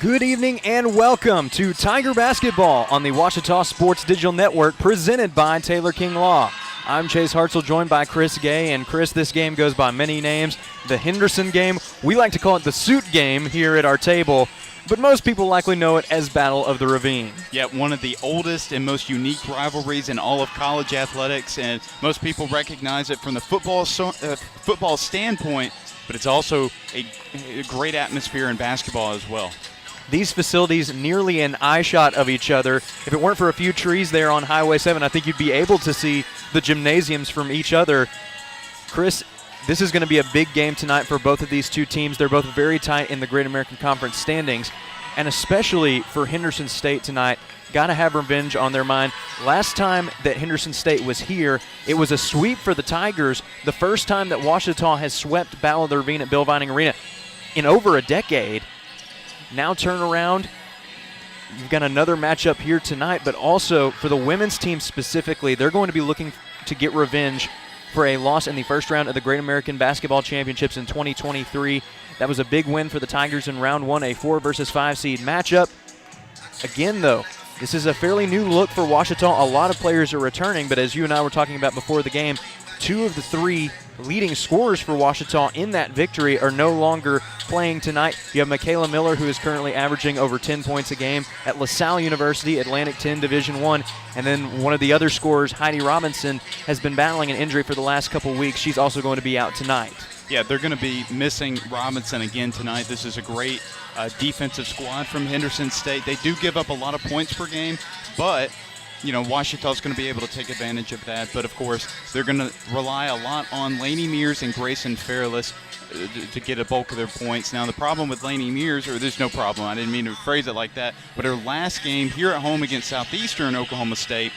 Good evening and welcome to Tiger Basketball on the Ouachita Sports Digital Network, presented by Taylor King Law. I'm Chase Hartzell, joined by Chris Gay, and Chris, this game goes by many names. The Henderson game, we like to call it the suit game here at our table, but most people likely know it as Battle of the Ravine. Yeah, one of the oldest and most unique rivalries in all of college athletics, and most people recognize it from the football standpoint, but it's also a great atmosphere in basketball as well. These facilities nearly an eye shot of each other. If it weren't for a few trees there on Highway 7, I think you'd be able to see the gymnasiums from each other. Chris, this is going to be a big game tonight for both of these two teams. They're both very tight in the Great American Conference standings, and especially for Henderson State tonight, got to have revenge on their mind. Last time that Henderson State was here, it was a sweep for the Tigers, the first time that Ouachita has swept Battle of the Ravine at Bill Vining Arena in over a decade. Now turn around, you've got another matchup here tonight, but also for the women's team specifically, they're going to be looking to get revenge for a loss in the first round of the Great American Basketball Championships in 2023. That was a big win for the Tigers in round one, a 4 versus 5 seed matchup. Again, though, this is a fairly new look for Ouachita. A lot of players are returning, but as you and I were talking about before the game, 2 of the 3 leading scorers for Ouachita in that victory are no longer playing tonight. You have Michaela Miller, who is currently averaging over 10 points a game at LaSalle University, Atlantic 10 Division I. And then one of the other scorers, Heidi Robinson, has been battling an injury for the last couple weeks. She's also going to be out tonight. Yeah, they're going to be missing Robinson again tonight. This is a great defensive squad from Henderson State. They do give up a lot of points per game, but you know, Ouachita's going to be able to take advantage of that. But, of course, they're going to rely a lot on Lainey Mears and Grayson Fairless to get a bulk of their points. Now, the problem with Lainey Mears, or there's no problem, I didn't mean to phrase it like that, but her last game here at home against Southeastern Oklahoma State,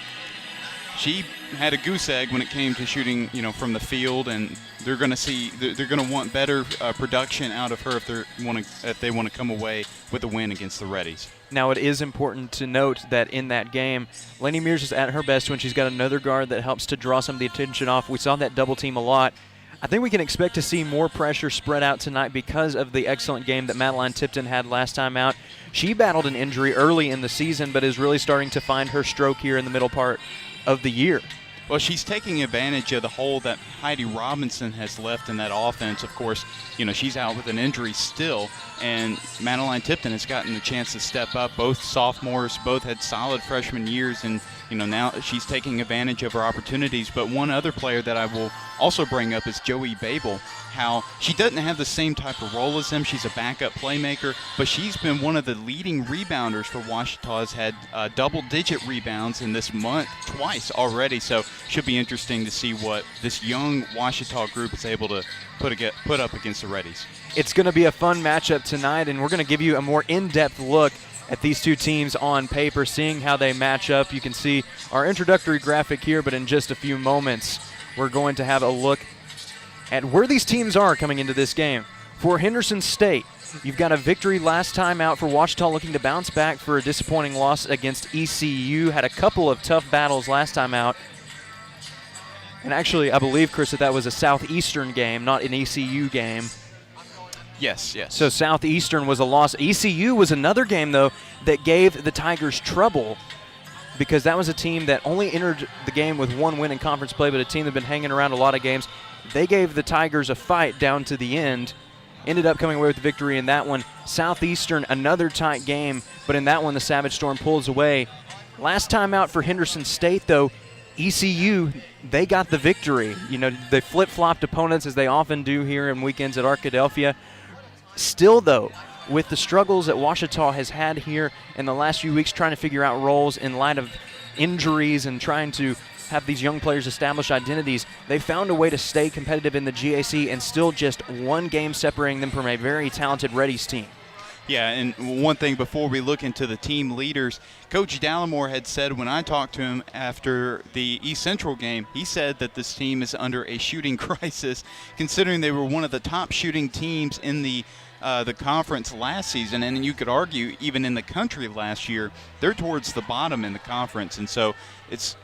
she had a goose egg when it came to shooting, you know, from the field, and they're going to want better production out of her if they want to come away with a win against the Reddies. Now, it is important to note that in that game, Lainey Mears is at her best when she's got another guard that helps to draw some of the attention off. We saw that double team a lot. I think we can expect to see more pressure spread out tonight because of the excellent game that Madeline Tipton had last time out. She battled an injury early in the season, but is really starting to find her stroke here in the middle part of the year. Well, she's taking advantage of the hole that Heidi Robinson has left in that offense. Of course, you know, she's out with an injury still, and Madeline Tipton has gotten the chance to step up. Both sophomores, both had solid freshman years, and, you know, now she's taking advantage of her opportunities. But one other player that I will also bring up is Joey Babel. How she doesn't have the same type of role as him. She's a backup playmaker, but she's been one of the leading rebounders for Ouachita. Has had double-digit rebounds in this month twice already, so should be interesting to see what this young Ouachita group is able to put up against the Reddies. It's going to be a fun matchup tonight, and we're going to give you a more in-depth look at these two teams on paper, seeing how they match up. You can see our introductory graphic here, but in just a few moments, we're going to have a look at where these teams are coming into this game. For Henderson State, you've got a victory last time out for Ouachita, looking to bounce back for a disappointing loss against ECU. Had a couple of tough battles last time out. And actually, I believe, Chris, that was a Southeastern game, not an ECU game. Yes. So Southeastern was a loss. ECU was another game, though, that gave the Tigers trouble, because that was a team that only entered the game with 1 win in conference play, but a team that had been hanging around a lot of games. They gave the Tigers a fight down to the end, ended up coming away with the victory in that one. Southeastern, another tight game, but in that one the Savage Storm pulls away. Last time out for Henderson State, though, ECU, they got the victory. You know, they flip-flopped opponents, as they often do here in weekends at Arkadelphia. Still, though, with the struggles that Ouachita has had here in the last few weeks, trying to figure out roles in light of injuries and trying to have these young players establish identities, they found a way to stay competitive in the GAC and still just 1 game separating them from a very talented Reddies team. Yeah, and one thing before we look into the team leaders, Coach Dallimore had said when I talked to him after the East Central game, he said that this team is under a shooting crisis, considering they were one of the top shooting teams in the conference last season, and you could argue even in the country last year. They're towards the bottom in the conference, and so it's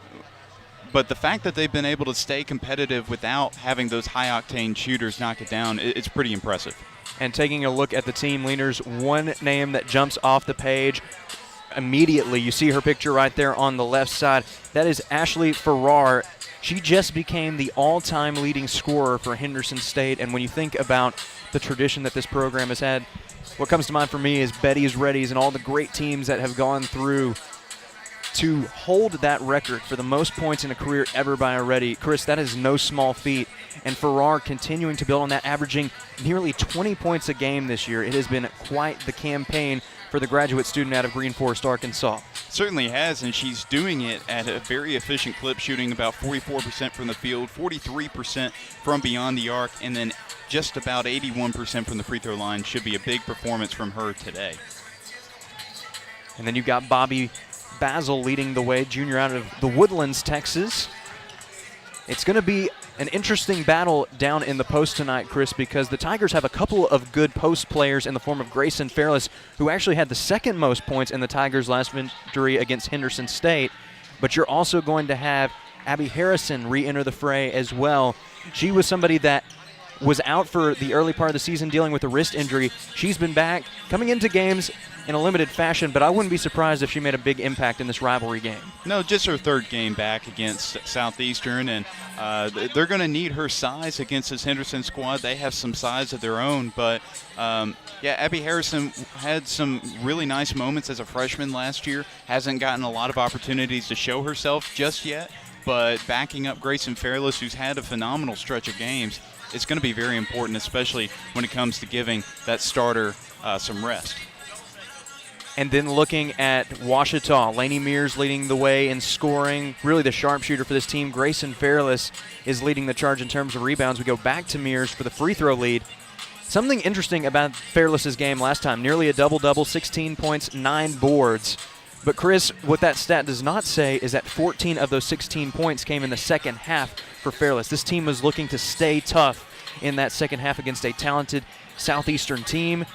But the fact that they've been able to stay competitive without having those high-octane shooters knock it down, it's pretty impressive. And taking a look at the team leaders, one name that jumps off the page immediately, you see her picture right there on the left side, that is Ashley Farrar. She just became the all-time leading scorer for Henderson State, and when you think about the tradition that this program has had, what comes to mind for me is Betty's Reddies and all the great teams that have gone through to hold that record for the most points in a career ever by a Reddy. Chris, that is no small feat. And Farrar continuing to build on that, averaging nearly 20 points a game this year. It has been quite the campaign for the graduate student out of Green Forest, Arkansas. Certainly has, and she's doing it at a very efficient clip, shooting about 44% from the field, 43% from beyond the arc, and then just about 81% from the free throw line. Should be a big performance from her today. And then you've got Bobby Basil leading the way, junior out of the Woodlands, Texas. It's going to be an interesting battle down in the post tonight, Chris, because the Tigers have a couple of good post players in the form of Grayson Fairless, who actually had the second most points in the Tigers' last victory against Henderson State. But you're also going to have Abby Harrison re-enter the fray as well. She was somebody that was out for the early part of the season dealing with a wrist injury. She's been back, coming into games in a limited fashion, but I wouldn't be surprised if she made a big impact in this rivalry game. No, just her third game back against Southeastern, and they're going to need her size against this Henderson squad. They have some size of their own, but yeah, Abby Harrison had some really nice moments as a freshman last year. Hasn't gotten a lot of opportunities to show herself just yet, but backing up Grayson Fairless, who's had a phenomenal stretch of games, it's going to be very important, especially when it comes to giving that starter some rest. And then looking at Ouachita, Lainey Mears leading the way in scoring, really the sharpshooter for this team. Grayson Fairless is leading the charge in terms of rebounds. We go back to Mears for the free throw lead. Something interesting about Fairless's game last time, nearly a double-double, 16 points, 9 boards. But Chris, what that stat does not say is that 14 of those 16 points came in the second half for Fairless. This team was looking to stay tough in that second half against a talented Southeastern team.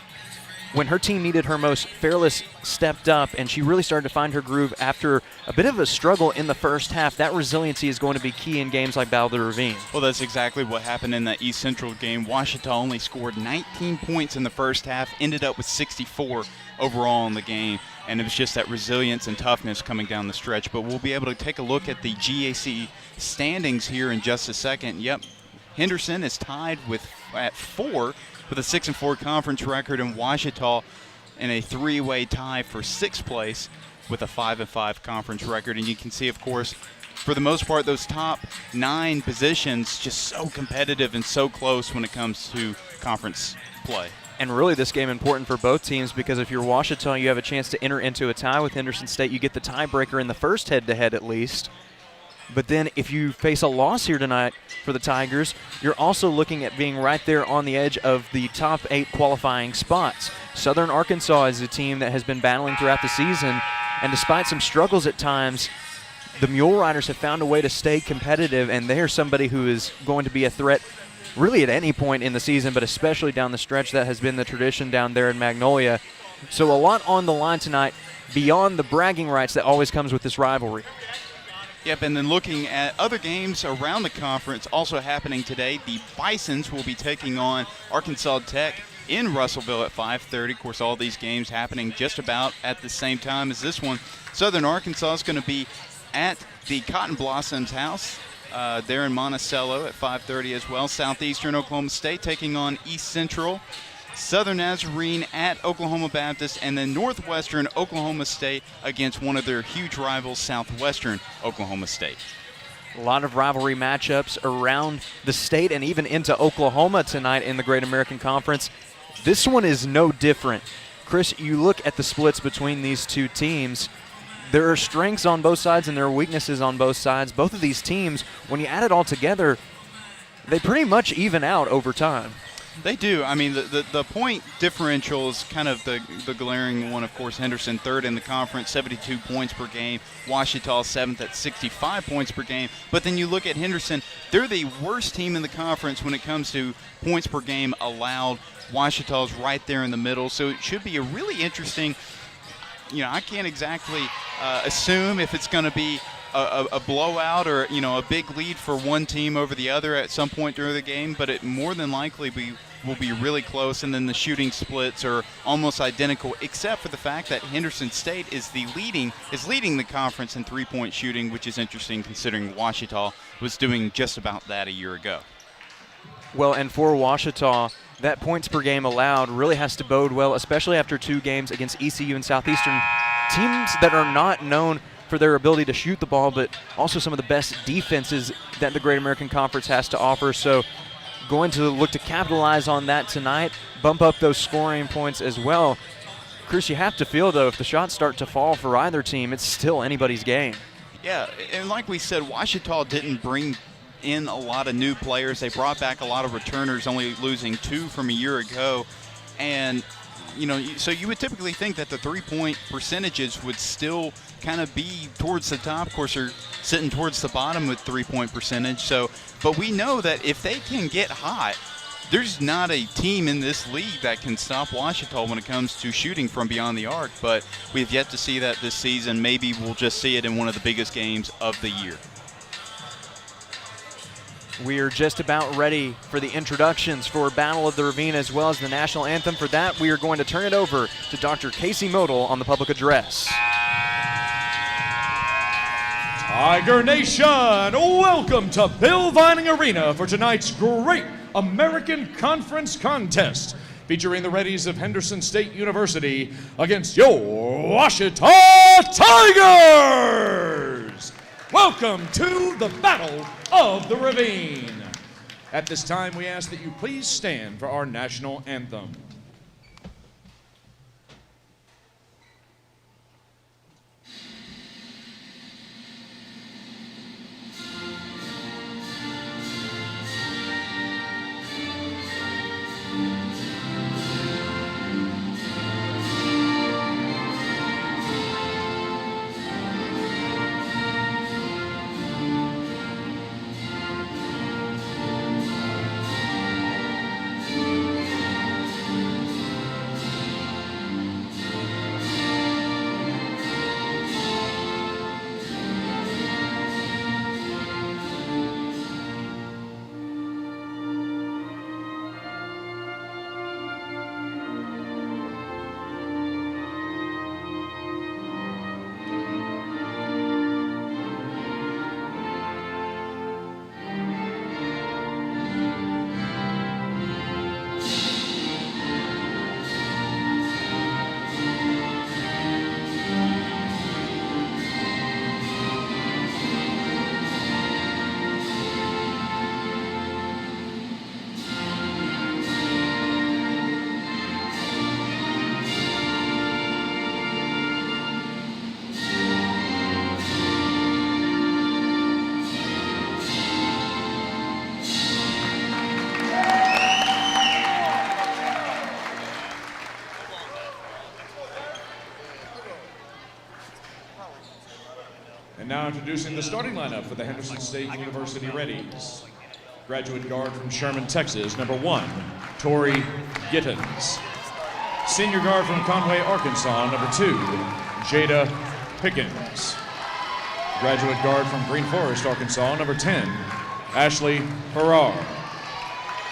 When her team needed her most, Fairless stepped up, and she really started to find her groove after a bit of a struggle in the first half. That resiliency is going to be key in games like Battle of the Ravine. Well, that's exactly what happened in that East Central game. Ouachita only scored 19 points in the first half, ended up with 64 overall in the game, and it was just that resilience and toughness coming down the stretch. But we'll be able to take a look at the GAC standings here in just a second. Yep, Henderson is tied at 4 with a 6-4 conference record, and Ouachita in a 3-way tie for 6th place with a 5-5 conference record. And you can see, of course, for the most part, those top 9 positions just so competitive and so close when it comes to conference play. And really this game important for both teams, because if you're Ouachita, you have a chance to enter into a tie with Henderson State. You get the tiebreaker in the first head-to-head at least. But then if you face a loss here tonight for the Tigers, you're also looking at being right there on the edge of the top 8 qualifying spots. Southern Arkansas is a team that has been battling throughout the season, and despite some struggles at times, the Mule Riders have found a way to stay competitive, and they're somebody who is going to be a threat really at any point in the season, but especially down the stretch. That has been the tradition down there in Magnolia. So a lot on the line tonight beyond the bragging rights that always comes with this rivalry. Yep, and then looking at other games around the conference also happening today, the Bisons will be taking on Arkansas Tech in Russellville at 5:30. Of course, all these games happening just about at the same time as this one. Southern Arkansas is going to be at the Cotton Blossoms house there in Monticello at 5:30 as well. Southeastern Oklahoma State taking on East Central. Southern Nazarene at Oklahoma Baptist, and then Northwestern Oklahoma State against one of their huge rivals, Southwestern Oklahoma State. A lot of rivalry matchups around the state and even into Oklahoma tonight in the Great American Conference. This one is no different. Chris, you look at the splits between these two teams. There are strengths on both sides and there are weaknesses on both sides. Both of these teams, when you add it all together, they pretty much even out over time. They do. I mean, the point differential is kind of the glaring one. Of course, Henderson third in the conference, 72 points per game. Ouachita 7th at 65 points per game. But then you look at Henderson, they're the worst team in the conference when it comes to points per game allowed. Ouachita's right there in the middle. So it should be a really interesting, I can't exactly assume if it's going to be a blowout or a big lead for one team over the other at some point during the game, but it more than likely will be really close, and then the shooting splits are almost identical, except for the fact that Henderson State is leading the conference in three-point shooting, which is interesting considering Ouachita was doing just about that a year ago. Well, and for Ouachita, that points per game allowed really has to bode well, especially after 2 games against ECU and Southeastern, teams that are not known for their ability to shoot the ball, but also some of the best defenses that the Great American Conference has to offer. So going to look to capitalize on that tonight, bump up those scoring points as well. Chris, you have to feel, though, if the shots start to fall for either team, it's still anybody's game. Yeah, and like we said, Ouachita didn't bring in a lot of new players. They brought back a lot of returners, only losing 2 from a year ago. And, so you would typically think that the three-point percentages would still kind of be towards the top. Of course, they're sitting towards the bottom with three-point percentage. So, but we know that if they can get hot, there's not a team in this league that can stop Ouachita when it comes to shooting from beyond the arc. But we've yet to see that this season. Maybe we'll just see it in one of the biggest games of the year. We are just about ready for the introductions for Battle of the Ravine as well as the national anthem. For that, we are going to turn it over to Dr. Casey Modal on the public address. Tiger Nation, welcome to Bill Vining Arena for tonight's Great American Conference contest, featuring the Reddies of Henderson State University against your Ouachita Tigers. Welcome to the Battle of the Ravine. At this time, we ask that you please stand for our national anthem. And now introducing the starting lineup for the Henderson State University Reddies. Graduate guard from Sherman, Texas, number 1, Tori Gittens. Senior guard from Conway, Arkansas, number 2, Jada Pickens. Graduate guard from Green Forest, Arkansas, number 10, Ashley Farrar.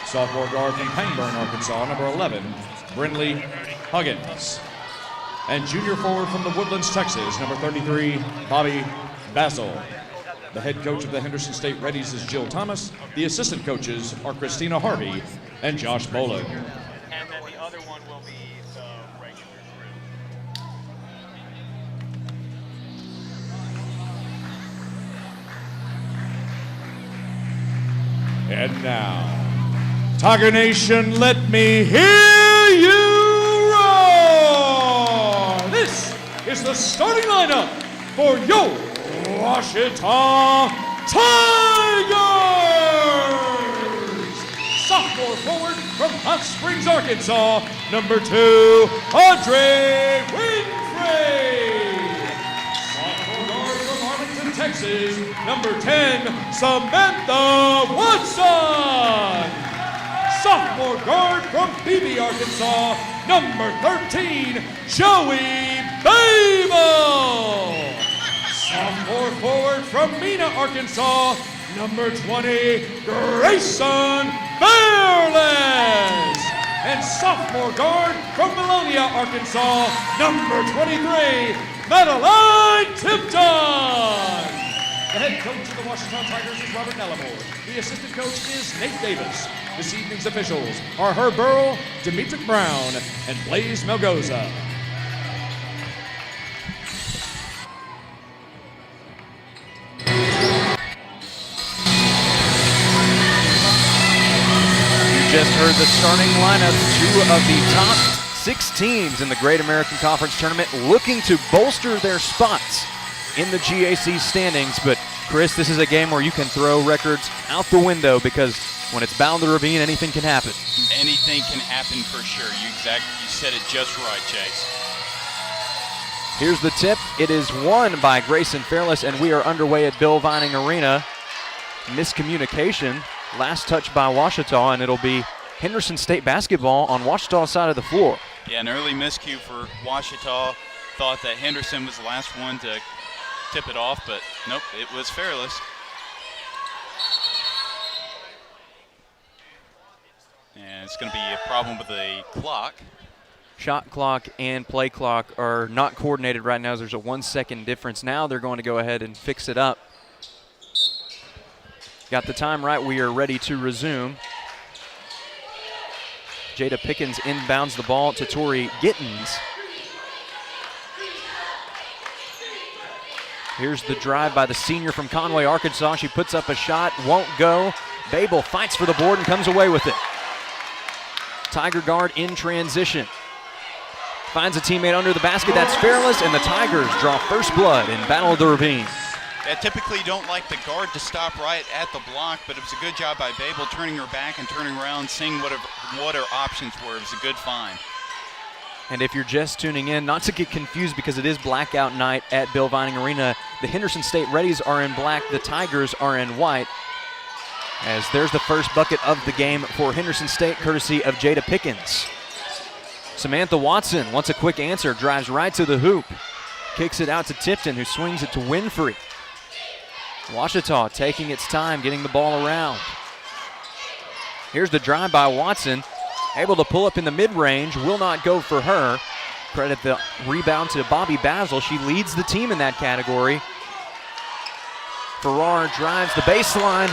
Sophomore guard from Pangburn, Arkansas, number 11, Brindley Huggins. And junior forward from the Woodlands, Texas, number 33, Bobby Basil. The head coach of the Henderson State Reddies is Jill Thomas. The assistant coaches are Christina Harvey and Josh Boland. And then the other one will be the regular group. And now, Tiger Nation, let me hear you roar! This is the starting lineup for your Ouachita Tigers! Sophomore forward from Hot Springs, Arkansas, number 2, Audrey Winfrey. Sophomore guard from Arlington, Texas, number 10, Samantha Watson. Sophomore guard from Beebe, Arkansas, number 13, Joey Babel. Sophomore forward from Mena, Arkansas, number 20, Grayson Fearless. And sophomore guard from Bologna, Arkansas, number 23, Madeline Tipton. The head coach of the Ouachita Tigers is Robert Nellamore. The assistant coach is Nate Davis. This evening's officials are Herb Burrow, Demetric Brown, and Blaze Melgoza. Just heard the starting lineup. Two of the top 6 teams in the Great American Conference Tournament looking to bolster their spots in the GAC standings. But Chris, this is a game where you can throw records out the window because when it's Battle of the Ravine, anything can happen. Anything can happen for sure. You said it just right, Chase. Here's the tip. It is won by Grayson Fairless, and we are underway at Bill Vining Arena. Miscommunication. Last touch by Ouachita, and it'll be Henderson State basketball on Ouachita's side of the floor. Yeah, an early miscue for Ouachita. Thought that Henderson was the last one to tip it off, but nope, it was Fairless. And it's going to be a problem with the clock. Shot clock and play clock are not coordinated right now. There's a 1 second difference. Now they're going to go ahead and fix it up. Got the time right. We are ready to resume. Jada Pickens inbounds the ball to Tori Gittens. Here's the drive by the senior from Conway, Arkansas. She puts up a shot, won't go. Babel fights for the board and comes away with it. Tiger guard in transition. Finds a teammate under the basket. That's Fairless, and the Tigers draw first blood in Battle of the Ravine. I typically don't like the guard to stop right at the block, but it was a good job by Babel turning her back and turning around, seeing what her options were. It was a good find. And if you're just tuning in, not to get confused because it is blackout night at Bill Vining Arena, the Henderson State Reddies are in black, the Tigers are in white. As there's the first bucket of the game for Henderson State, courtesy of Jada Pickens. Samantha Watson wants a quick answer, drives right to the hoop. Kicks it out to Tipton, who swings it to Winfrey. Ouachita taking its time, getting the ball around. Here's the drive by Watson. Able to pull up in the mid-range, will not go for her. Credit the rebound to Bobby Basil. She leads the team in that category. Farrar drives the baseline,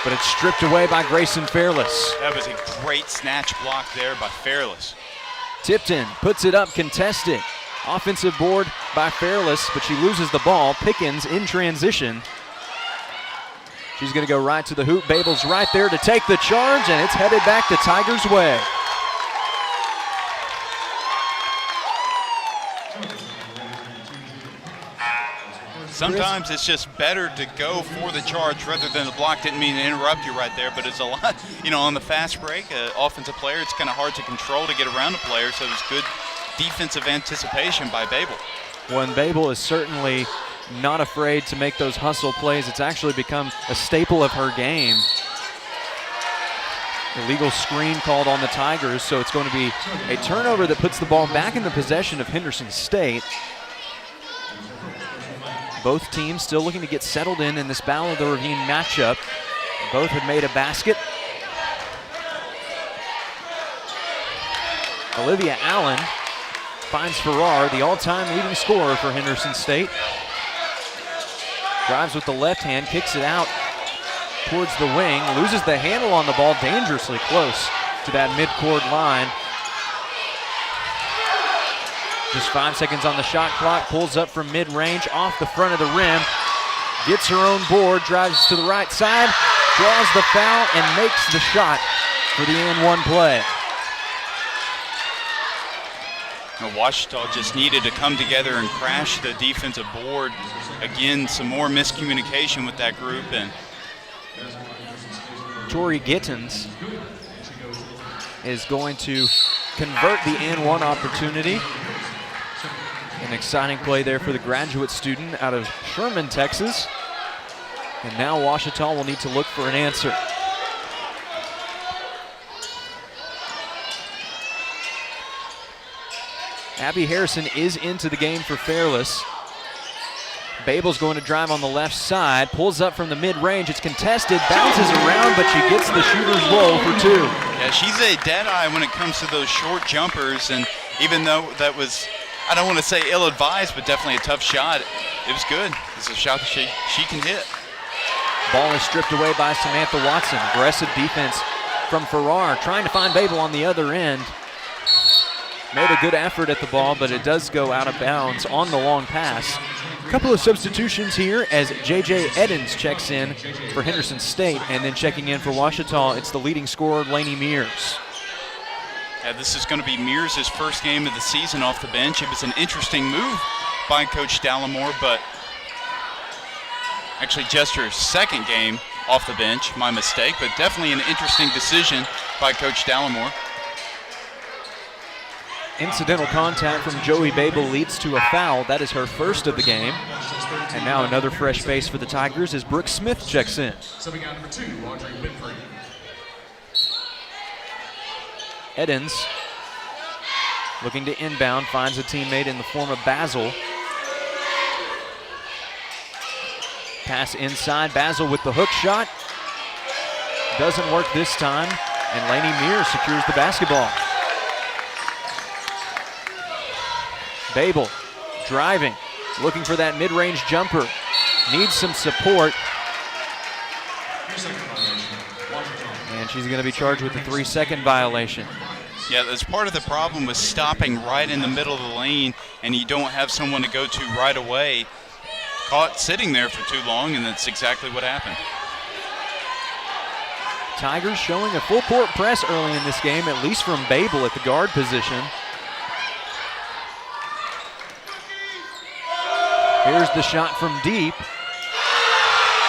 but it's stripped away by Grayson Fairless. That was a great snatch block there by Fairless. Tipton puts it up, contested. Offensive board by Fairless, but she loses the ball. Pickens in transition. She's going to go right to the hoop. Babel's right there to take the charge, and it's headed back the Tigers' way. Sometimes it's just better to go for the charge rather than the block. Didn't mean to interrupt you right there, but it's a lot, on the fast break, offensive player, it's kind of hard to control to get around a player, so it's good defensive anticipation by Babel. Well, and Babel is certainly not afraid to make those hustle plays. It's actually become a staple of her game. Illegal screen called on the Tigers, so it's going to be a turnover that puts the ball back in the possession of Henderson State. Both teams still looking to get settled in this Battle of the Ravine matchup. Both have made a basket. Olivia Allen finds Farrar, the all-time leading scorer for Henderson State. Drives with the left hand, kicks it out towards the wing, loses the handle on the ball, dangerously close to that midcourt line. Just 5 seconds on the shot clock, pulls up from mid-range, off the front of the rim, gets her own board, drives to the right side, draws the foul, and makes the shot for the and one play. Ouachita just needed to come together and crash the defensive board. Again, some more miscommunication with that group. And Tori Gittens is going to convert the and one opportunity. An exciting play there for the graduate student out of Sherman, Texas. And now Ouachita will need to look for an answer. Abby Harrison is into the game for Fairless. Babel's going to drive on the left side, pulls up from the mid-range. It's contested, bounces around, but she gets the shooter's roll for 2. Yeah, she's a dead-eye when it comes to those short jumpers, and even though that was, I don't want to say ill-advised, but definitely a tough shot, it was good. It's a shot that she can hit. Ball is stripped away by Samantha Watson. Aggressive defense from Farrar, trying to find Babel on the other end. Made a good effort at the ball, but it does go out of bounds on the long pass. A couple of substitutions here as J.J. Eddins checks in for Henderson State, and then checking in for Ouachita, it's the leading scorer, Lainey Mears. Yeah, this is going to be Mears' first game of the season off the bench. It was an interesting move by Coach Dallimore, but actually just her second game off the bench, my mistake, but definitely an interesting decision by Coach Dallimore. Incidental contact from Joey Babel leads to a foul. That is her first of the game. And now another fresh face for the Tigers as Brooke Smith checks in. Eddins looking to inbound, finds a teammate in the form of Basil. Pass inside, Basil with the hook shot. Doesn't work this time, and Lainey Mears secures the basketball. Babel driving, looking for that mid-range jumper. Needs some support. And she's going to be charged with a 3-second violation. Yeah, that's part of the problem with stopping right in the middle of the lane and you don't have someone to go to right away. Caught sitting there for too long, and that's exactly what happened. Tigers showing a full court press early in this game, at least from Babel at the guard position. Here's the shot from deep.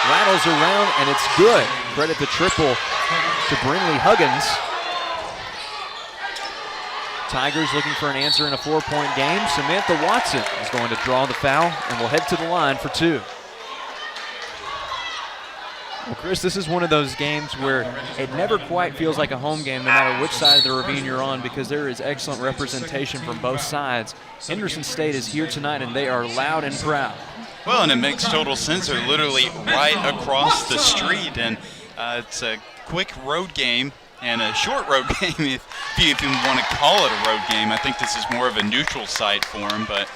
Rattles around, and it's good. Credit the triple to Brinley Huggins. Tigers looking for an answer in a 4-point game. Samantha Watson is going to draw the foul and will head to the line for 2. Well, Chris, this is one of those games where it never quite feels like a home game no matter which side of the ravine you're on, because there is excellent representation from both sides. Henderson State is here tonight, and they are loud and proud. Well, and it makes total sense. They're literally right across the street, and it's a quick road game and a short road game, if you even want to call it a road game. I think this is more of a neutral site for them, but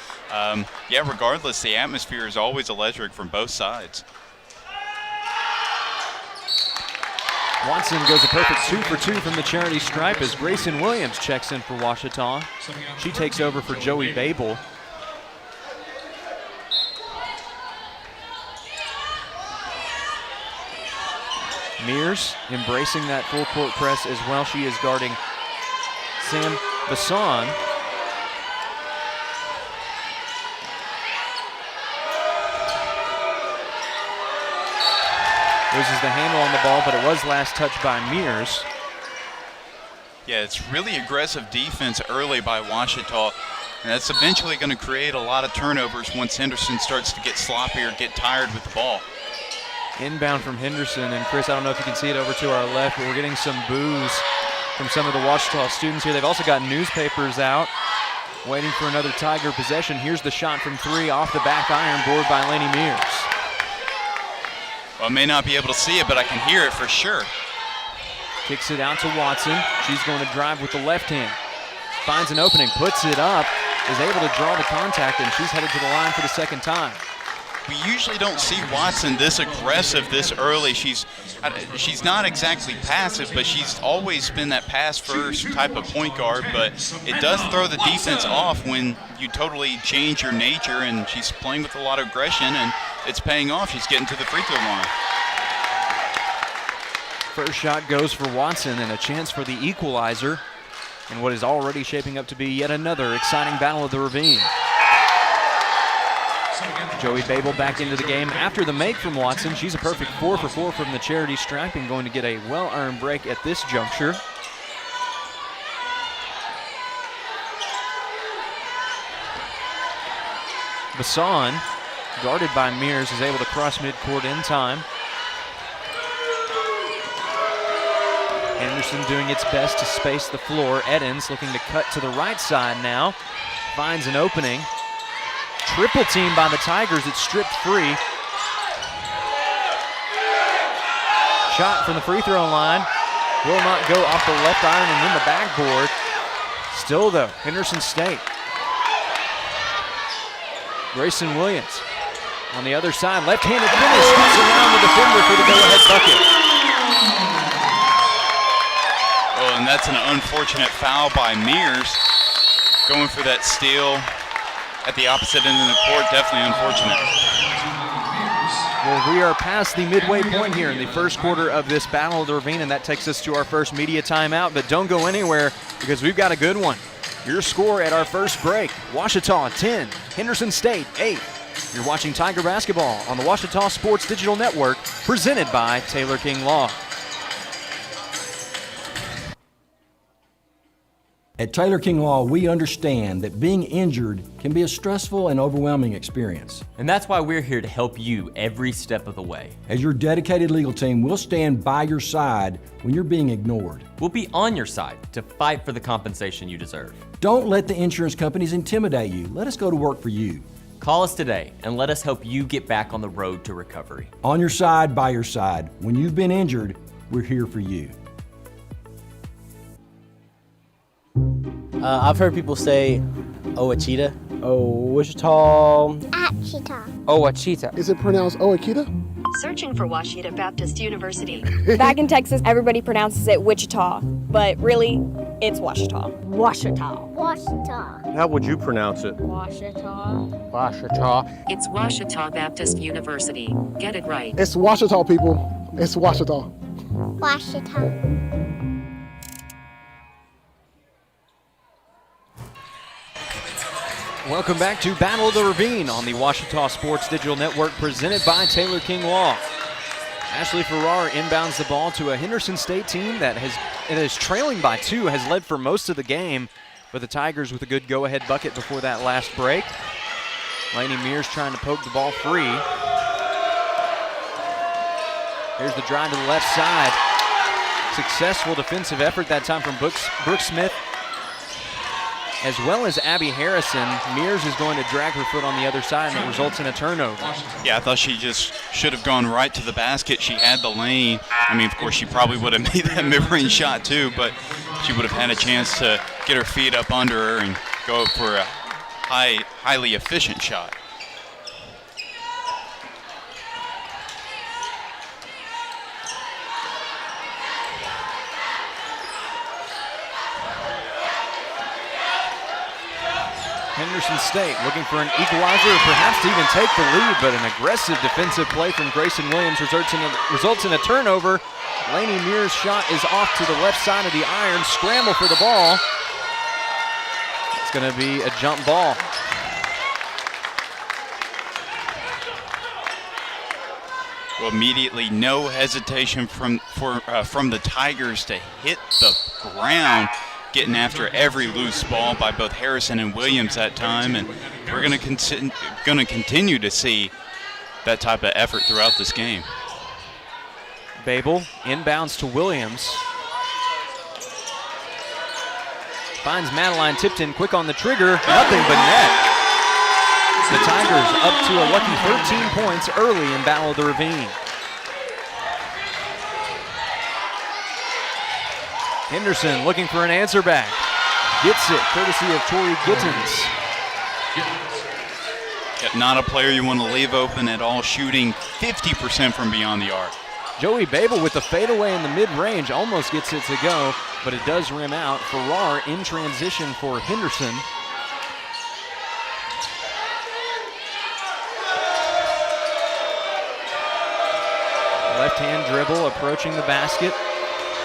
yeah, regardless, the atmosphere is always electric from both sides. Watson goes a perfect 2 for 2 from the charity stripe as Grayson Williams checks in for Ouachita. She takes over for Joey Babel. Mears embracing that full court press as well. She is guarding Sam Bassan. Loses the handle on the ball, but it was last touched by Mears. Yeah, it's really aggressive defense early by Ouachita, and that's eventually going to create a lot of turnovers once Henderson starts to get sloppy or get tired with the ball. Inbound from Henderson, and Chris, I don't know if you can see it over to our left, but we're getting some boos from some of the Ouachita students here. They've also got newspapers out, waiting for another Tiger possession. Here's the shot from 3 off the back iron board by Lainey Mears. Well, I may not be able to see it, but I can hear it for sure. Kicks it out to Watson. She's going to drive with the left hand. Finds an opening, puts it up, is able to draw the contact, and she's headed to the line for the second time. We usually don't see Watson this aggressive this early. She's not exactly passive, but she's always been that pass-first type of point guard, but it does throw the defense off when you totally change your nature, and she's playing with a lot of aggression, and it's paying off. She's getting to the free throw line. First shot goes for Watson, and a chance for the equalizer in what is already shaping up to be yet another exciting battle of the ravine. Joey Babel back into the game after the make from Watson. She's a perfect 4 for 4 from the charity stripe and going to get a well-earned break at this juncture. Bassan, guarded by Mears, is able to cross midcourt in time. Henderson doing its best to space the floor. Eddins looking to cut to the right side now. Finds an opening. triple team by the Tigers. It's stripped free. Shot from the free throw line. Will not go off the left iron and in the backboard. Still though, Henderson State. Grayson Williams on the other side. Left-handed finish. Scoots around the defender for the go-ahead bucket. Well, and that's an unfortunate foul by Mears. Going for that steal at the opposite end of the court, definitely unfortunate. Well, we are past the midway point here in the first quarter of this Battle of the Ravine, and that takes us to our first media timeout. But don't go anywhere because we've got a good one. Your score at our first break, Ouachita 10, Henderson State 8. You're watching Tiger Basketball on the Ouachita Sports Digital Network, presented by Taylor King Law. At Taylor King Law, we understand that being injured can be a stressful and overwhelming experience. And that's why we're here to help you every step of the way. As your dedicated legal team, we'll stand by your side when you're being ignored. We'll be on your side to fight for the compensation you deserve. Don't let the insurance companies intimidate you. Let us go to work for you. Call us today and let us help you get back on the road to recovery. On your side, by your side. When you've been injured, we're here for you. I've heard people say Ouachita. Ouachita. Ouachita. Is it pronounced Ouachita? Searching for Ouachita Baptist University. Back in Texas, everybody pronounces it Wichita, but really, it's Ouachita. Ouachita. Ouachita. How would you pronounce it? Ouachita. Ouachita. It's Ouachita Baptist University. Get it right. It's Ouachita, people. It's Ouachita. Ouachita. Welcome back to Battle of the Ravine on the Ouachita Sports Digital Network, presented by Taylor King Law. Ashley Farrar inbounds the ball to a Henderson State team that is trailing by 2, has led for most of the game, but the Tigers with a good go-ahead bucket before that last break. Lainey Mears trying to poke the ball free. Here's the drive to the left side. Successful defensive effort that time from Brooke Smith, as well as Abby Harrison. Mears is going to drag her foot on the other side, and it results in a turnover. Yeah, I thought she just should have gone right to the basket. She had the lane. I mean, of course, she probably would have made that mid-range shot too, but she would have had a chance to get her feet up under her and go for a highly efficient shot. Henderson State looking for an equalizer, or perhaps to even take the lead, but an aggressive defensive play from Grayson Williams results in a turnover. Lainey Mears' shot is off to the left side of the iron. Scramble for the ball. It's going to be a jump ball. Well, immediately no hesitation from the Tigers to hit the ground, getting after every loose ball by both Harrison and Williams that time, and we're going to continue to see that type of effort throughout this game. Babel inbounds to Williams. Finds Madeline Tipton quick on the trigger, nothing but net. The Tigers up to a lucky 13 points early in Battle of the Ravine. Henderson looking for an answer back. Gets it, courtesy of Tori Gittens. Yeah, not a player you want to leave open at all, shooting 50% from beyond the arc. Joey Babel with the fadeaway in the mid-range almost gets it to go, but it does rim out. Farrar in transition for Henderson. Left-hand dribble approaching the basket.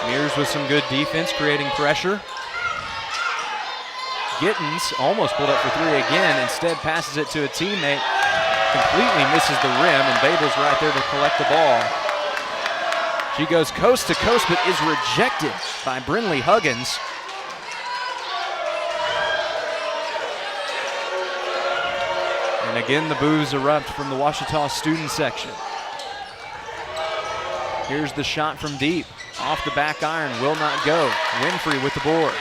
Mears with some good defense, creating pressure. Gittens almost pulled up for 3 again, instead passes it to a teammate. Completely misses the rim, and Babel's right there to collect the ball. She goes coast to coast, but is rejected by Brinley Huggins. And again, the boos erupt from the Ouachita student section. Here's the shot from deep. Off the back iron, will not go. Winfrey with the board.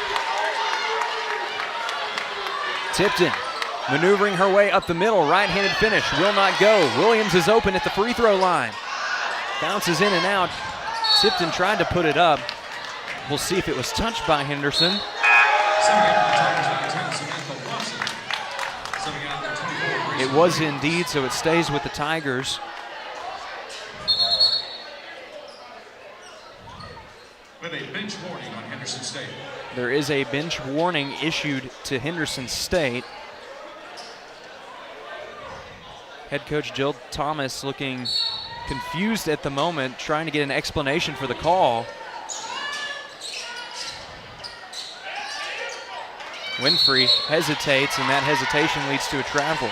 Tipton Maneuvering her way up the middle, right-handed finish, will not go. Williams is open at the free throw line. Bounces in and out. Tipton tried to put it up. We'll see if it was touched by Henderson. It was indeed, so it stays with the Tigers. With a bench warning on Henderson State. There is a bench warning issued to Henderson State. Head coach Jill Thomas looking confused at the moment, trying to get an explanation for the call. Winfrey hesitates, and that hesitation leads to a travel.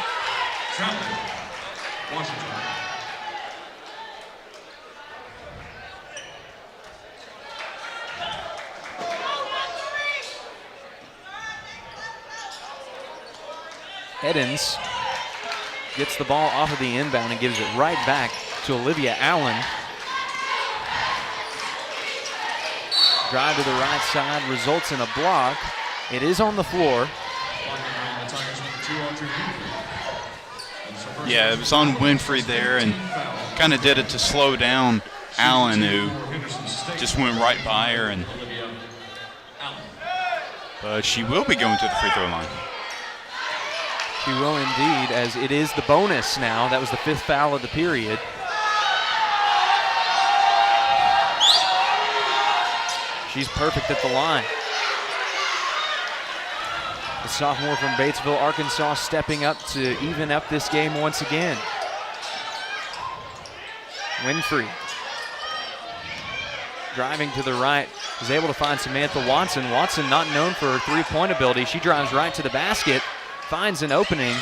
Washington. Edens gets the ball off of the inbound and gives it right back to Olivia Allen. Drive to the right side results in a block. It is on the floor. Yeah, it was on Winfrey there and kind of did it to slow down Allen, who just went right by her. But she will be going to the free throw line. She will indeed, as it is the bonus now. That was the 5th foul of the period. She's perfect at the line. The sophomore from Batesville, Arkansas, stepping up to even up this game once again. Winfrey driving to the right, is able to find Samantha Watson. Watson not known for her three-point ability. She drives right to the basket, finds an opening,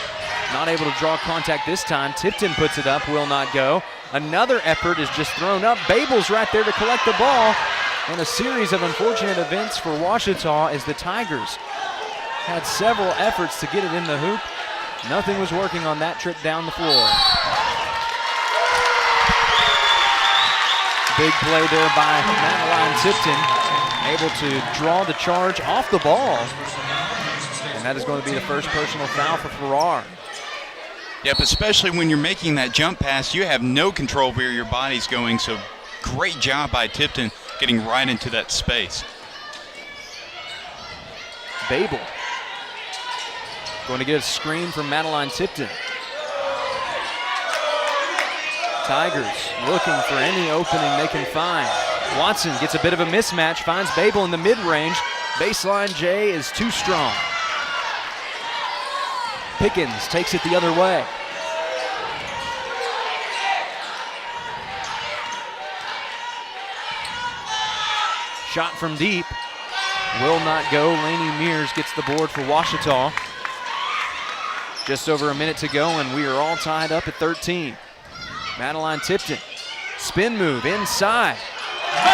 not able to draw contact this time. Tipton puts it up, will not go. Another effort is just thrown up. Babel's right there to collect the ball. And a series of unfortunate events for Ouachita as the Tigers had several efforts to get it in the hoop. Nothing was working on that trip down the floor. Big play there by Madeline Tipton, able to draw the charge off the ball. And that is going to be the first personal foul for Farrar. Yep, especially when you're making that jump pass, you have no control where your body's going, so great job by Tipton getting right into that space. Babel going to get a screen from Madeline Tipton. Tigers looking for any opening they can find. Watson gets a bit of a mismatch, finds Babel in the mid-range. Baseline J is too strong. Pickens takes it the other way. Shot from deep, will not go. Lainey Mears gets the board for Ouachita. Just over a minute to go, and we are all tied up at 13. Madeline Tipton, spin move inside.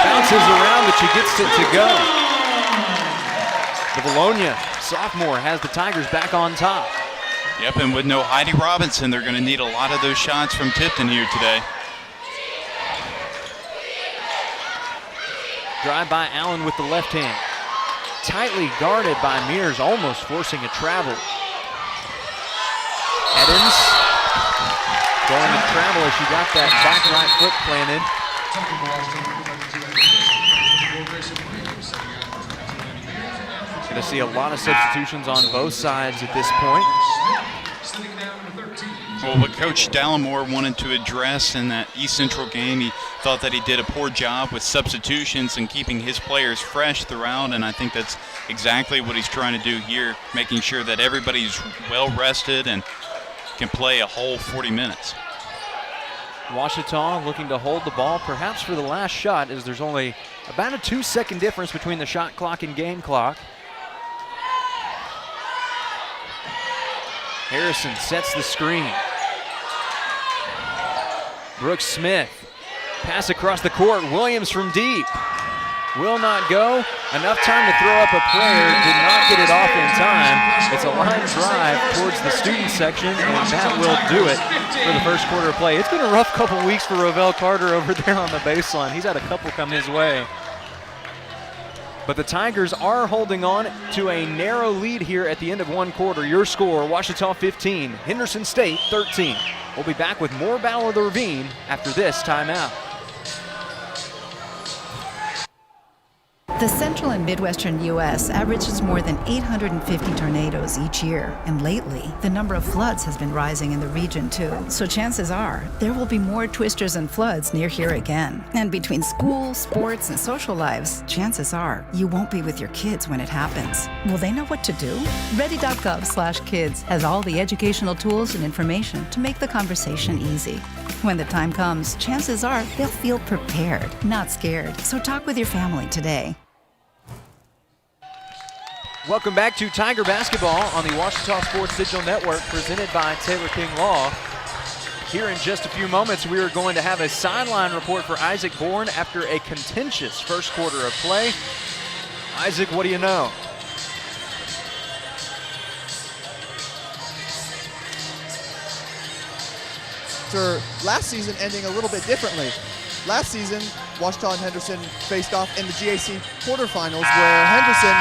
Bounces around, but she gets it to go. The Bologna sophomore has the Tigers back on top. Yep, and with no Heidi Robinson, they're going to need a lot of those shots from Tipton here today. Drive by Allen with the left hand. Tightly guarded by Mears, almost forcing a travel. Edens going to travel as she got that back right foot planted. Going to see a lot of substitutions on both sides at this point. Well, what Coach Dallimore wanted to address in that East Central game, he thought that he did a poor job with substitutions and keeping his players fresh throughout, and I think that's exactly what he's trying to do here, making sure that everybody's well rested and can play a whole 40 minutes. Ouachita looking to hold the ball, perhaps for the last shot, as there's only about a 2-second difference between the shot clock and game clock. Harrison sets the screen. Brooks Smith, pass across the court. Williams from deep, will not go. Enough time to throw up a prayer, did not get it off in time. It's a line drive towards the student section, and that will do it for the first quarter of play. It's been a rough couple weeks for Rovell Carter over there on the baseline. He's had a couple come his way. But the Tigers are holding on to a narrow lead here at the end of one quarter. Your score, Ouachita 15, Henderson State 13. We'll be back with more Battle of the Ravine after this timeout. The central and midwestern U.S. averages more than 850 tornadoes each year, and lately, the number of floods has been rising in the region too. So chances are, there will be more twisters and floods near here again. And between school, sports, and social lives, chances are, you won't be with your kids when it happens. Will they know what to do? Ready.gov/kids has all the educational tools and information to make the conversation easy. When the time comes, chances are they'll feel prepared, not scared. So talk with your family today. Welcome back to Tiger Basketball on the Ouachita Sports Digital Network, presented by Taylor King Law. Here in just a few moments, we are going to have a sideline report for Isaac Bourne after a contentious first quarter of play. Isaac, what do you know? After last season ending a little bit differently. Last season, Ouachita and Henderson faced off in the GAC quarterfinals, where Henderson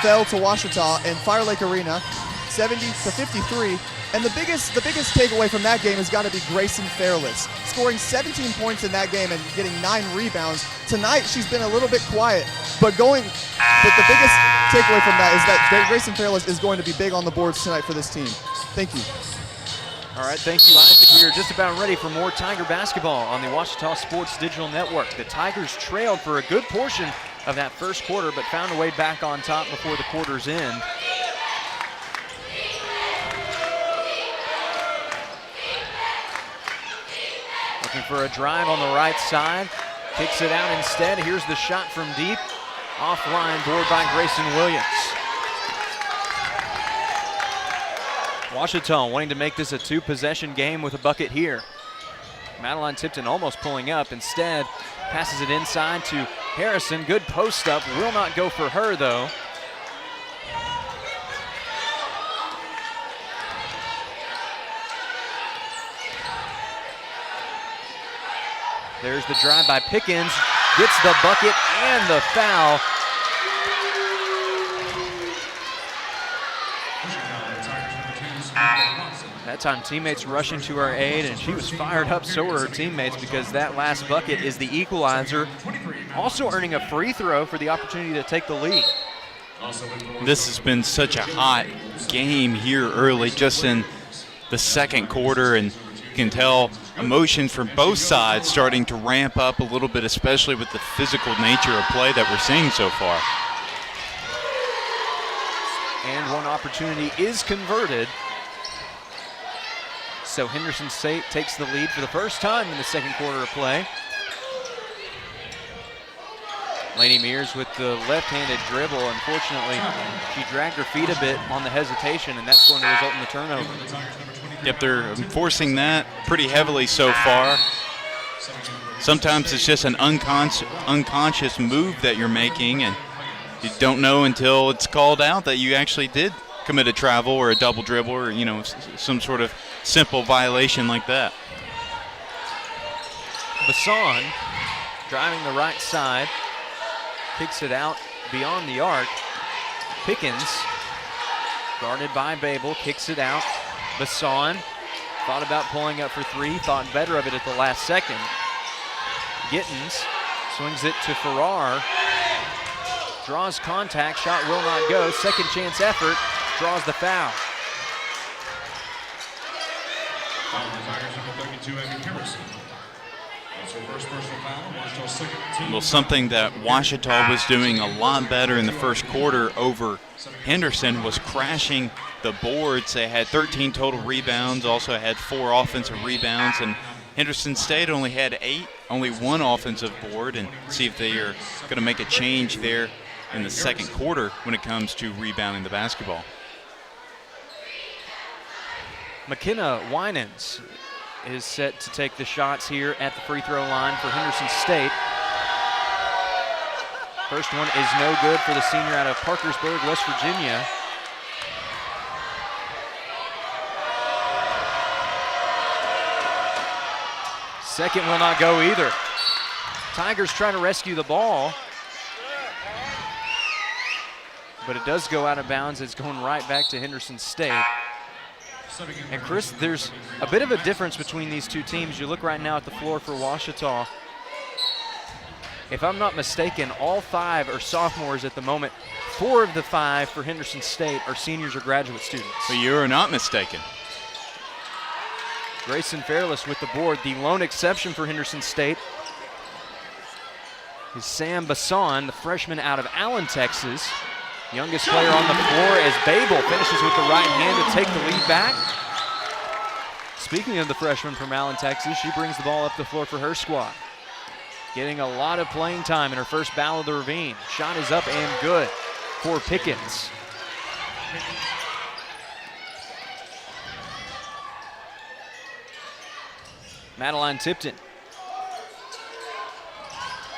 fell to Ouachita in Fire Lake Arena, 70-53. And the biggest takeaway from that game has got to be Grayson Fairless, scoring 17 points in that game and getting 9 rebounds. Tonight, she's been a little bit quiet, but the biggest takeaway from that is that Grayson Fairless is going to be big on the boards tonight for this team. Thank you. All right, thank you, Isaac. We are just about ready for more Tiger basketball on the Ouachita Sports Digital Network. The Tigers trailed for a good portion of that first quarter, but found a way back on top before the quarter's end. Looking for a drive on the right side. Kicks it out instead. Here's the shot from deep. Offline board by Grayson Williams. Ouachita wanting to make this a 2-possession game with a bucket here. Madeline Tipton almost pulling up. Instead, passes it inside to Harrison. Good post up. Will not go for her, though. There's the drive by Pickens. Gets the bucket and the foul. That time teammates rushing to her aid, and she was fired up, so were her teammates, because that last bucket is the equalizer. Also earning a free throw for the opportunity to take the lead. This has been such a hot game here early, just in the second quarter, and you can tell emotions from both sides starting to ramp up a little bit, especially with the physical nature of play that we're seeing so far. And one opportunity is converted. So Henderson State takes the lead for the first time in the second quarter of play. Lainey Mears with the left-handed dribble. Unfortunately, she dragged her feet a bit on the hesitation, and that's going to result in the turnover. Yep, they're enforcing that pretty heavily so far. Sometimes it's just an unconscious move that you're making, and you don't know until it's called out that you actually did commit a travel or a double dribble, or some sort of simple violation like that. Bassan driving the right side, kicks it out beyond the arc. Pickens, guarded by Babel, kicks it out. Bassan thought about pulling up for three, thought better of it at the last second. Gittens swings it to Farrar, draws contact, shot will not go. Second chance effort, draws the foul. Well, something that Ouachita was doing a lot better in the first quarter over Henderson was crashing the boards. They had 13 total rebounds, also had 4 offensive rebounds, and Henderson State only had 8, only 1 offensive board, and see if they are going to make a change there in the second quarter when it comes to rebounding the basketball. McKenna Winans is set to take the shots here at the free throw line for Henderson State. First one is no good for the senior out of Parkersburg, West Virginia. Second will not go either. Tigers trying to rescue the ball. but it does go out of bounds. It's going right back to Henderson State. And Chris, there's a bit of a difference between these two teams. You look right now at the floor for Ouachita. If I'm not mistaken, all 5 are sophomores at the moment. 4 of the 5 for Henderson State are seniors or graduate students. But you are not mistaken. Grayson Fairless with the board. The lone exception for Henderson State is Sam Basson, the freshman out of Allen, Texas. Youngest player on the floor as Babel finishes with the right hand to take the lead back. Speaking of the freshman from Allen, Texas, she brings the ball up the floor for her squad. Getting a lot of playing time in her first battle of the Ravine. Shot is up and good for Pickens. Madeline Tipton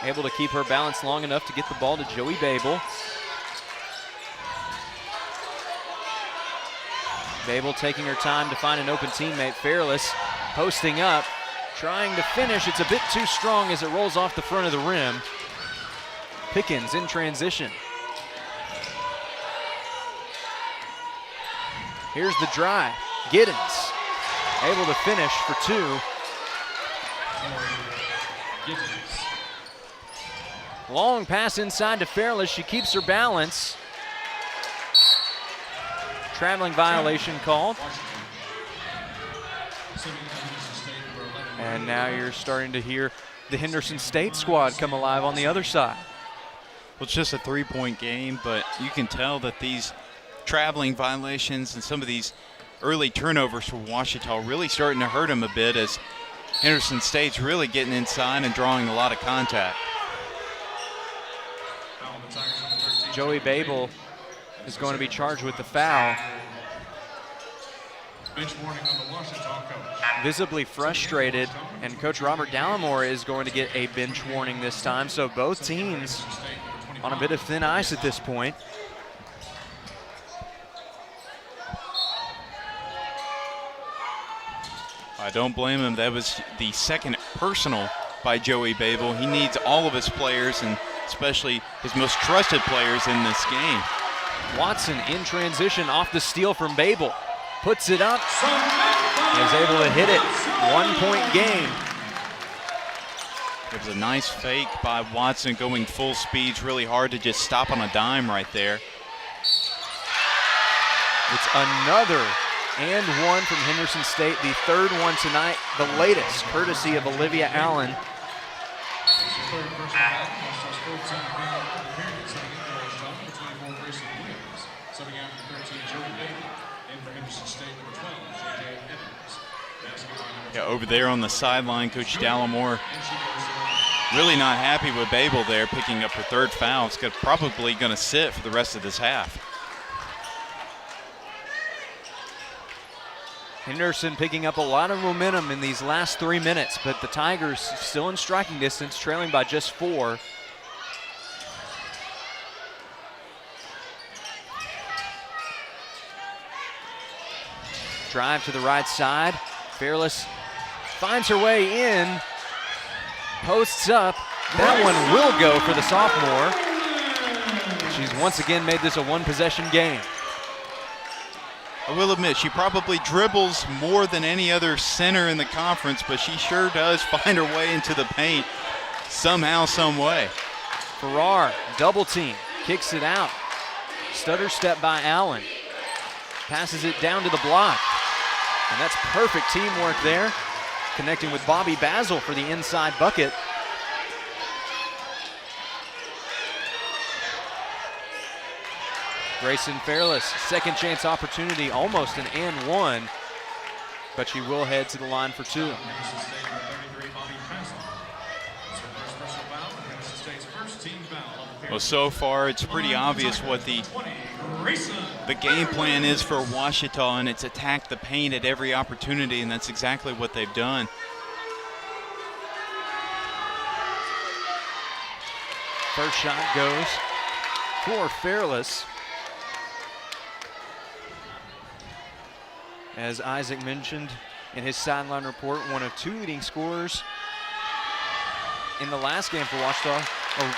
able to keep her balance long enough to get the ball to Joey Babel. Babel taking her time to find an open teammate. Fairless posting up, trying to finish. It's a bit too strong as it rolls off the front of the rim. Pickens in transition. Here's the drive. Giddens able to finish for 2. Long pass inside to Fairless. She keeps her balance. Traveling violation called. And now you're starting to hear the Henderson State squad come alive on the other side. Well, it's just a 3-point game, but you can tell that these traveling violations and some of these early turnovers for Ouachita really starting to hurt them a bit, as Henderson State's really getting inside and drawing a lot of contact. Joey Babel is going to be charged with the foul. Bench warning on the Ouachita coach. Visibly frustrated, and Coach Robert Dallimore is going to get a bench warning this time. So both teams on a bit of thin ice at this point. I don't blame him. That was the second personal by Joey Babel. He needs all of his players, and especially his most trusted players in this game. Watson in transition off the steal from Babel. Puts it up, and is able to hit it. 1-point game. It was a nice fake by Watson going full speed. It's really hard to just stop on a dime right there. It's another and one from Henderson State, the third one tonight, the latest, courtesy of Olivia Allen. Yeah, over there on the sideline, Coach Dallimore really not happy with Babel there, picking up her 3rd foul. It's probably going to sit for the rest of this half. Henderson picking up a lot of momentum in these last 3 minutes, but the Tigers still in striking distance, trailing by just 4. Drive to the right side. Fairless finds her way in, posts up. That one will go for the sophomore. She's once again made this a 1-possession game. I will admit, she probably dribbles more than any other center in the conference, but she sure does find her way into the paint somehow, some way. Farrar, double team, kicks it out. Stutter step by Allen. Passes it down to the block. And that's perfect teamwork there. Connecting with Bobby Basil for the inside bucket. Grayson Fairless, second chance opportunity, almost an and one, but she will head to the line for 2. Well, so far it's pretty obvious what the game plan is for Ouachita, and it's attack the paint at every opportunity, and that's exactly what they've done. First shot goes for Fairless. As Isaac mentioned in his sideline report, one of 2 leading scorers in the last game for Ouachita, or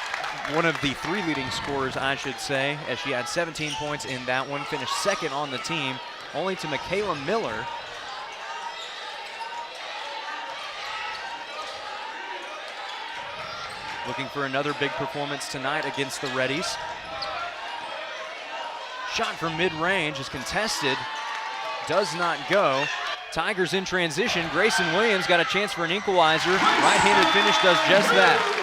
one of the 3 leading scorers, I should say, as she had 17 points in that one, finished second on the team, only to Michaela Miller. Looking for another big performance tonight against the Reddies. Shot from mid-range is contested, does not go. Tigers in transition. Grayson Williams got a chance for an equalizer. Right-handed finish does just that.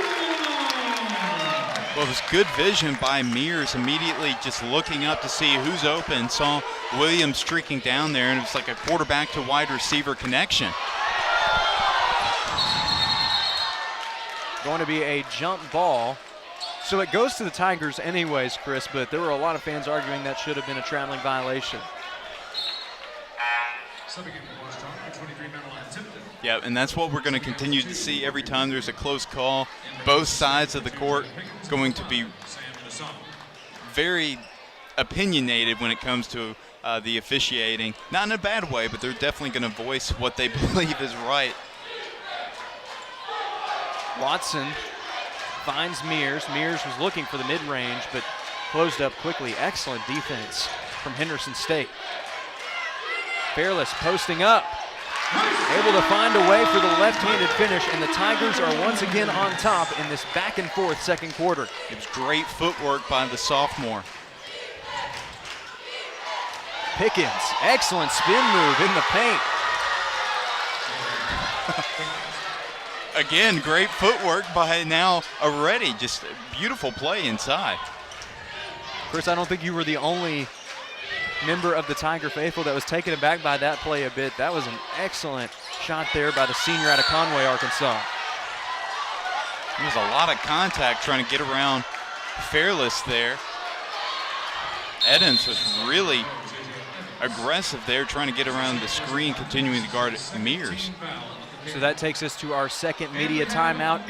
Well, it was good vision by Mears, immediately just looking up to see who's open. Saw Williams streaking down there, and it was like a quarterback to wide receiver connection. Going to be a jump ball. So it goes to the Tigers anyways, Chris, but there were a lot of fans arguing that should have been a traveling violation. Yeah, and that's what we're going to continue to see every time there's a close call. Both sides of the court going to be very opinionated when it comes to the officiating. Not in a bad way, but they're definitely going to voice what they believe is right. Watson finds Mears. Mears was looking for the mid-range, but closed up quickly. Excellent defense from Henderson State. Fairless posting up. Able to find a way for the left-handed finish, and the Tigers are once again on top in this back-and-forth second quarter. It was great footwork by the sophomore. Pickens, excellent spin move in the paint. Again, great footwork by now already. Just a beautiful play inside. Chris, I don't think you were the only member of the Tiger faithful that was taken aback by that play a bit. That was an excellent shot there by the senior out of Conway, Arkansas. There's a lot of contact trying to get around Fairless there. Edens was really aggressive there, trying to get around the screen, continuing to guard Mears. So that takes us to our second media timeout.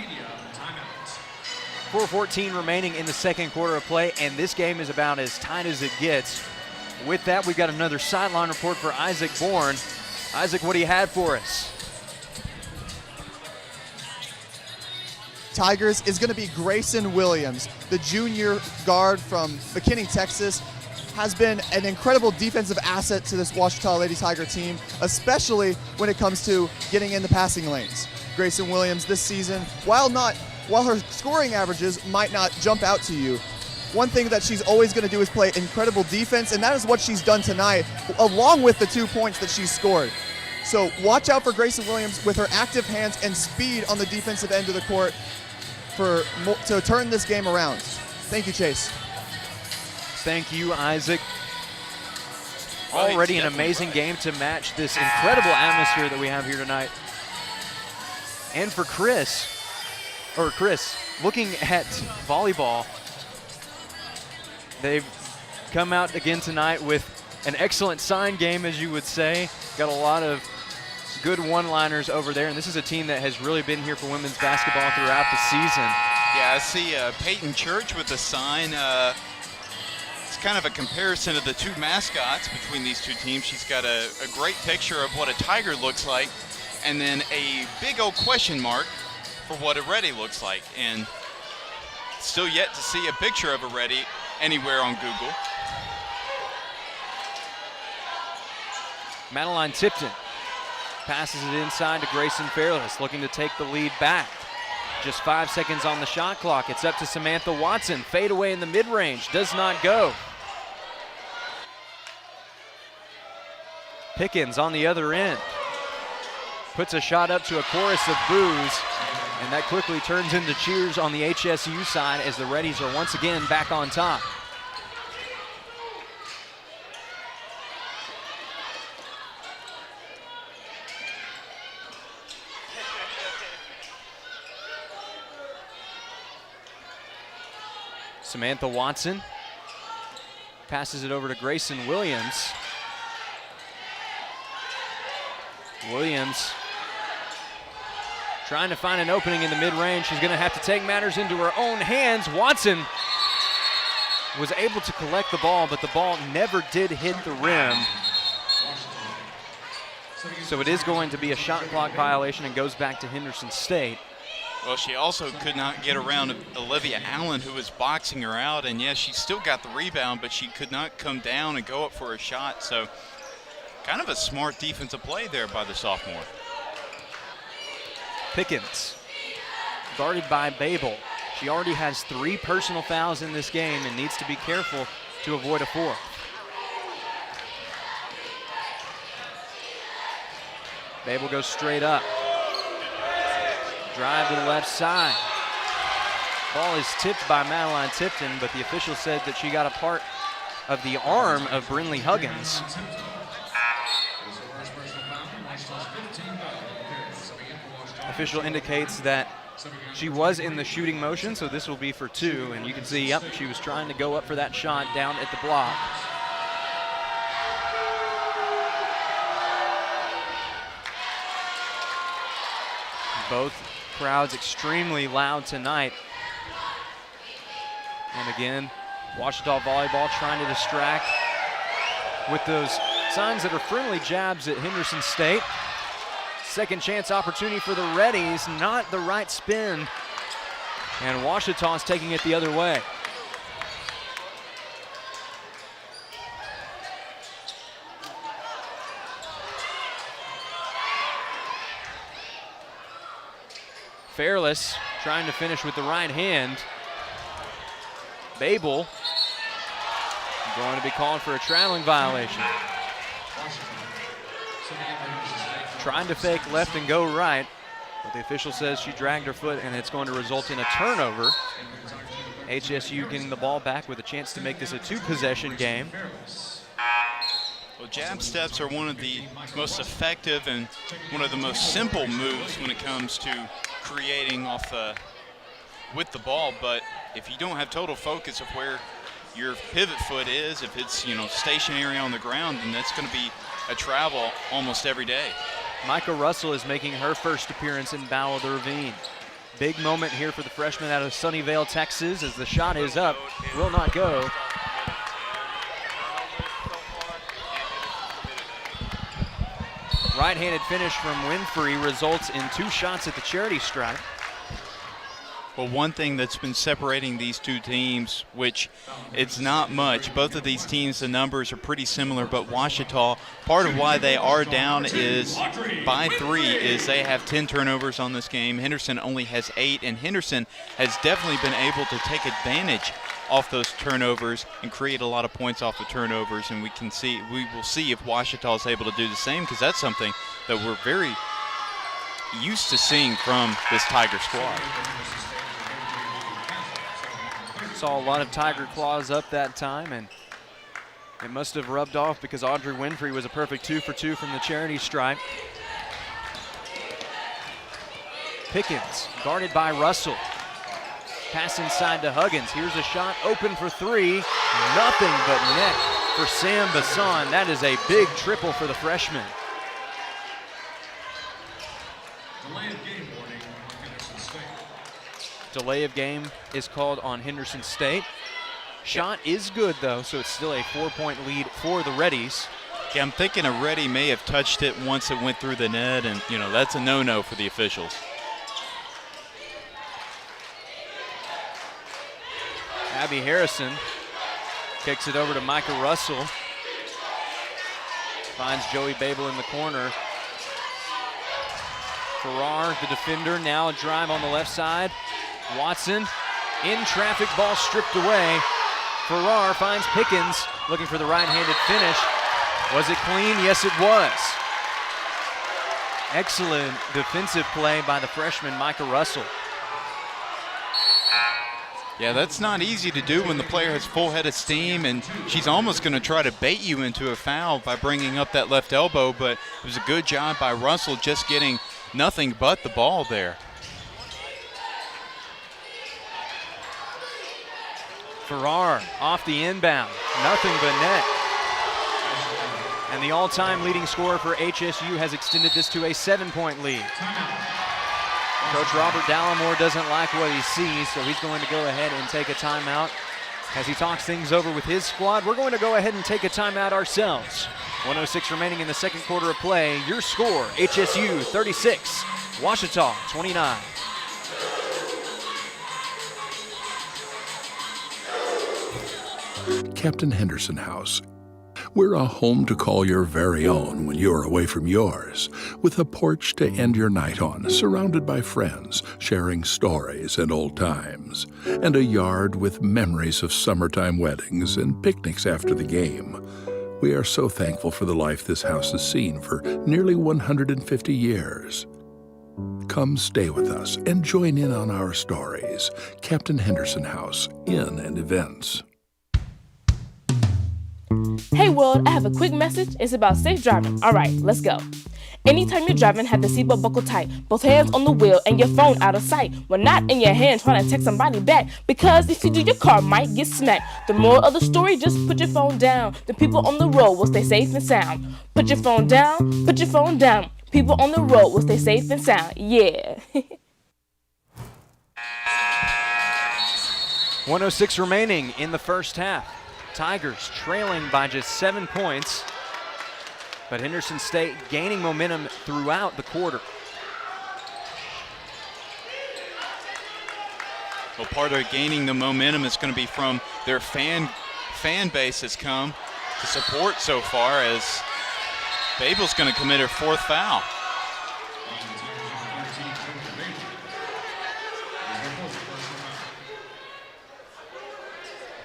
4:14 remaining in the second quarter of play, and this game is about as tight as it gets. With that, we've got another sideline report for Isaac Bourne. Isaac, what do you have for us? Tigers is going to be Grayson Williams, the junior guard from McKinney, Texas. Has been an incredible defensive asset to this Ouachita Lady Tiger team, especially when it comes to getting in the passing lanes. Grayson Williams this season, while her scoring averages might not jump out to you, one thing that she's always going to do is play incredible defense, and that is what she's done tonight, along with the 2 points that she scored. So watch out for Grayson Williams with her active hands and speed on the defensive end of the court to turn this game around. Thank you, Chase. Thank you, Isaac. Already an amazing game to match this incredible atmosphere that we have here tonight. And for Chris, looking at volleyball, they've come out again tonight with an excellent sign game, as you would say. Got a lot of good one-liners over there, and this is a team that has really been here for women's basketball throughout the season. Yeah, I see Peyton Church with a sign. It's kind of a comparison of the two mascots between these two teams. She's got a great picture of what a tiger looks like, and then a big old question mark for what a Reddy looks like. And still yet to see a picture of a Reddy anywhere on Google. Madeline Tipton passes it inside to Grayson Fairless, looking to take the lead back. Just 5 seconds on the shot clock. It's up to Samantha Watson. Fade away in the mid-range, does not go. Pickens on the other end. Puts a shot up to a chorus of boos, and that quickly turns into cheers on the HSU side as the Reddies are once again back on top. Samantha Watson passes it over to Grayson Williams. Williams trying to find an opening in the mid-range. She's going to have to take matters into her own hands. Watson was able to collect the ball, but the ball never did hit the rim. So it is going to be a shot clock violation and goes back to Henderson State. Well, she also could not get around Olivia Allen, who was boxing her out. And, yes, she still got the rebound, but she could not come down and go up for a shot. So kind of a smart defensive play there by the sophomore. Pickens, guarded by Babel. She already has 3 personal fouls in this game and needs to be careful to avoid a 4th. Babel goes straight up. Drive to the left side. Ball is tipped by Madeline Tipton, but the official said that she got a part of the arm of Brinley Huggins. Official indicates that she was in the shooting motion, so this will be for 2. And you can see, yep, she was trying to go up for that shot down at the block. Both crowds extremely loud tonight. And again, Ouachita volleyball trying to distract with those signs that are friendly jabs at Henderson State. Second chance opportunity for the Reddies, not the right spin. And Ouachita's taking it the other way. Fairless trying to finish with the right hand. Babel going to be called for a traveling violation. Trying to fake left and go right, but the official says she dragged her foot and it's going to result in a turnover. HSU getting the ball back with a chance to make this a 2-possession game. Well, jab steps are one of the most effective and one of the most simple moves when it comes to creating off with the ball, but if you don't have total focus of where your pivot foot is, if it's, you know, stationary on the ground, then that's going to be a travel almost every day. Micah Russell is making her first appearance in Battle of the Ravine. Big moment here for the freshman out of Sunnyvale, Texas, as the shot is up, will not go. Right-handed finish from Winfrey results in 2 shots at the charity stripe. Well, one thing that's been separating these two teams, which it's not much, both of these teams, the numbers are pretty similar, but Ouachita, part of why they are down is by 3 is they have 10 turnovers on this game. Henderson only has 8, and Henderson has definitely been able to take advantage off those turnovers and create a lot of points off the turnovers, and we will see if Ouachita is able to do the same, because that's something that we're very used to seeing from this Tiger squad. Saw a lot of Tiger claws up that time, and it must have rubbed off because Audrey Winfrey was a perfect 2 for 2 from the charity stripe. Pickens guarded by Russell. Pass inside to Huggins. Here's a shot open for 3. Nothing but net for Sam Bassan. That is a big triple for the freshman. Delay of game is called on Henderson State. Shot is good though, so it's still a 4-point lead for the Reddies. Yeah, I'm thinking a Reddy may have touched it once it went through the net, and you know that's a no-no for the officials. Abby Harrison kicks it over to Micah Russell. Finds Joey Babel in the corner. Farrar, the defender, now a drive on the left side. Watson in traffic, ball stripped away. Farrar finds Pickens, looking for the right-handed finish. Was it clean? Yes, it was. Excellent defensive play by the freshman, Micah Russell. Yeah, that's not easy to do when the player has full head of steam, and she's almost going to try to bait you into a foul by bringing up that left elbow, but it was a good job by Russell just getting nothing but the ball there. Farrar off the inbound, nothing but net. And the all-time leading scorer for HSU has extended this to a 7-point lead. Coach Robert Dallimore doesn't like what he sees, so he's going to go ahead and take a timeout. As he talks things over with his squad, we're going to go ahead and take a timeout ourselves. 1:06 remaining in the second quarter of play. Your score, HSU 36, Ouachita 29. Captain Henderson House. We're a home to call your very own when you're away from yours, with a porch to end your night on, surrounded by friends, sharing stories and old times, and a yard with memories of summertime weddings and picnics after the game. We are so thankful for the life this house has seen for nearly 150 years. Come stay with us and join in on our stories. Captain Henderson House, Inn and Events. Hey world, I have a quick message. It's about safe driving. Alright, let's go. Anytime you're driving, have the seatbelt buckled tight. Both hands on the wheel and your phone out of sight. When not in your hand trying to text somebody back. Because if you do, your car might get smacked. The moral of the story, just put your phone down. The people on the road will stay safe and sound. Put your phone down, put your phone down. People on the road will stay safe and sound. Yeah. 1:06 remaining in the first half. Tigers trailing by just 7 points, but Henderson State gaining momentum throughout the quarter. Well, part of gaining the momentum is going to be from their fan base has come to support so far, as Babel's going to commit her 4th foul.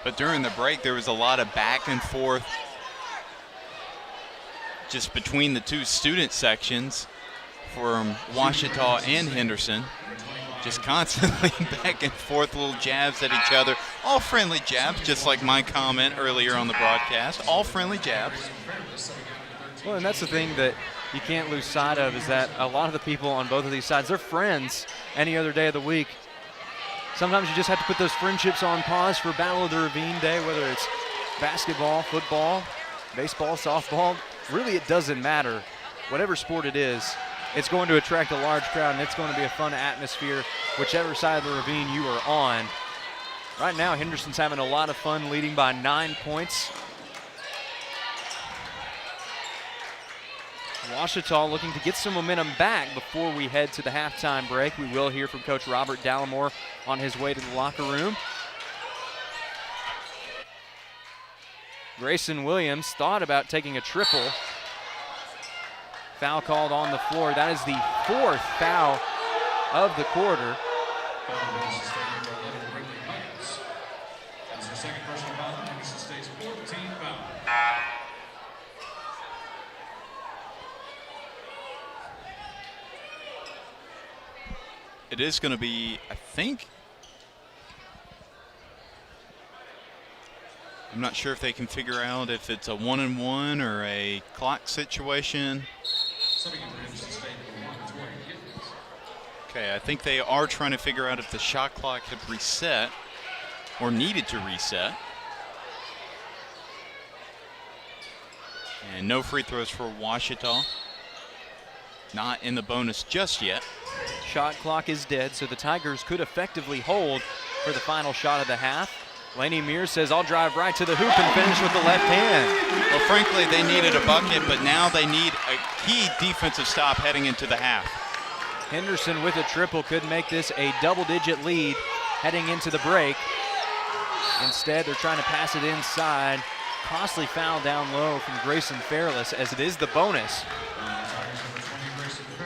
But during the break, there was a lot of back and forth just between the two student sections from Ouachita and Henderson. Just constantly back and forth, little jabs at each other. All friendly jabs, just like my comment earlier on the broadcast. All friendly jabs. Well, and that's the thing that you can't lose sight of, is that a lot of the people on both of these sides, they're friends any other day of the week. Sometimes you just have to put those friendships on pause for Battle of the Ravine Day, whether it's basketball, football, baseball, softball. Really, it doesn't matter. Whatever sport it is, it's going to attract a large crowd, and it's going to be a fun atmosphere, whichever side of the ravine you are on. Right now, Henderson's having a lot of fun, leading by 9 points. Ouachita looking to get some momentum back before we head to the halftime break. We will hear from Coach Robert Dallimore on his way to the locker room. Grayson Williams thought about taking a triple. Foul called on the floor. That is the 4th foul of the quarter. It is going to be, I think, I'm not sure if they can figure out if it's a 1-and-1 or a clock situation. Okay, I think they are trying to figure out if the shot clock had reset or needed to reset. And no free throws for Ouachita. Not in the bonus just yet. Shot clock is dead, so the Tigers could effectively hold for the final shot of the half. Laney Mears says, I'll drive right to the hoop and finish with the left hand. Well, frankly, they needed a bucket, but now they need a key defensive stop heading into the half. Henderson with a triple could make this a double-digit lead heading into the break. Instead, they're trying to pass it inside. Costly foul down low from Grayson Fairless, as it is the bonus.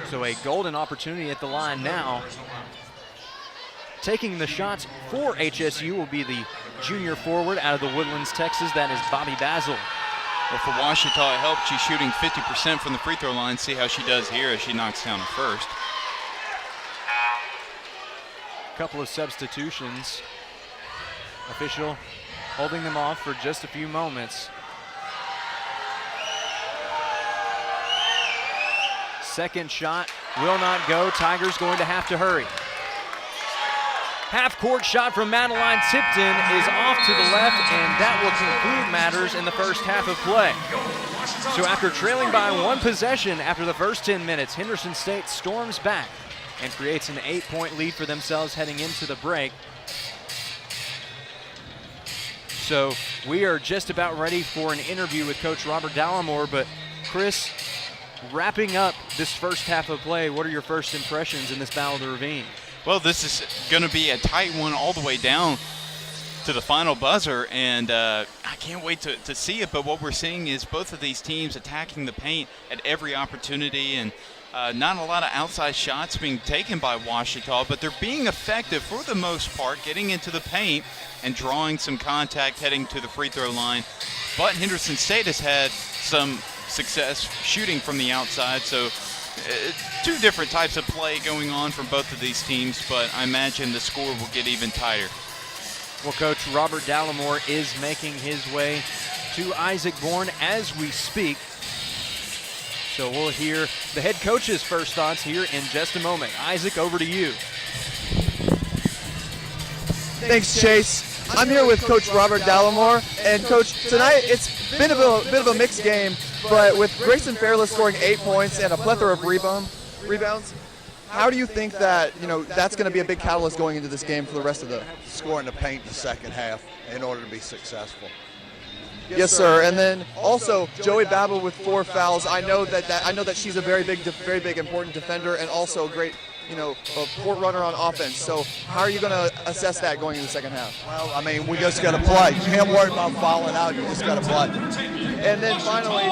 So a golden opportunity at the line now. Taking the shots for HSU will be the junior forward out of the Woodlands, Texas. That is Bobby Basil. Well, for Ouachita, it helped. She's shooting 50% from the free throw line. See how she does here as she knocks down the first. Couple of substitutions. Official holding them off for just a few moments. Second shot will not go. Tigers going to have to hurry. Half-court shot from Madeline Tipton is off to the left, and that will conclude matters in the first half of play. So after trailing by 1 possession after the first 10 minutes, Henderson State storms back and creates an 8-point lead for themselves heading into the break. So we are just about ready for an interview with Coach Robert Dallimore, but Chris, wrapping up this first half of play, what are your first impressions in this Battle of the Ravine? Well, this is going to be a tight one all the way down to the final buzzer, and I can't wait to see it. But what we're seeing is both of these teams attacking the paint at every opportunity, and not a lot of outside shots being taken by Ouachita, but they're being effective for the most part, getting into the paint and drawing some contact heading to the free throw line. But Henderson State has had some success shooting from the outside, so two different types of play going on from both of these teams, but I imagine the score will get even tighter. Well, Coach, Robert Dallimore is making his way to Isaac Bourne as we speak. So we'll hear the head coach's first thoughts here in just a moment. Isaac, over to you. Thanks, Chase. I'm here with Coach Robert Dallimore, and Coach, tonight it's been a bit of a mixed game, but with Grayson Fairless scoring 8 points and a plethora of rebounds, how do you think that that's going to be a big catalyst going into this game for the rest of the scoring the paint in the second half in order to be successful? Yes, sir. And then also Joey Babel with 4 fouls. I know that she's a very big important defender and also a great a port runner on offense. So how are you going to assess that going into the second half? Well, I mean, we just got to play. You can't worry about fouling out. You just got to play. And then finally,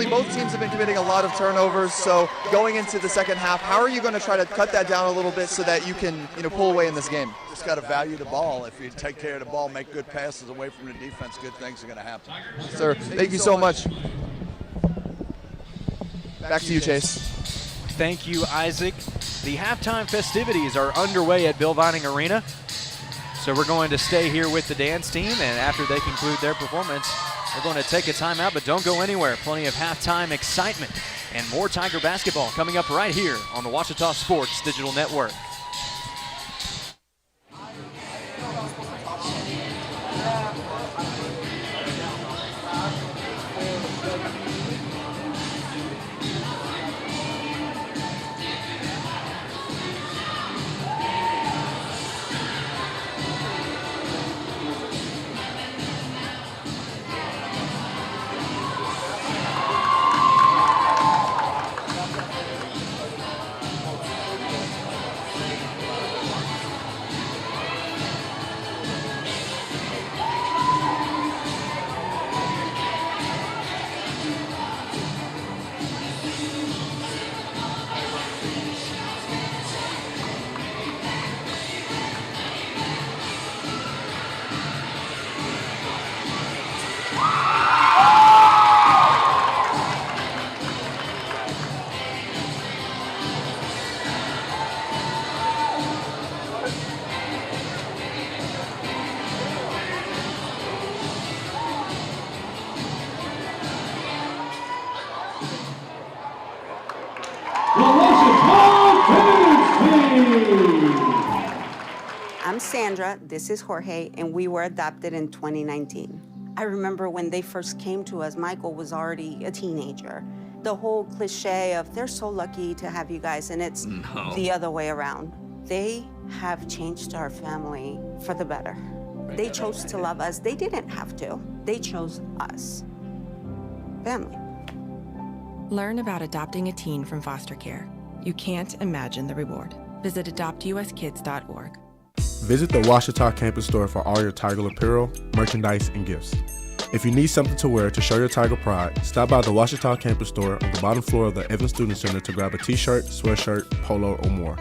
both teams have been committing a lot of turnovers. So going into the second half, how are you going to try to cut that down a little bit so that you can pull away in this game? Just got to value the ball. If you take care of the ball, make good passes away from the defense, good things are going to happen. Sir, thank you so much. Back to you, Chase. Thank you, Isaac. The halftime festivities are underway at Bill Vining Arena. So we're going to stay here with the dance team, and after they conclude their performance, we're going to take a timeout, but don't go anywhere. Plenty of halftime excitement and more Tiger basketball coming up right here on the Ouachita Sports Digital Network. I'm Sandra, this is Jorge, and we were adopted in 2019. I remember when they first came to us, Michael was already a teenager. The whole cliche of they're so lucky to have you guys, and it's the other way around. They have changed our family for the better. They chose to love us. They didn't have to. They chose us. Family. Learn about adopting a teen from foster care. You can't imagine the reward. Visit adoptuskids.org. Visit the Ouachita campus store for all your Tiger apparel, merchandise, and gifts. If you need something to wear to show your Tiger pride, stop by the Ouachita campus store on the bottom floor of the Evans Student Center to grab a t-shirt, sweatshirt, polo, or more.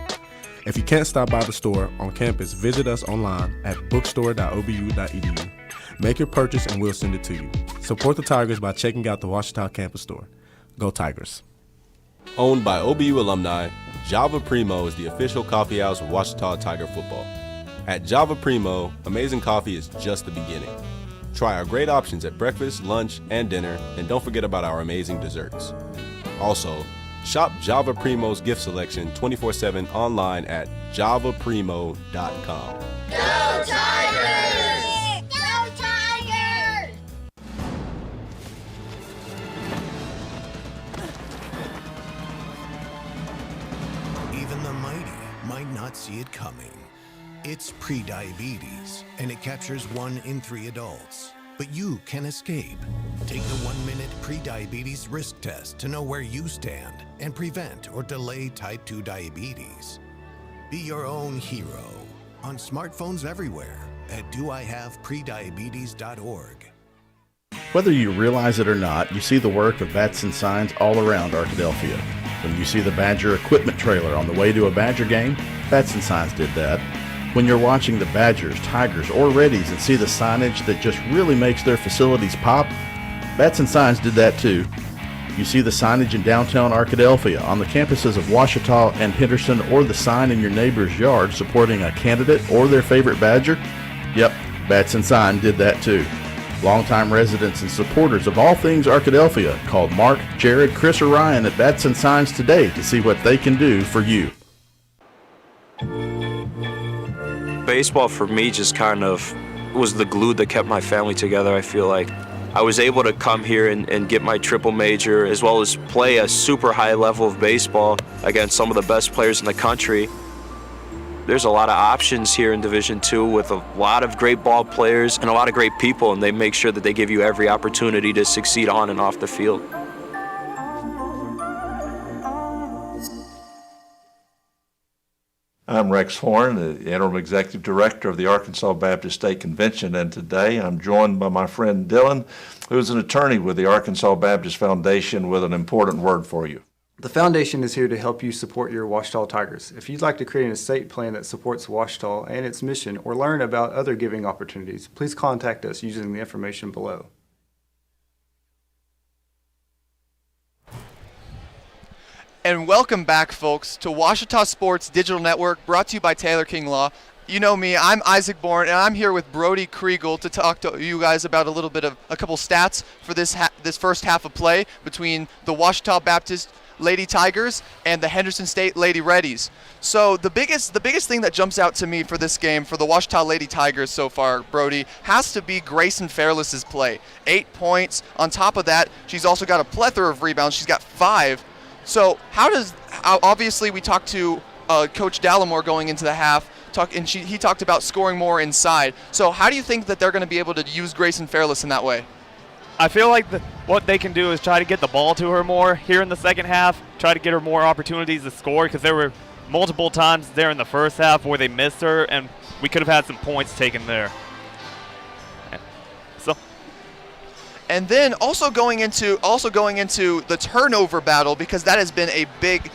If you can't stop by the store on campus, visit us online at bookstore.obu.edu. Make your purchase and we'll send it to you. Support the Tigers by checking out the Ouachita campus store. Go Tigers. Owned by OBU alumni, Java Primo is the official coffee house of Ouachita Tiger football. At Java Primo, amazing coffee is just the beginning. Try our great options at breakfast, lunch, and dinner, and don't forget about our amazing desserts. Also, shop Java Primo's gift selection 24/7 online at javaprimo.com. Go Tigers! Go Tigers! Even the mighty might not see it coming. It's prediabetes, and it captures 1 in 3 adults. But you can escape. Take the 1-minute prediabetes risk test to know where you stand and prevent or delay type 2 diabetes. Be your own hero on smartphones everywhere at doihaveprediabetes.org. Whether you realize it or not, you see the work of bats and signs all around Arkadelphia. When you see the Badger equipment trailer on the way to a Badger game, Bats and Signs did that. When you're watching the Badgers, Tigers, or Reddies and see the signage that just really makes their facilities pop, Bats and Signs did that too. You see the signage in downtown Arkadelphia, on the campuses of Ouachita and Henderson, or the sign in your neighbor's yard supporting a candidate or their favorite Badger? Yep, Bats and Sign did that too. Longtime residents and supporters of all things Arkadelphia called Mark, Jared, Chris, or Ryan at Bats and Signs today to see what they can do for you. Baseball for me just kind of was the glue that kept my family together. I feel like I was able to come here and get my triple major, as well as play a super high level of baseball against some of the best players in the country. There's a lot of options here in Division II with a lot of great ball players and a lot of great people, and they make sure that they give you every opportunity to succeed on and off the field. I'm Rex Horn, the Interim Executive Director of the Arkansas Baptist State Convention, and today I'm joined by my friend Dylan, who's an attorney with the Arkansas Baptist Foundation, with an important word for you. The foundation is here to help you support your Ouachita Tigers. If you'd like to create an estate plan that supports Ouachita and its mission, or learn about other giving opportunities, please contact us using the information below. And welcome back, folks, to Ouachita Sports Digital Network, brought to you by Taylor King Law. You know me, I'm Isaac Bourne, and I'm here with Brody Kriegel to talk to you guys about a little bit of a couple stats for this first half of play between the Ouachita Baptist Lady Tigers and the Henderson State Lady Reddies. So the biggest thing that jumps out to me for this game for the Ouachita Lady Tigers so far, Brody, has to be Grayson Fairless's play. 8 points. On top of that, she's also got a plethora of rebounds. She's got 5. So obviously we talked to Coach Dallimore going into the half, and he talked about scoring more inside. So how do you think that they're going to be able to use Grayson Fairless in that way? I feel like what they can do is try to get the ball to her more here in the second half, try to get her more opportunities to score, because there were multiple times there in the first half where they missed her, and we could have had some points taken there. And then also going into the turnover battle, because that has been a big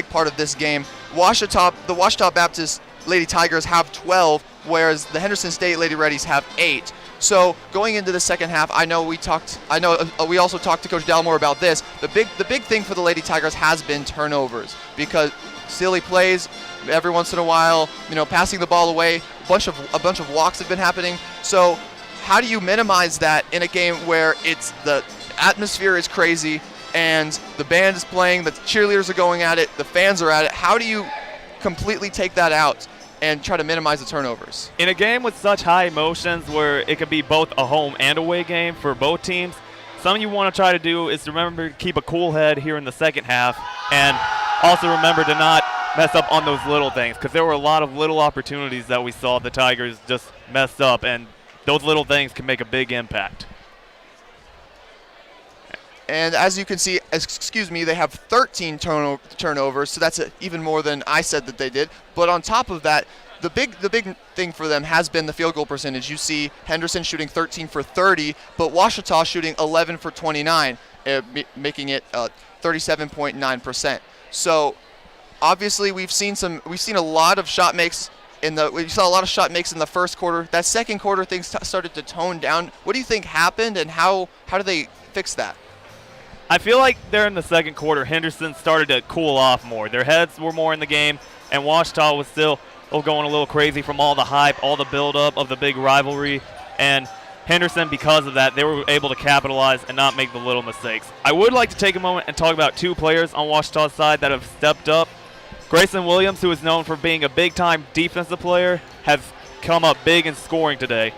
part of this game. The Ouachita Baptist Lady Tigers have 12, whereas the Henderson State Lady Reddies have 8. So going into the second half, we also talked to Coach Dallimore about this. The big thing for the Lady Tigers has been turnovers, because silly plays every once in a while, passing the ball away, a bunch of walks have been happening. So how do you minimize that in a game where the atmosphere is crazy and the band is playing, the cheerleaders are going at it, the fans are at it? How do you completely take that out and try to minimize the turnovers? In a game with such high emotions where it could be both a home and away game for both teams, something you want to try to do is to remember to keep a cool head here in the second half, and also remember to not mess up on those little things, because there were a lot of little opportunities that we saw the Tigers just messed up, and those little things can make a big impact. And as you can see, they have 13 turnovers, so that's even more than I said that they did. But on top of that, the big thing for them has been the field goal percentage. You see Henderson shooting 13 for 30, but Ouachita shooting 11 for 29, making it 37.9%. So obviously we've seen a lot of shot makes. We saw a lot of shot makes in the first quarter. That second quarter, things started to tone down. What do you think happened, and how do they fix that? I feel like there in the second quarter, Henderson started to cool off more. Their heads were more in the game, and Ouachita was still going a little crazy from all the hype, all the build-up of the big rivalry. And Henderson, because of that, they were able to capitalize and not make the little mistakes. I would like to take a moment and talk about 2 players on Ouachita's side that have stepped up. Grayson Williams, who is known for being a big-time defensive player, has come up big in scoring today.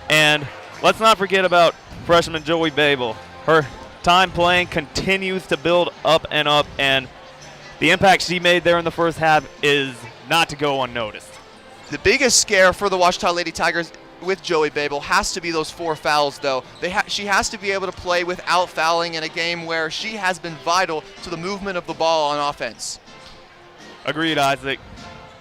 And let's not forget about freshman Joey Babel. Her time playing continues to build up, and the impact she made there in the first half is not to go unnoticed. The biggest scare for the Ouachita Lady Tigers with Joey Babel has to be those 4 fouls, though. She has to be able to play without fouling in a game where she has been vital to the movement of the ball on offense. Agreed, Isaac.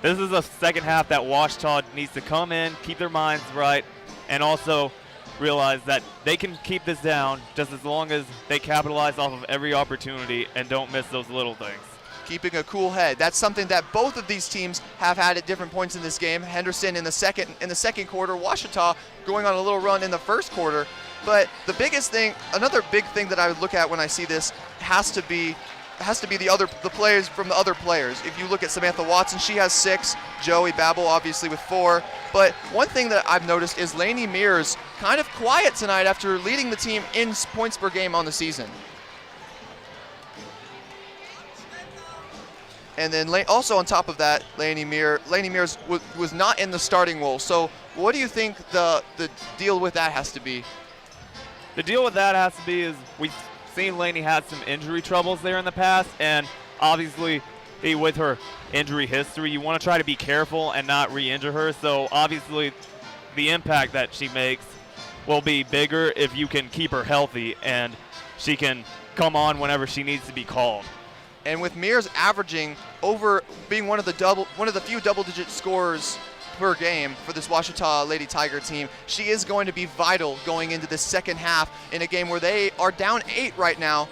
This is a second half that Ouachita needs to come in, keep their minds right, and also realize that they can keep this down just as long as they capitalize off of every opportunity and don't miss those little things. Keeping a cool head. That's something that both of these teams have had at different points in this game. Henderson in the second quarter, Ouachita going on a little run in the first quarter. But the biggest thing, another big thing that I would look at when I see this has to be the players from the other players. If you look at Samantha Watson, she has 6. Joey Babel obviously with 4. But one thing that I've noticed is Lainey Mears kind of quiet tonight after leading the team in points per game on the season. And then also on top of that, Lainey Mears was not in the starting role. So what do you think the deal with that has to be? The deal with that has to be is we've seen Lainey had some injury troubles there in the past, and obviously with her injury history, you want to try to be careful and not re-injure her. So obviously the impact that she makes will be bigger if you can keep her healthy and she can come on whenever she needs to be called. And with Mears averaging being one of the few double-digit scorers per game for this Ouachita Lady Tiger team, she is going to be vital going into this second half in a game where they are down 8 right now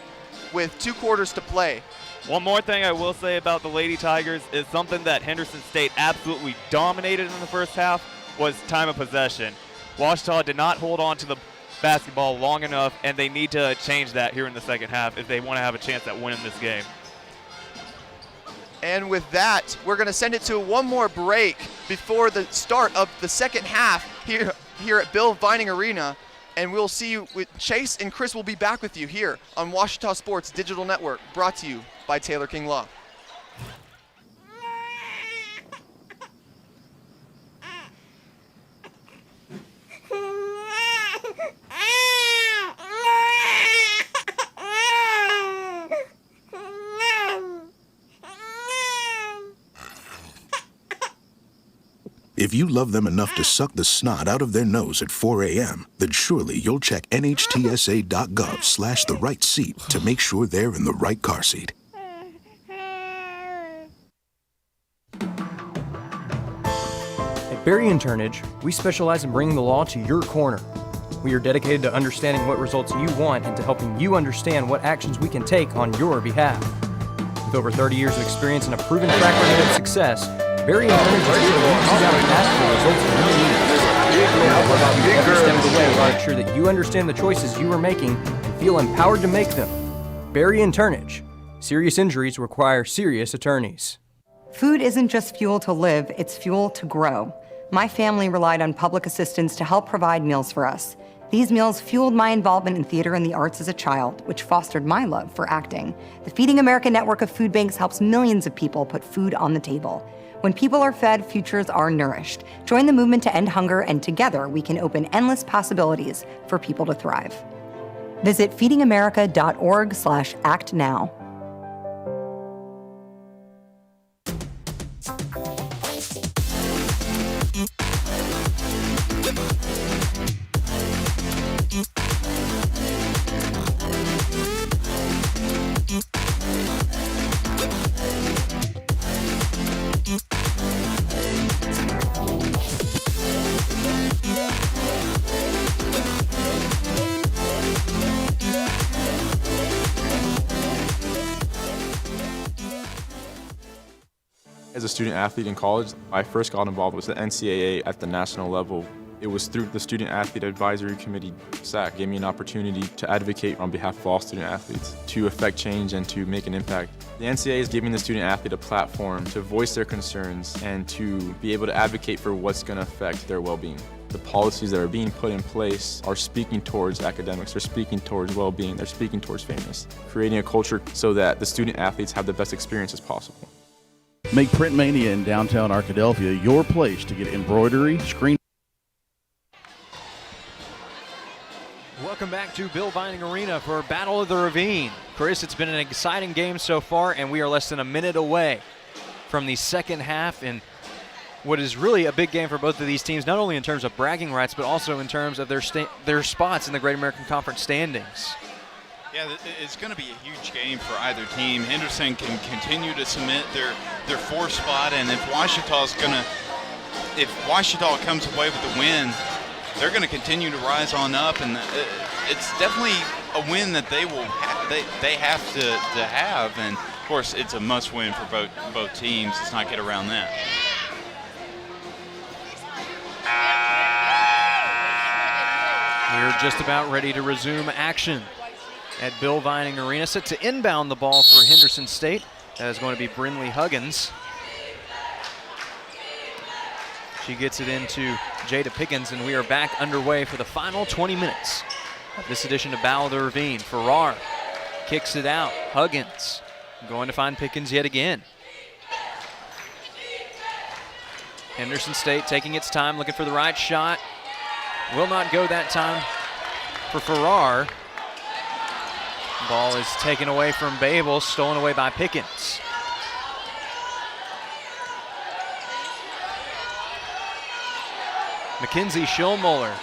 with 2 quarters to play. One more thing I will say about the Lady Tigers is something that Henderson State absolutely dominated in the first half was time of possession. Ouachita did not hold on to the basketball long enough, and they need to change that here in the second half if they want to have a chance at winning this game. And with that, we're going to send it to one more break before the start of the second half here at Bill Vining Arena. And we'll see you with Chase and Chris will be back with you here on Ouachita Sports Digital Network, brought to you by Taylor King Law. If you love them enough to suck the snot out of their nose at 4 a.m., then surely you'll check nhtsa.gov/the right seat to make sure they're in the right car seat. At Berry & Turnage, we specialize in bringing the law to your corner. We are dedicated to understanding what results you want and to helping you understand what actions we can take on your behalf. With over 30 years of experience and a proven track record of success, Berry & Turnage is here to reach you out and ask for the results that you need. We'll help about you every step of the way to ensure that you understand the choices you are making and feel empowered to make them. Berry & Turnage. Serious injuries require serious attorneys. Food isn't just fuel to live, it's fuel to grow. My family relied on public assistance to help provide meals for us. These meals fueled my involvement in theater and the arts as a child, which fostered my love for acting. The Feeding America network of food banks helps millions of people put food on the table. When people are fed, futures are nourished. Join the movement to end hunger, and together we can open endless possibilities for people to thrive. Visit feedingamerica.org/act now. As a student athlete in college, I first got involved with the NCAA at the national level. It was through the Student Athlete Advisory Committee, SAC, gave me an opportunity to advocate on behalf of all student athletes, to affect change and to make an impact. The NCAA is giving the student athlete a platform to voice their concerns and to be able to advocate for what's going to affect their well-being. The policies that are being put in place are speaking towards academics, they're speaking towards well-being, they're speaking towards fairness, creating a culture so that the student athletes have the best experience as possible. Make Print Mania in downtown Arkadelphia your place to get embroidery, screen. Welcome back to Bill Vining Arena for Battle of the Ravine. Chris, it's been an exciting game so far, and we are less than a minute away from the second half in what is really a big game for both of these teams, not only in terms of bragging rights, but also in terms of their spots in the Great American Conference standings. Yeah, it's going to be a huge game for either team. Henderson can continue to cement their fourth spot, and if Ouachita comes away with the win, they're going to continue to rise on up, and it's definitely a win that they have to have, and of course it's a must-win for both teams. Let's not get around that. We're just about ready to resume action at Bill Vining Arena. Set to inbound the ball for Henderson State. That is going to be Brinley Huggins. She gets it into Jada Pickens, and we are back underway for the final 20 minutes of this edition of Battle of the Ravine. Farrar kicks it out. Huggins going to find Pickens yet again. Henderson State taking its time, looking for the right shot. Will not go that time for Farrar. Ball is taken away from Babel, stolen away by Pickens. Mackenzie Schillmuller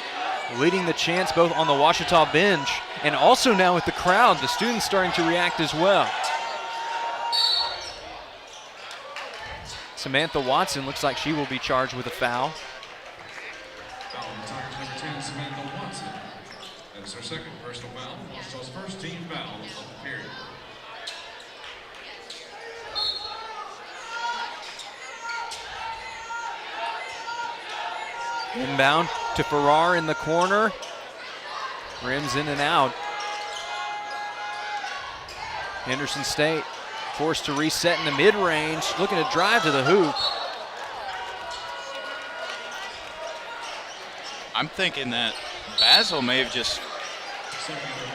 leading the chants both on the Ouachita bench and also now with the crowd. The students starting to react as well. Samantha Watson looks like she will be charged with a foul. Number 10, Samantha Watson. That is her second personal foul. Ouachita's first team foul of the period. Inbound to Farrar in the corner. Rims in and out. Henderson State forced to reset in the mid-range, looking to drive to the hoop. I'm thinking that Basil may have just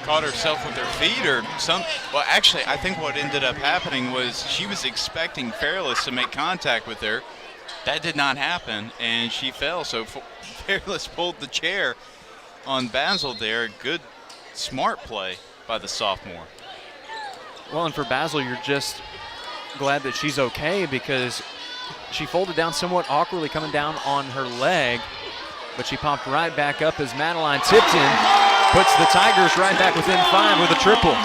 caught herself with her feet or something. Well, actually, I think what ended up happening was she was expecting Fairless to make contact with her. That did not happen, and she fell. So Fairless pulled the chair on Basil there. Good, smart play by the sophomore. Well, and for Basil, you're just glad that she's okay because she folded down somewhat awkwardly coming down on her leg, but she popped right back up as Madeline Tipton puts the Tigers right back within 5 with a triple.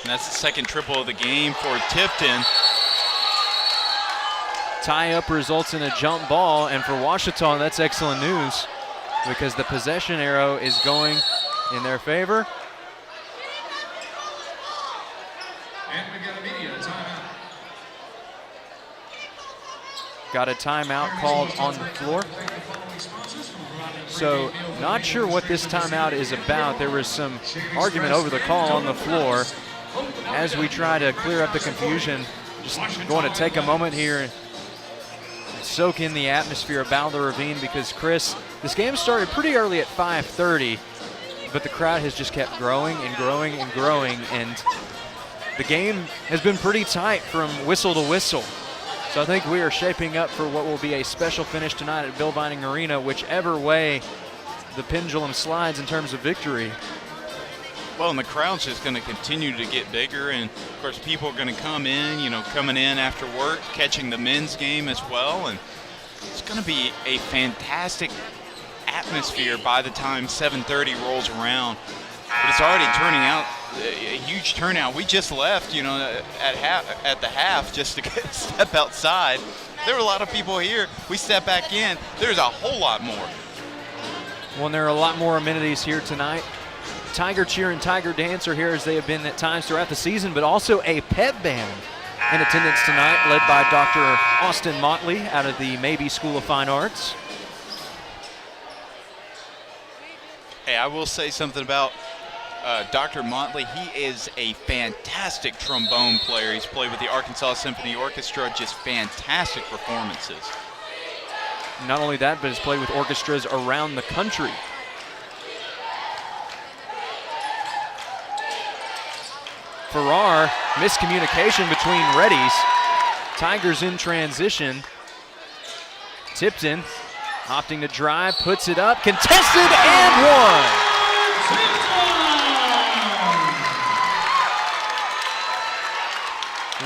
And that's the second triple of the game for Tipton. Tie-up results in a jump ball, and for Ouachita, that's excellent news because the possession arrow is going in their favor. And we got a media timeout. Got a timeout called on the floor. So not sure what this timeout is about. There was some argument over the call on the floor. As we try to clear up the confusion, just going to take a moment here and soak in the atmosphere of Battle of the Ravine because, Chris, this game started pretty early at 5:30, but the crowd has just kept growing and growing and growing, and the game has been pretty tight from whistle to whistle. So I think we are shaping up for what will be a special finish tonight at Bill Vining Arena, whichever way the pendulum slides in terms of victory. Well, and the crowd's just going to continue to get bigger, and of course people are going to come in, coming in after work, catching the men's game as well, and it's going to be a fantastic atmosphere by the time 7:30 rolls around. But it's already turning out a huge turnout. We just left, at the half just to step outside. There were a lot of people here. We step back in. There's a whole lot more. Well, and there are a lot more amenities here tonight. Tiger Cheer and Tiger Dance are here as they have been at times throughout the season, but also a pep band in attendance tonight, led by Dr. Austin Motley out of the Mabee School of Fine Arts. Hey, I will say something about Dr. Motley. He is a fantastic trombone player. He's played with the Arkansas Symphony Orchestra, just fantastic performances. Not only that, but has played with orchestras around the country. Farrar, miscommunication between Reddies. Tigers in transition. Tipton opting to drive, puts it up, contested and one.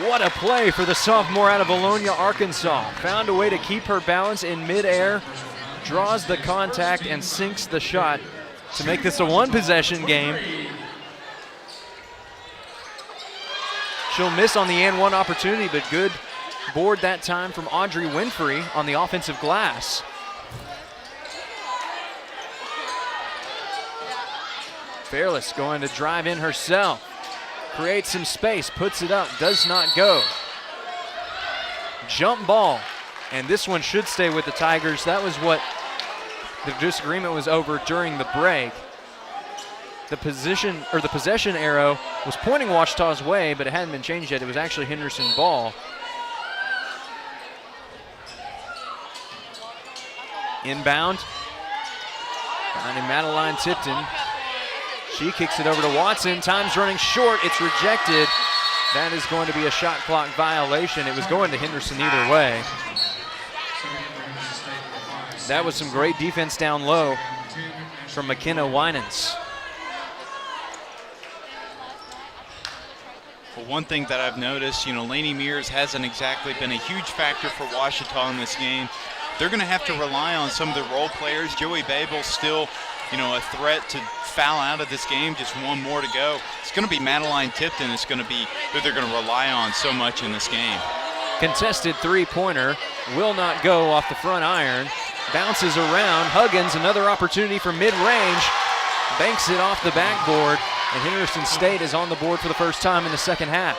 What a play for the sophomore out of Bologna, Arkansas. Found a way to keep her balance in midair, draws the contact and sinks the shot to make this a one-possession game. She'll miss on the and one opportunity, but good board that time from Audrey Winfrey on the offensive glass. Fairless going to drive in herself. Creates some space, puts it up, does not go. Jump ball, and this one should stay with the Tigers. That was what the disagreement was over during the break. The possession arrow was pointing Ouachita's way, but it hadn't been changed yet. It was actually Henderson ball. Inbound. Finding Madeline Tipton. She kicks it over to Watson. Time's running short. It's rejected. That is going to be a shot clock violation. It was going to Henderson either way. That was some great defense down low from McKenna Winans. Well, one thing that I've noticed, Lainey Mears hasn't exactly been a huge factor for Ouachita in this game. They're going to have to rely on some of the role players. Joey Babel's still, a threat to foul out of this game. Just one more to go. It's going to be Madeline Tipton. It's going to be who they're going to rely on so much in this game. Contested three-pointer will not go off the front iron. Bounces around. Huggins, another opportunity for mid-range. Banks it off the backboard. And Henderson State is on the board for the first time in the second half.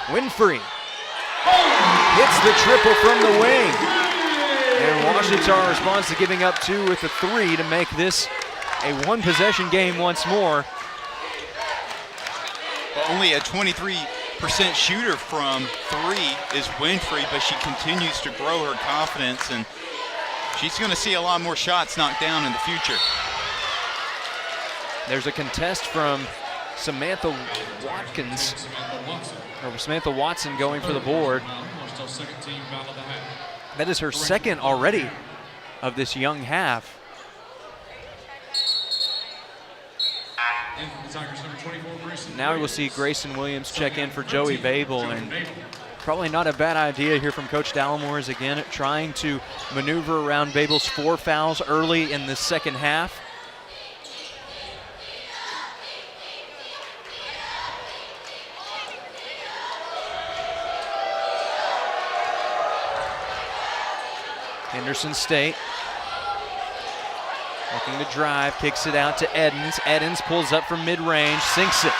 Winfrey hits the triple from the wing. And Ouachita responds to giving up two with a three to make this a one-possession game once more. Well, only a 23% shooter from three is Winfrey, but she continues to grow her confidence, and she's going to see a lot more shots knocked down in the future. There's a contest from Samantha Watson going for the board. That is her second already of this young half. Now we'll see Grayson Williams check in for Joey Babel, and probably not a bad idea here from Coach Dallimore, again trying to maneuver around Babel's 4 fouls early in the second half. Henderson State looking to drive, kicks it out to Edens. Edens pulls up from mid-range, sinks it.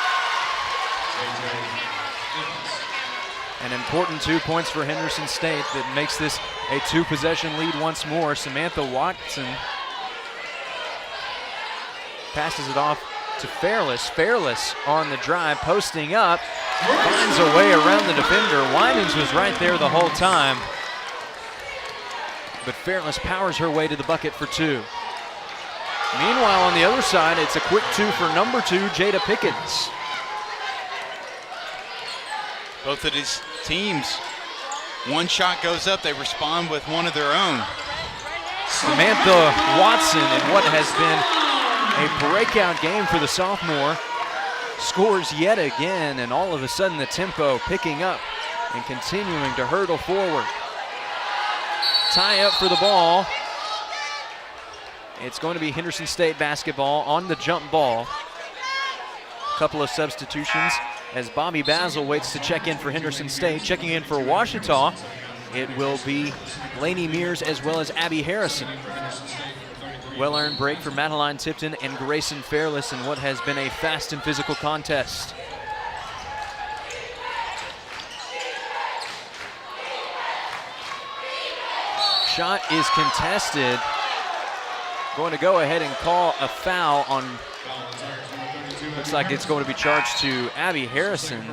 An important 2 points for Henderson State that makes this a two-possession lead once more. Samantha Watson passes it off to Fairless. Fairless on the drive, posting up, finds a way around the defender. Winans was right there the whole time, but Fairless powers her way to the bucket for two. Meanwhile, on the other side, it's a quick two for number 2, Jada Pickens. Both of these teams, one shot goes up, they respond with one of their own. Samantha Watson, in what has been a breakout game for the sophomore, scores yet again, and all of a sudden the tempo picking up and continuing to hurtle forward. Tie up for the ball. It's going to be Henderson State basketball on the jump ball. Couple of substitutions as Bobby Basil waits to check in for Henderson State. Checking in for Ouachita, it will be Lainey Mears as well as Abby Harrison. Well-earned break for Madeline Tipton and Grayson Fairless in what has been a fast and physical contest. Shot is contested. Going to go ahead and call a foul on, looks like it's going to be charged to Abby Harrison,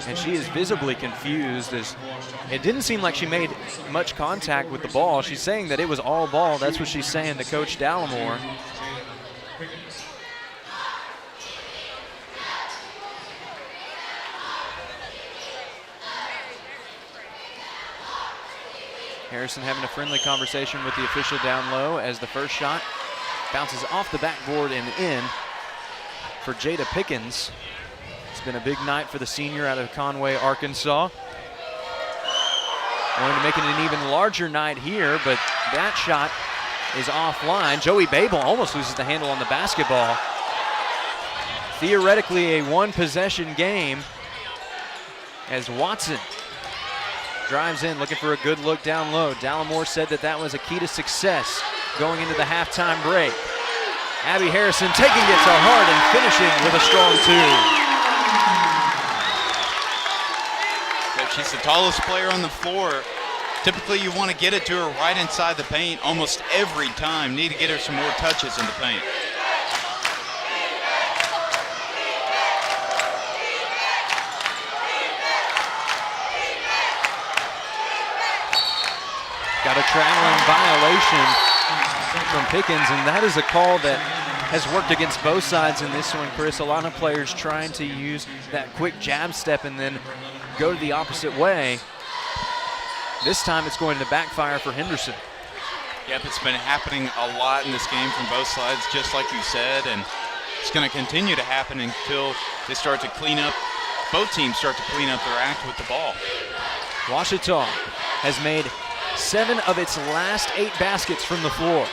and she is visibly confused as it didn't seem like she made much contact with the ball. She's saying that it was all ball. That's what she's saying to Coach Dallimore. Harrison having a friendly conversation with the official down low as the first shot bounces off the backboard and in for Jada Pickens. It's been a big night for the senior out of Conway, Arkansas. Wanted to make it an even larger night here, but that shot is offline. Joey Babel almost loses the handle on the basketball. Theoretically a one-possession game as Watson drives in looking for a good look down low. Dallimore said that was a key to success going into the halftime break. Abby Harrison taking it to heart and finishing with a strong two. She's the tallest player on the floor. Typically you want to get it to her right inside the paint almost every time. Need to get her some more touches in the paint. Got a traveling violation from Pickens, and that is a call that has worked against both sides in this one, Chris. A lot of players trying to use that quick jab step and then go the opposite way. This time it's going to backfire for Henderson. Yep, it's been happening a lot in this game from both sides, just like you said, and it's going to continue to happen until they start to clean up, both teams start to clean up their act with the ball. Ouachita has made 7 of its last 8 baskets from the floor.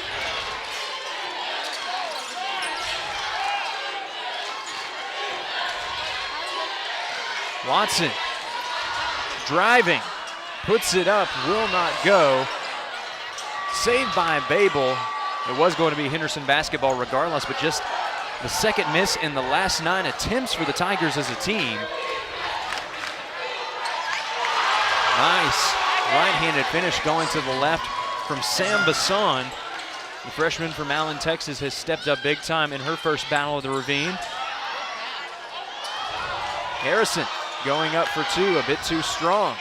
Watson driving, puts it up, will not go. Saved by Babel. It was going to be Henderson basketball regardless, but just the second miss in the last 9 attempts for the Tigers as a team. Nice right-handed finish going to the left from Sam Basson. The freshman from Allen, Texas has stepped up big time in her first battle of the Ravine. Harrison going up for 2, a bit too strong.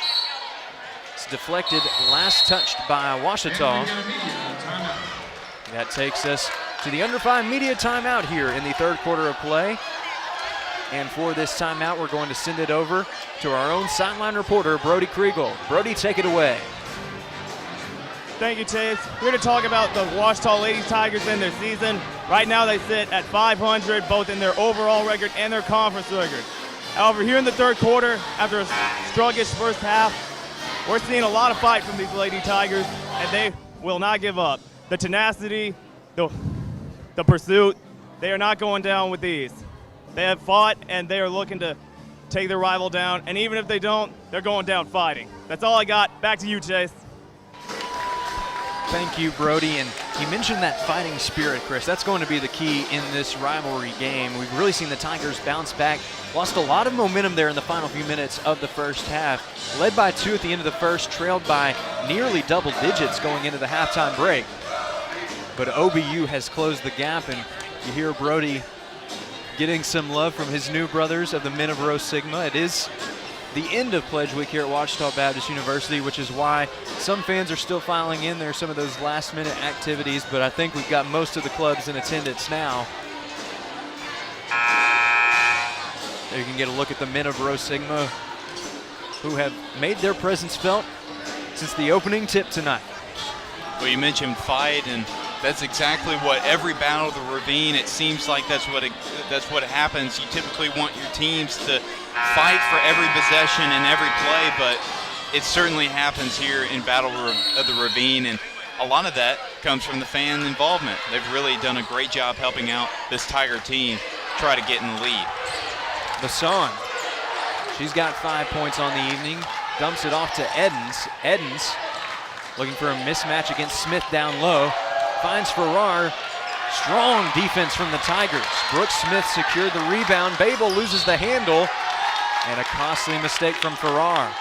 It's deflected, last touched by Ouachita. That takes us to the under 5 media timeout here in the third quarter of play. And for this timeout, we're going to send it over to our own sideline reporter, Brody Kriegel. Brody, take it away. Thank you, Chase. Here to talk about the Ouachita Lady Tigers and their season. Right now they sit at 500, both in their overall record and their conference record. However, here in the third quarter, after a sluggish first half, we're seeing a lot of fight from these Lady Tigers, and they will not give up. The tenacity, the pursuit, they are not going down with these. They have fought, and they are looking to take their rival down, and even if they don't, they're going down fighting. That's all I got. Back to you, Chase. Thank you, Brody. And you mentioned that fighting spirit, Chris. That's going to be the key in this rivalry game. We've really seen the Tigers bounce back. Lost a lot of momentum there in the final few minutes of the first half. Led by 2 at the end of the first, trailed by nearly double digits going into the halftime break. But OBU has closed the gap, and you hear Brody getting some love from his new brothers of the Men of Rho Sigma. It is the end of Pledge Week here at Ouachita Baptist University, which is why some fans are still filing in there, some of those last-minute activities, but I think we've got most of the clubs in attendance now. There you can get a look at the Men of Rho Sigma, who have made their presence felt since the opening tip tonight. Well, you mentioned fight, and that's exactly what every battle of the Ravine, it seems like that's what happens. You typically want your teams to fight for every possession and every play, but it certainly happens here in Battle of the Ravine, and a lot of that comes from the fan involvement. They've really done a great job helping out this Tiger team try to get in the lead. Basson, she's got 5 points on the evening, dumps it off to Edens. Edens looking for a mismatch against Smith down low. Finds Farrar. Strong defense from the Tigers. Brooks Smith secured the rebound. Babel loses the handle. And a costly mistake from Farrar.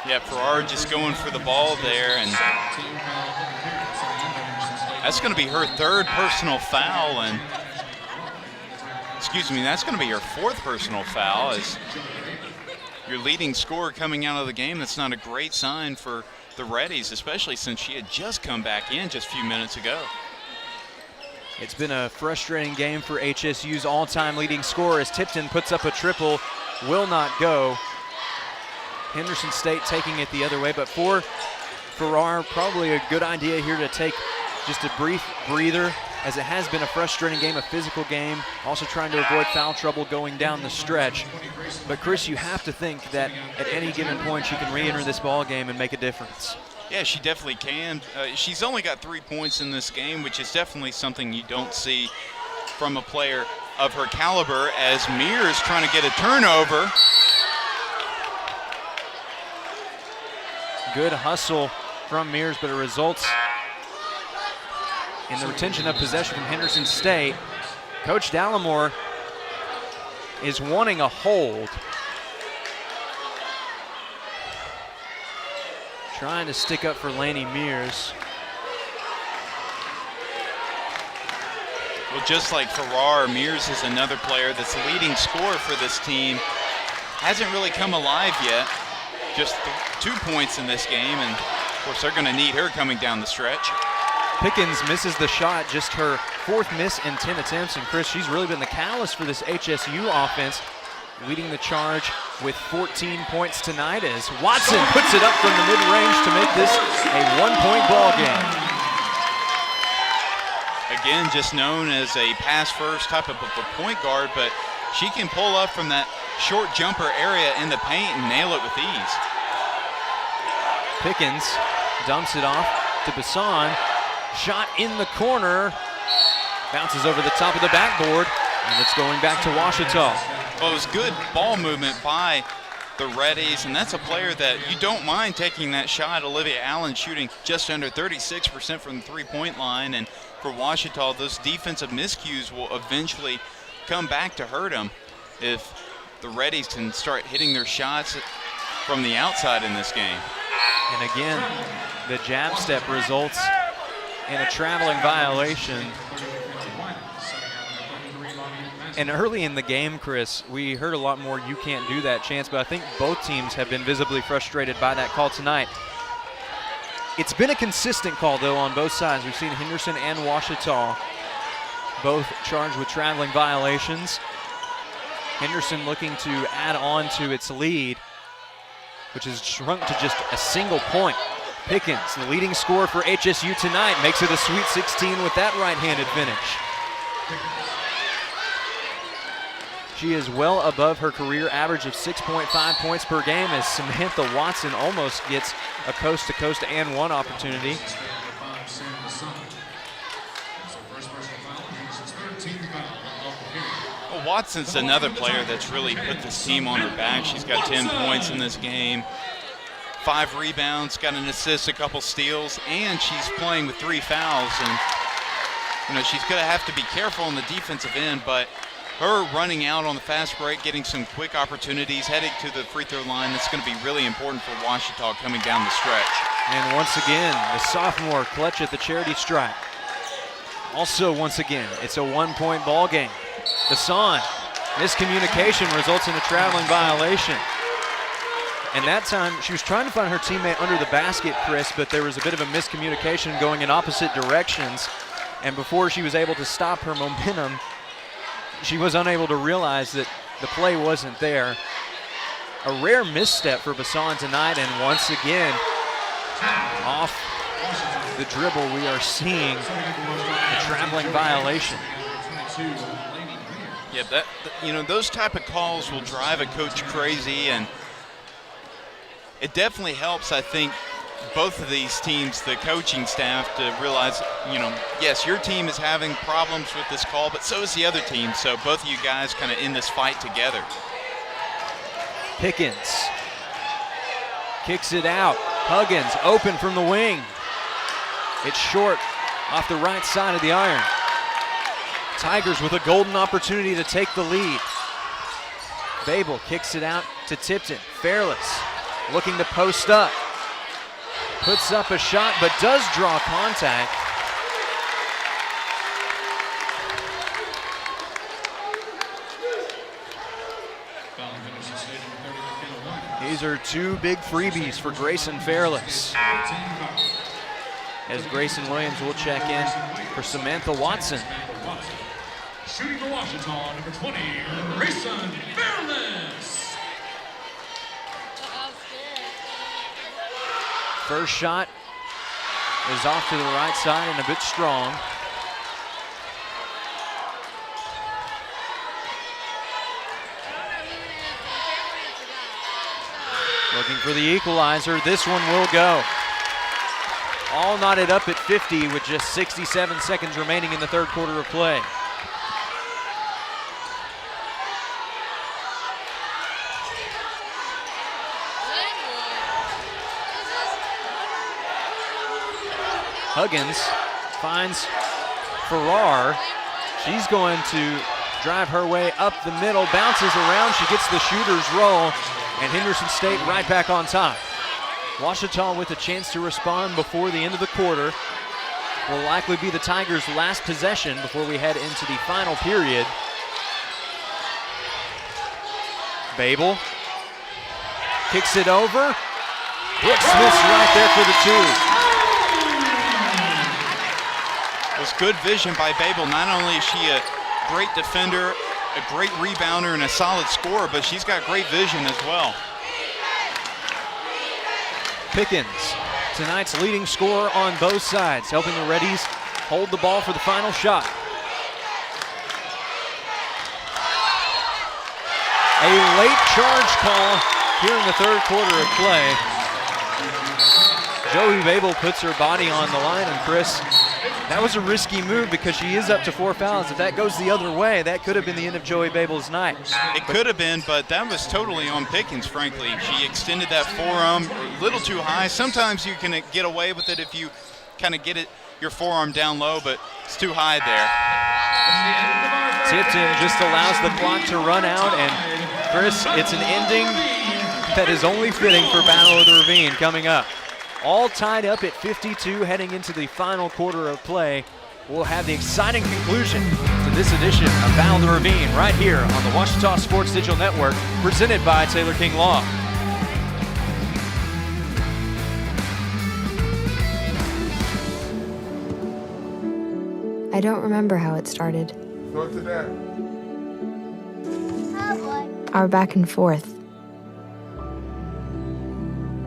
Yeah, Farrar just going for the ball there. And that's going to be her 3rd personal foul. And excuse me, that's going to be her 4th personal foul. As your leading scorer coming out of the game, that's not a great sign for the Reddies, especially since she had just come back in just a few minutes ago. It's been a frustrating game for HSU's all-time leading scorer as Tipton puts up a triple, will not go. Henderson State taking it the other way, but for Farrar, probably a good idea here to take just a brief breather, as it has been a frustrating game, a physical game, also trying to avoid foul trouble going down the stretch. But Chris, you have to think that at any given point she can re-enter this ball game and make a difference. Yeah, she definitely can. She's only got 3 points in this game, which is definitely something you don't see from a player of her caliber, as Mears trying to get a turnover. Good hustle from Mears, but it results in the retention of possession from Henderson State. Coach Dallimore is wanting a hold. Trying to stick up for Laney Mears. Well, just like Farrar, Mears is another player that's the leading scorer for this team. Hasn't really come alive yet. Just 2 points in this game, and of course they're going to need her coming down the stretch. Pickens misses the shot, just her 4th miss in 10 attempts, and Chris, she's really been the catalyst for this HSU offense, leading the charge with 14 points tonight as Watson puts it up from the mid-range to make this a 1-point ball game. Again, just known as a pass-first type of a point guard, but she can pull up from that short jumper area in the paint and nail it with ease. Pickens dumps it off to Bassan. Shot in the corner, bounces over the top of the backboard, and it's going back to Ouachita. Well, it was good ball movement by the Reddies, and that's a player that you don't mind taking that shot. Olivia Allen shooting just under 36% from the three-point line, and for Ouachita, those defensive miscues will eventually come back to hurt them if the Reddies can start hitting their shots from the outside in this game. And again, the jab step results in a traveling violation. And early in the game, Chris, we heard a lot more "you can't do that" chants, but I think both teams have been visibly frustrated by that call tonight. It's been a consistent call, though, on both sides. We've seen Henderson and Ouachita both charged with traveling violations. Henderson looking to add on to its lead, which has shrunk to just a single point. Pickens, the leading scorer for HSU tonight, makes it a Sweet 16 with that right-handed finish. She is well above her career average of 6.5 points per game as Samantha Watson almost gets a coast-to-coast and one opportunity. Well, Watson's another player that's really put this team on her back. She's got 10 points in this game, 5 rebounds, got an assist, a couple steals, and she's playing with 3 fouls. And you know, she's going to have to be careful on the defensive end, but her running out on the fast break, getting some quick opportunities, heading to the free throw line, that's going to be really important for Ouachita coming down the stretch. And once again, the sophomore clutch at the charity stripe. Also, once again, it's a 1-point ball game. Bassan, miscommunication results in a traveling violation. And that time, she was trying to find her teammate under the basket, Chris, but there was a bit of a miscommunication going in opposite directions. And before she was able to stop her momentum, she was unable to realize that the play wasn't there. A rare misstep for Bassan tonight, and once again, off the dribble, we are seeing a traveling violation. Yeah, you know, those type of calls will drive a coach crazy, and it definitely helps, I think, both of these teams, the coaching staff, to realize, you know, yes, your team is having problems with this call, but so is the other team. So both of you guys kind of in this fight together. Pickens kicks it out. Huggins open from the wing. It's short off the right side of the iron. Tigers with a golden opportunity to take the lead. Babel kicks it out to Tipton. Fairless looking to post up. Puts up a shot, but does draw contact. These are 2 big freebies for Grayson Fairless, as Grayson Williams will check in for Samantha Watson. Shooting for Ouachita, number 20, Grayson Fairless. First shot is off to the right side and a bit strong. Looking for the equalizer. This one will go. All knotted up at 50 with just 67 seconds remaining in the third quarter of play. Huggins finds Farrar. She's going to drive her way up the middle, bounces around, she gets the shooter's roll, and Henderson State right back on top. Ouachita with a chance to respond before the end of the quarter. Will likely be the Tigers' last possession before we head into the final period. Babel kicks it over. Brooks Smith's right there for the two. It was good vision by Babel. Not only is she a great defender, a great rebounder, and a solid scorer, but she's got great vision as well. Pickens, tonight's leading scorer on both sides, helping the Reddies hold the ball for the final shot. A late charge call here in the third quarter of play. Joey Babel puts her body on the line, and Chris, that was a risky move because she is up to 4 fouls. If that goes the other way, that could have been the end of Joey Babel's night. It could have been, but that was totally on Pickens, frankly. She extended that forearm a little too high. Sometimes you can get away with it if you kind of get your forearm down low, but it's too high there. Tipton just allows the clock to run out, and Chris, it's an ending that is only fitting for Battle of the Ravine coming up. All tied up at 52 heading into the final quarter of play. We'll have the exciting conclusion to this edition of Battle of the Ravine right here on the Ouachita Sports Digital Network, presented by Taylor King Law. I don't remember how it started. Go to that. Our back and forth.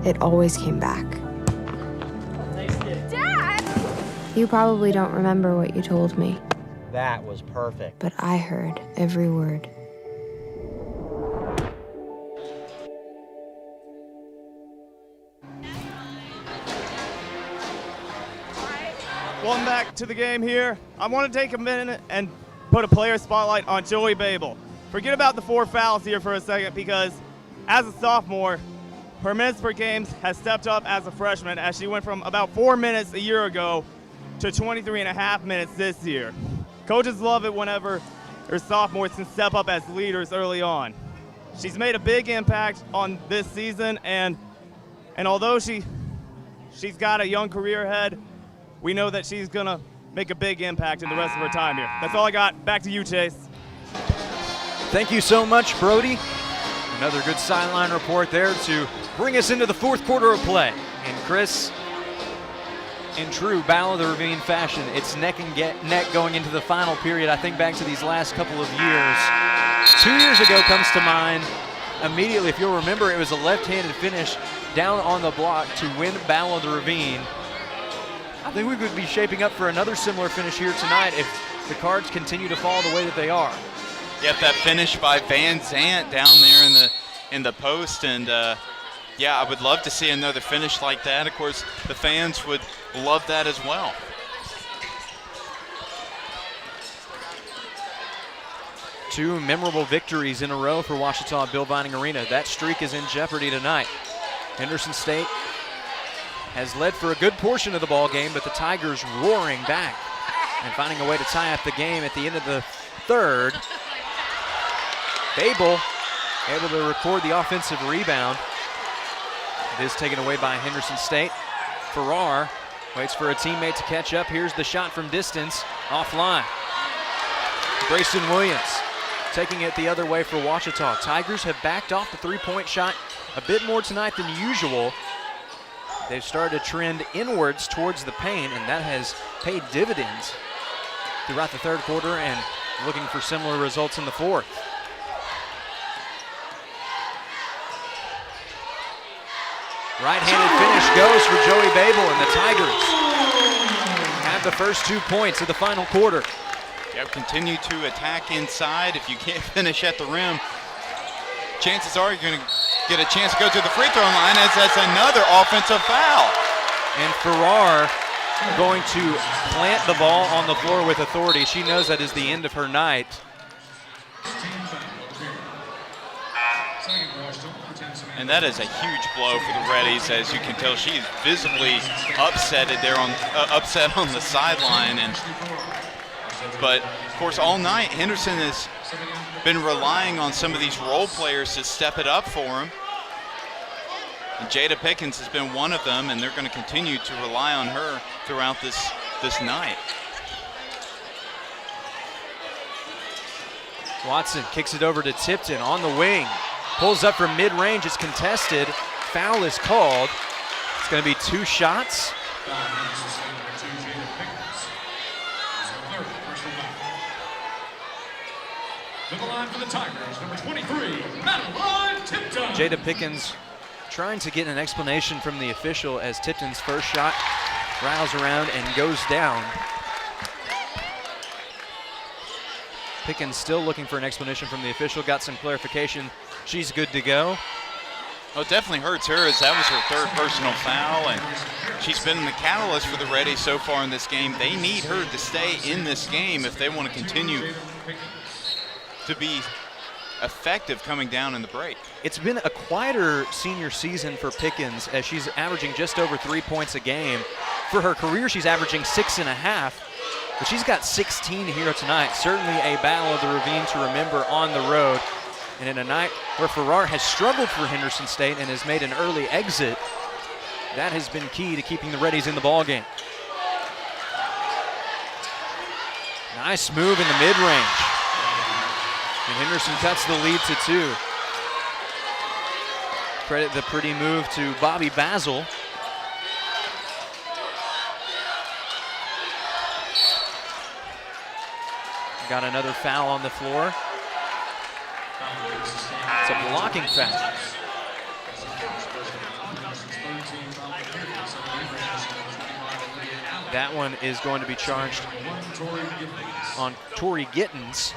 It always came back. Dad! You probably don't remember what you told me, That was perfect. but I heard every word. Welcome back to the game here. I want to take a minute and put a player spotlight on Joey Babel. Forget about the 4 fouls here for a second, because as a sophomore, her minutes per game has stepped up as a freshman, as she went from about 4 minutes a year ago to 23.5 minutes this year. Coaches love it whenever their sophomores can step up as leaders early on. She's made a big impact on this season, and although she's got a young career ahead, we know that she's going to make a big impact in the rest of her time here. That's all I got. Back to you, Chase. Thank you so much, Brody. Another good sideline report there to bring us into the fourth quarter of play. And Chris, in true Battle of the Ravine fashion, it's neck and neck going into the final period. I think back to these last couple of years. 2 years ago comes to mind immediately. If you'll remember, it was a left-handed finish down on the block to win Battle of the Ravine. I think we could be shaping up for another similar finish here tonight if the cards continue to fall the way that they are. Yep, that finish by Van Zant down there in the post, and yeah, I would love to see another finish like that. Of course, the fans would love that as well. Two memorable victories in a row for Ouachita Bill Vining Arena. That streak is in jeopardy tonight. Henderson State has led for a good portion of the ball game, but the Tigers roaring back and finding a way to tie up the game at the end of the third. Babel able to record the offensive rebound. It is taken away by Henderson State. Farrar waits for a teammate to catch up. Here's the shot from distance, offline. Grayson Williams taking it the other way for Ouachita. Tigers have backed off the three-point shot a bit more tonight than usual. They've started to trend inwards towards the paint, and that has paid dividends throughout the third quarter and looking for similar results in the fourth. Right-handed finish goes for Joey Babel, and the Tigers have the first 2 points of the final quarter. Yep, continue to attack inside. If you can't finish at the rim, chances are you're going to get a chance to go to the free throw line as that's another offensive foul. And Farrar going to plant the ball on the floor with authority. She knows that is the end of her night. And that is a huge blow for the Reddies. As you can tell, she is visibly upset on the sideline. But of course, all night Henderson has been relying on some of these role players to step it up for him. And Jada Pickens has been one of them, and they're going to continue to rely on her throughout this night. Watson kicks it over to Tipton on the wing. Pulls up from mid-range, it's contested. Foul is called. It's going to be 2 shots. To the line for the Tigers, number 23, Madeline Tipton. Jada Pickens trying to get an explanation from the official as Tipton's first shot rattles around and goes down. Pickens still looking for an explanation from the official. Got some clarification. She's good to go. Well, it definitely hurts her as that was her 3rd personal foul, and she's been the catalyst for the Reddies so far in this game. They need her to stay in this game if they want to continue to be effective coming down in the break. It's been a quieter senior season for Pickens as she's averaging just over 3 points a game. For her career, she's averaging 6.5, but she's got 16 here tonight. Certainly a battle of the ravine to remember on the road. And in a night where Farrar has struggled for Henderson State and has made an early exit, that has been key to keeping the Reddies in the ballgame. Nice move in the mid-range. And Henderson cuts the lead to 2. Credit the pretty move to Bobby Basil. Got another foul on the floor. It's a blocking foul. That one is going to be charged on Tori Gittens.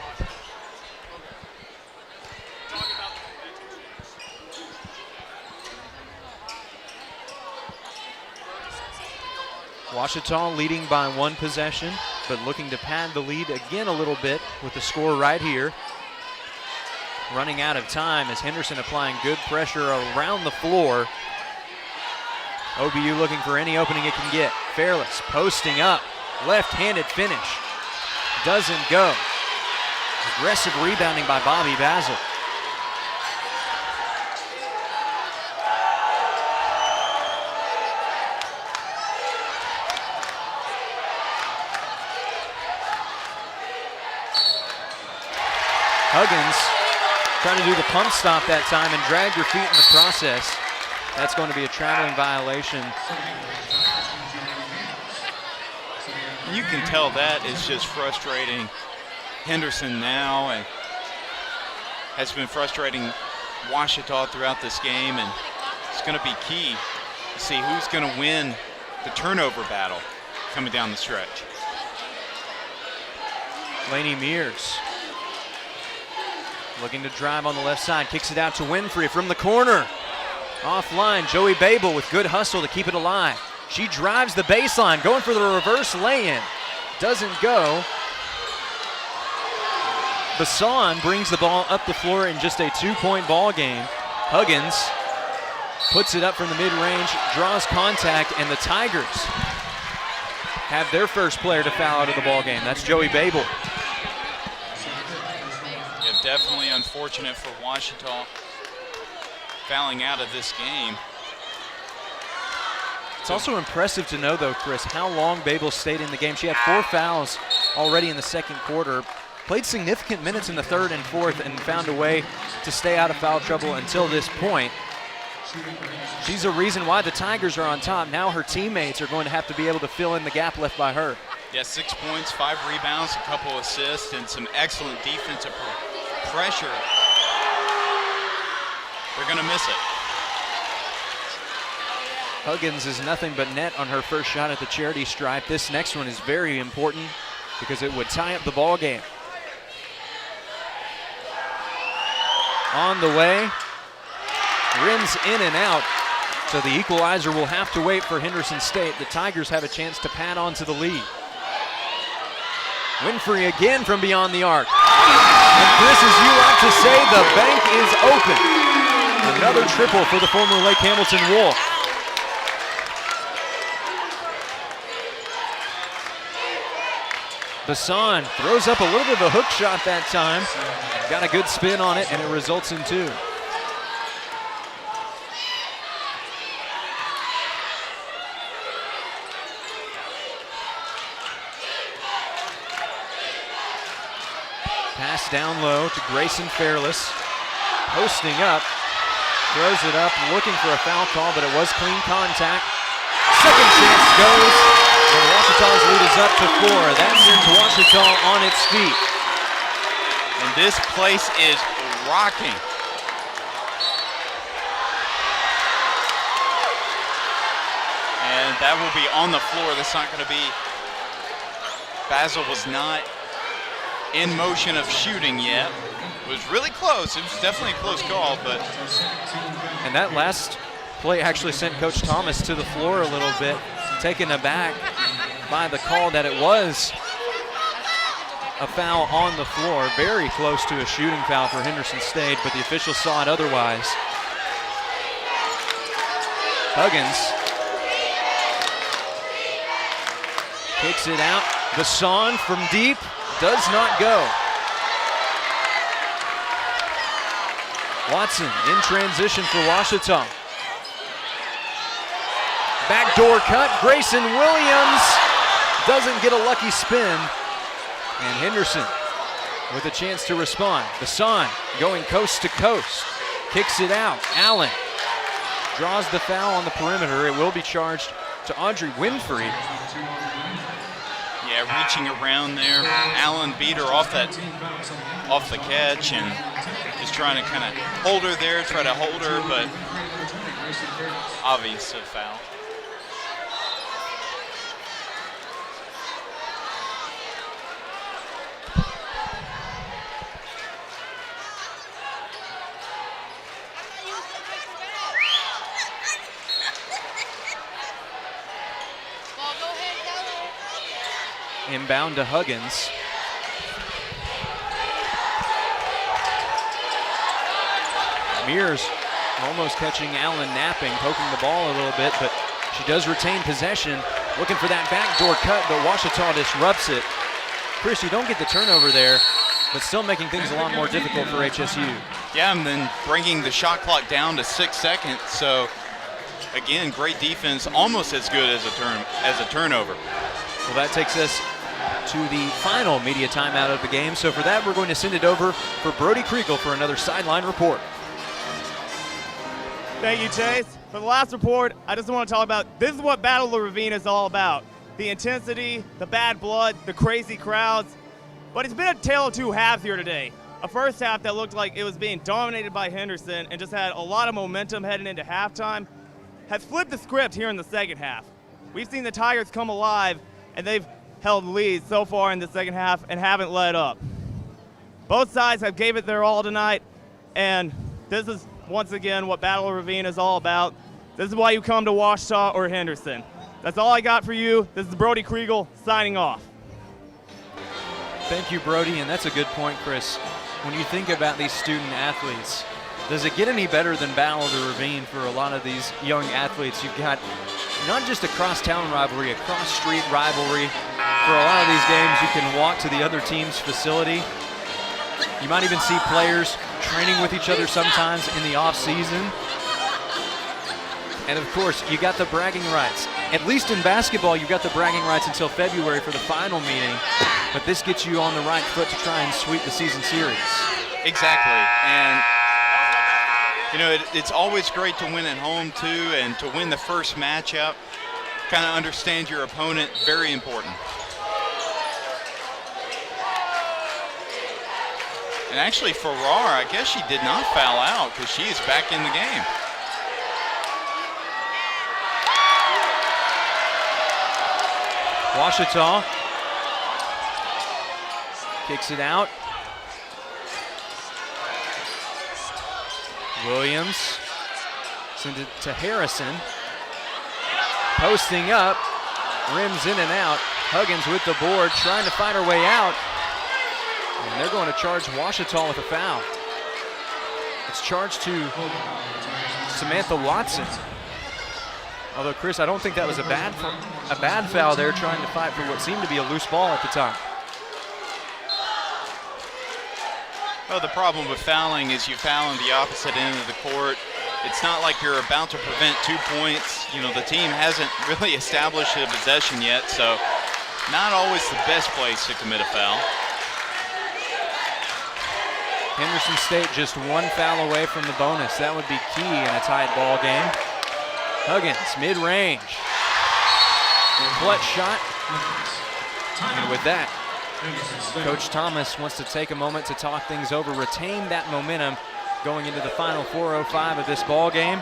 Ouachita leading by 1 possession, but looking to pad the lead again a little bit with the score right here. Running out of time as Henderson applying good pressure around the floor. OBU looking for any opening it can get. Fairless posting up, left-handed finish. Doesn't go. Aggressive rebounding by Bobby Basil. Huggins trying to do the pump stop that time and drag your feet in the process. That's going to be a traveling violation. You can tell that is just frustrating Henderson now, and has been frustrating Ouachita throughout this game, and it's going to be key to see who's going to win the turnover battle coming down the stretch. Lainey Mears looking to drive on the left side, kicks it out to Winfrey from the corner. Offline, Joey Babel with good hustle to keep it alive. She drives the baseline, going for the reverse lay-in. Doesn't go. Bassan brings the ball up the floor in just a 2-point ball game. Huggins puts it up from the mid-range, draws contact, and the Tigers have their first player to foul out of the ball game. That's Joey Babel. Yeah, definitely unfortunate for Ouachita fouling out of this game. It's also impressive to know, though, Chris, how long Babel stayed in the game. She had 4 fouls already in the second quarter, played significant minutes in the third and fourth, and found a way to stay out of foul trouble until this point. She's a reason why the Tigers are on top. Now her teammates are going to have to be able to fill in the gap left by her. Yeah, 6 points, 5 rebounds, a couple assists, and some excellent defensive pressure. They're going to miss it. Huggins is nothing but net on her first shot at the charity stripe. This next one is very important because it would tie up the ball game. On the way, rims in and out. So the equalizer will have to wait for Henderson State. The Tigers have a chance to pad on to the lead. Winfrey again from beyond the arc. And Chris, as you like to say, the bank is open. Another triple for the former Lake Hamilton Wolf. Bassan throws up a little bit of a hook shot that time. Got a good spin on it, and it results in 2. Pass down low to Grayson Fairless. Posting up, throws it up, looking for a foul call, but it was clean contact. Second chance goes, and Ouachita's lead is up to 4. That sends Ouachita on its feet. And this place is rocking. And that will be on the floor. That's not going to be. Basil was not in motion of shooting yet. It was really close. It was definitely a close call, but. And that last play actually sent Coach Thomas to the floor a little bit, taken aback by the call that it was a foul on the floor. Very close to a shooting foul for Henderson State, but the officials saw it otherwise. Huggins kicks it out. Bassan from deep does not go. Watson in transition for Ouachita. Backdoor cut. Grayson Williams doesn't get a lucky spin. And Henderson with a chance to respond. Bassan going coast to coast. Kicks it out. Allen draws the foul on the perimeter. It will be charged to Audrey Winfrey. Yeah, reaching around there. Allen beat her off the catch and just trying to kind of hold her there, try to hold her, but obvious a foul. Inbound to Huggins. Mears almost catching Allen napping, poking the ball a little bit, but she does retain possession. Looking for that backdoor cut, but Ouachita disrupts it. Chris, you don't get the turnover there, but still making things a lot more difficult for HSU. Yeah, and then bringing the shot clock down to 6 seconds. So, again, great defense, almost as good as a turnover. Well, that takes us to the final media timeout of the game. So for that, we're going to send it over for Brody Kriegel for another sideline report. Thank you, Chase. For the last report, I just want to talk about this is what Battle of the Ravine is all about. The intensity, the bad blood, the crazy crowds. But it's been a tale of two halves here today. A first half that looked like it was being dominated by Henderson and just had a lot of momentum heading into halftime has flipped the script here in the second half. We've seen the Tigers come alive, and they've held leads so far in the second half and haven't let up. Both sides have gave it their all tonight, and this is once again what Battle of Ravine is all about. This is why you come to Ouachita or Henderson. That's all I got for you. This is Brody Kriegel signing off. Thank you, Brody, and that's a good point, Chris. When you think about these student athletes, does it get any better than Battle of the Ravine for a lot of these young athletes? You've got not just a cross-town rivalry, a cross-street rivalry. For a lot of these games, you can walk to the other team's facility. You might even see players training with each other sometimes in the off-season. And of course, you got the bragging rights. At least in basketball, you got the bragging rights until February for the final meeting. But this gets you on the right foot to try and sweep the season series. Exactly. And you know, it's always great to win at home, too, and to win the first matchup, kind of understand your opponent, very important. And actually, Farrar, I guess she did not foul out because she is back in the game. Ouachita kicks it out. Williams Send it to Harrison. Posting up. Rims in and out. Huggins with the board, trying to fight her way out. And they're going to charge Ouachita with a foul. It's charged to Samantha Watson. Although, Chris, I don't think that was a bad foul there, trying to fight for what seemed to be a loose ball at the time. Well, the problem with fouling is you foul on the opposite end of the court. It's not like you're about to prevent 2 points. You know, the team hasn't really established a possession yet, so not always the best place to commit a foul. Henderson State just one foul away from the bonus. That would be key in a tight ball game. Huggins, mid-range. Clutch shot. And with that, Coach Thomas wants to take a moment to talk things over, retain that momentum going into the final 4:05 of this ball game.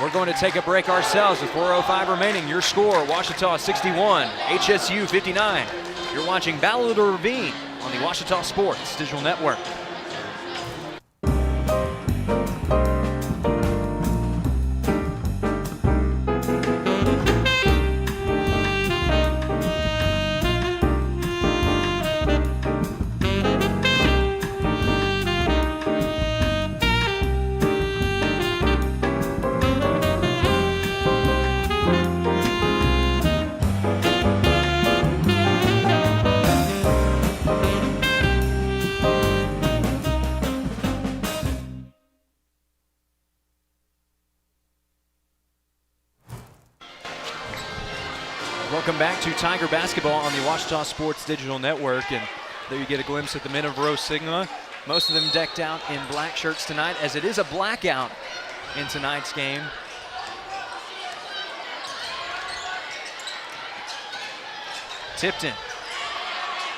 We're going to take a break ourselves with 4:05 remaining. Your score, Ouachita 61, HSU 59. You're watching Battle of the Ravine on the Ouachita Sports Digital Network. Welcome back to Tiger Basketball on the Ouachita Sports Digital Network, and there you get a glimpse at the men of Rho Sigma. Most of them decked out in black shirts tonight, as it is a blackout in tonight's game. Tipton,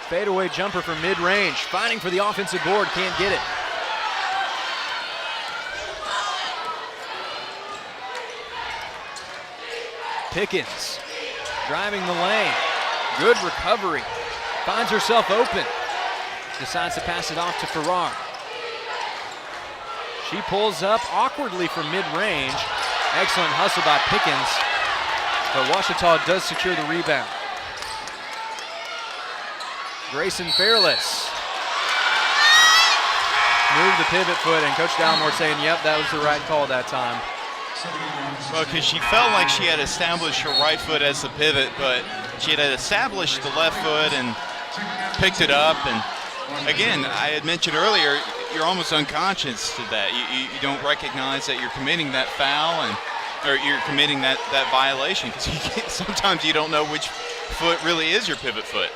fadeaway jumper from mid-range, fighting for the offensive board, can't get it. Pickens, driving the lane, good recovery, finds herself open, decides to pass it off to Farrar. She pulls up awkwardly from mid-range, excellent hustle by Pickens, but Ouachita does secure the rebound. Grayson Fairless, moved the pivot foot, and Coach Dalmore saying, yep, that was the right call that time. Well, because she felt like she had established her right foot as the pivot, but she had established the left foot and picked it up. And again, I had mentioned earlier, you're almost unconscious to that. You don't recognize that you're committing that foul, or you're committing that violation, because sometimes you don't know which foot really is your pivot foot.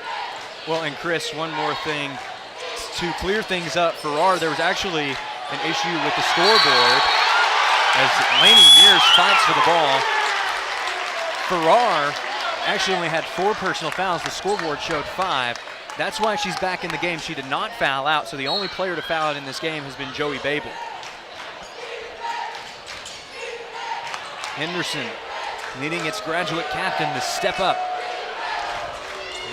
Well, and Chris, one more thing to clear things up. Farrar, there was actually an issue with the scoreboard as Lainey Mears fights for the ball. Farrar actually only had 4 personal fouls. The scoreboard showed 5. That's why she's back in the game. She did not foul out, so the only player to foul out in this game has been Joey Babel. Henderson needing its graduate captain to step up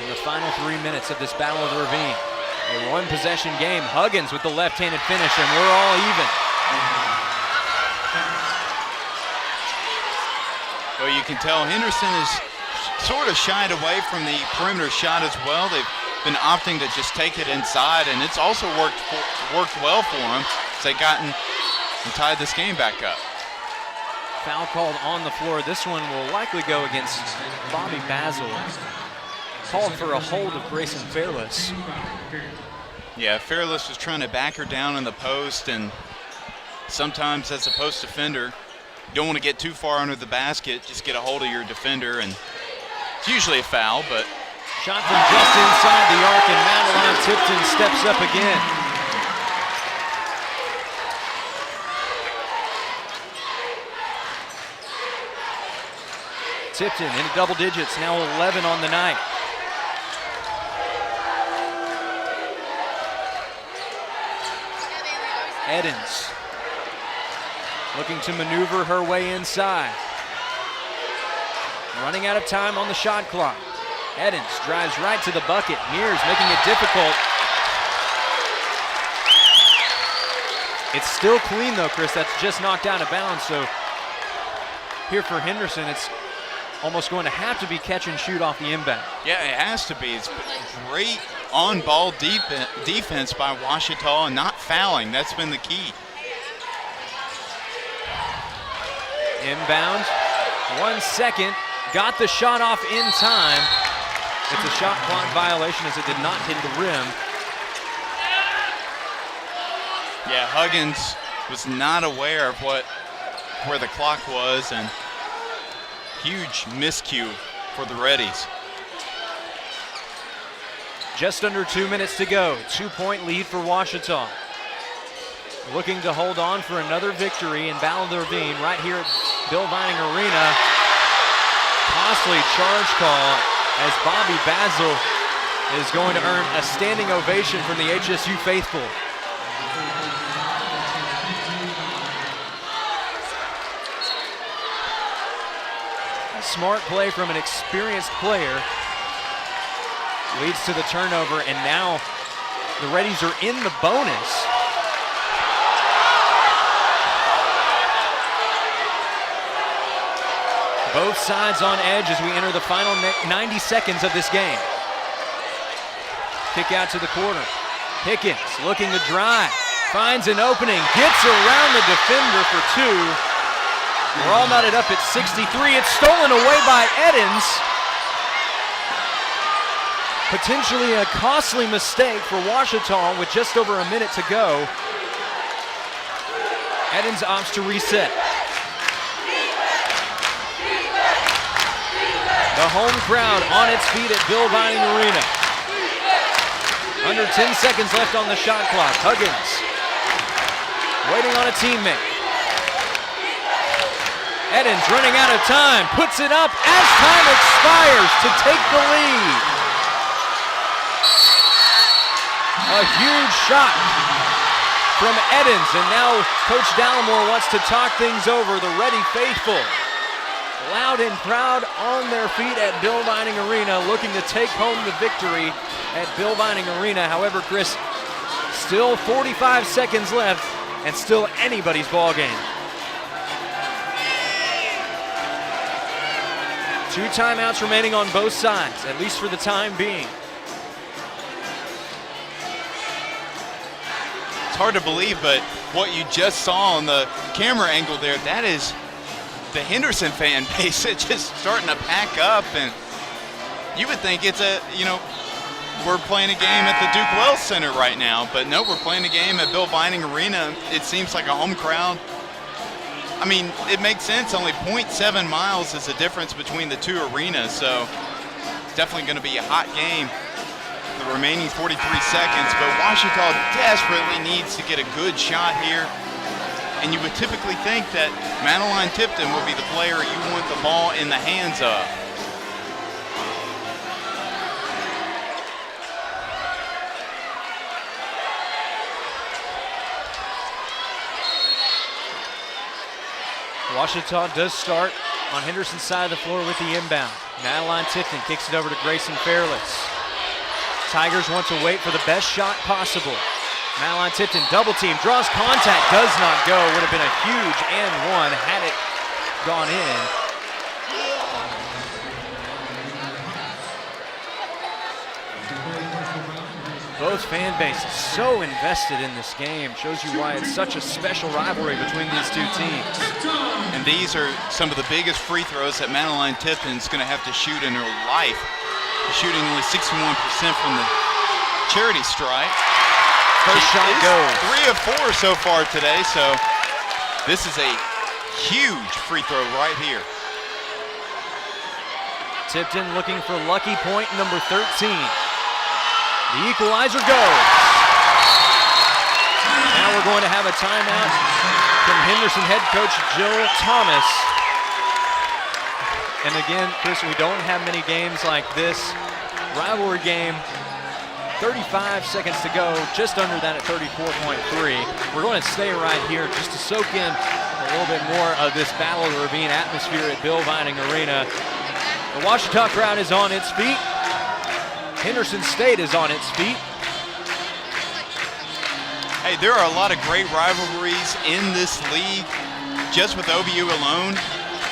in the final 3 minutes of this Battle of the Ravine. A one-possession game. Huggins with the left-handed finish, and we're all even. Well, you can tell Henderson is sort of shied away from the perimeter shot as well. They've been opting to just take it inside, and it's also worked well for them as they've gotten and tied this game back up. Foul called on the floor. This one will likely go against Bobby Basil. Called for a hold of Grayson Fairless. Yeah, Fairless was trying to back her down in the post, and sometimes as a post defender, you don't want to get too far under the basket, just get a hold of your defender, and it's usually a foul, but. Shot from just inside the arc, and Madeline Tipton steps up again. Tipton into double digits, now 11 on the night. Edens looking to maneuver her way inside. Running out of time on the shot clock. Edens drives right to the bucket. Mears making it difficult. It's still clean though, Chris. That's just knocked out of bounds, so here for Henderson, it's almost going to have to be catch and shoot off the inbound. Yeah, it has to be. It's great on-ball defense by Ouachita and not fouling. That's been the key. Inbound, 1 second, got the shot off in time. It's a shot clock violation as it did not hit the rim. Yeah, Huggins was not aware of where the clock was, and huge miscue for the Reddies. Just under 2 minutes to go. 2-point lead for Ouachita. Looking to hold on for another victory in Battle of the Ravine right here at Bill Vining Arena. Costly charge call as Bobby Basil is going to earn a standing ovation from the HSU faithful. A smart play from an experienced player leads to the turnover, and now the Reddies are in the bonus. Both sides on edge as we enter the final 90 seconds of this game. Kick out to the corner. Pickens looking to drive, finds an opening, gets around the defender for two. We're all knotted up at 63. It's stolen away by Edens. Potentially a costly mistake for Ouachita with just over a minute to go. Edens opts to reset. The home crowd on its feet at Bill Vining Arena. Under 10 seconds left on the shot clock. Huggins waiting on a teammate. Edens running out of time, puts it up as time expires to take the lead. A huge shot from Edens, and now Coach Dallimore wants to talk things over. The Ready faithful, loud and proud on their feet at Bill Vining Arena, looking to take home the victory at Bill Vining Arena. However, Chris, still 45 seconds left and still anybody's ball game. 2 timeouts remaining on both sides, at least for the time being. It's hard to believe, but what you just saw on the camera angle there, that is the Henderson fan base. It's just starting to pack up, and you would think it's we're playing a game at the Duke Wells Center right now, but no, we're playing a game at Bill Vining Arena. It seems like a home crowd. I mean, it makes sense. Only 0.7 miles is the difference between the two arenas, so definitely going to be a hot game the remaining 43 seconds, but Ouachita desperately needs to get a good shot here. And you would typically think that Madeline Tipton would be the player you want the ball in the hands of. Ouachita does start on Henderson's side of the floor with the inbound. Madeline Tipton kicks it over to Grayson Fairless. Tigers want to wait for the best shot possible. Madeline Tipton double team, draws contact, does not go. Would have been a huge and one had it gone in. Both fan bases so invested in this game. Shows you why it's such a special rivalry between these two teams. And these are some of the biggest free throws that Madeline Tipton's going to have to shoot in her life. Shooting only 61% from the charity stripe. First shot goes. 3 of 4 so far today, so this is a huge free throw right here. Tipton looking for lucky point number 13. The equalizer goes. Now we're going to have a timeout from Henderson head coach Jill Thomas. And again, Chris, we don't have many games like this. Rivalry game, 35 seconds to go, just under that at 34.3. We're going to stay right here just to soak in a little bit more of this Battle of the Ravine atmosphere at Bill Vining Arena. The Ouachita crowd is on its feet. Henderson State is on its feet. Hey, there are a lot of great rivalries in this league, just with OBU alone.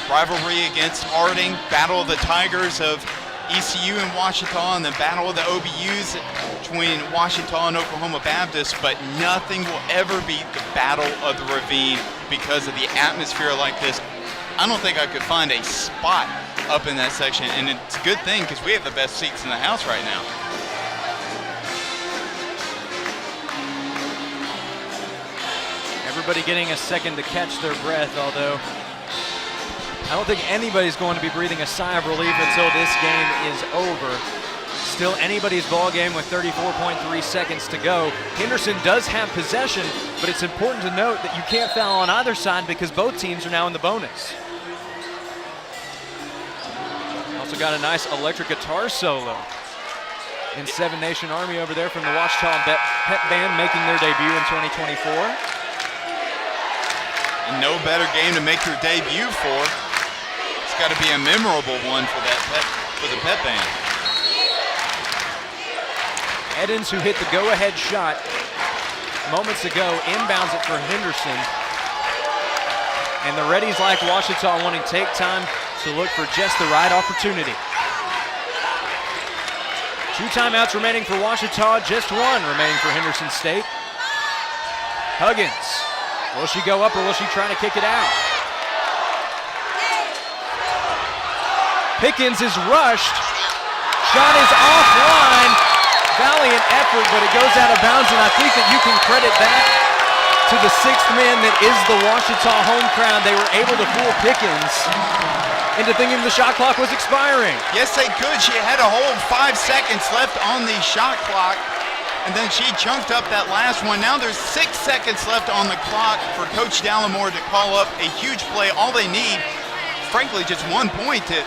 rivalry against Harding, Battle of the Tigers of ECU and Ouachita, and the Battle of the OBUs between Ouachita and Oklahoma Baptist, but nothing will ever beat the Battle of the Ravine because of the atmosphere like this. I don't think I could find a spot up in that section, and it's a good thing because we have the best seats in the house right now. Everybody getting a second to catch their breath, although I don't think anybody's going to be breathing a sigh of relief until this game is over. Still anybody's ball game with 34.3 seconds to go. Henderson does have possession, but it's important to note that you can't foul on either side because both teams are now in the bonus. Also got a nice electric guitar solo in Seven Nation Army over there from the Ouachita Pep Band, making their debut in 2024. And no better game to make your debut for. It's got to be a memorable one for the Pep Band. Edens, who hit the go-ahead shot moments ago, inbounds it for Henderson. And the Reddies, like Ouachita, wanting to take time to look for just the right opportunity. 2 timeouts remaining for Ouachita, just 1 remaining for Henderson State. Huggins, will she go up or will she try to kick it out? Pickens is rushed. Shot is offline. Valiant effort, but it goes out of bounds, and I think that you can credit that to the 6th man that is the Ouachita home crowd. They were able to fool Pickens into thinking the shot clock was expiring. Yes, they could. She had a whole 5 seconds left on the shot clock, and then she chunked up that last one. Now there's 6 seconds left on the clock for Coach Dallimore to call up a huge play. All they need, frankly, just 1 point to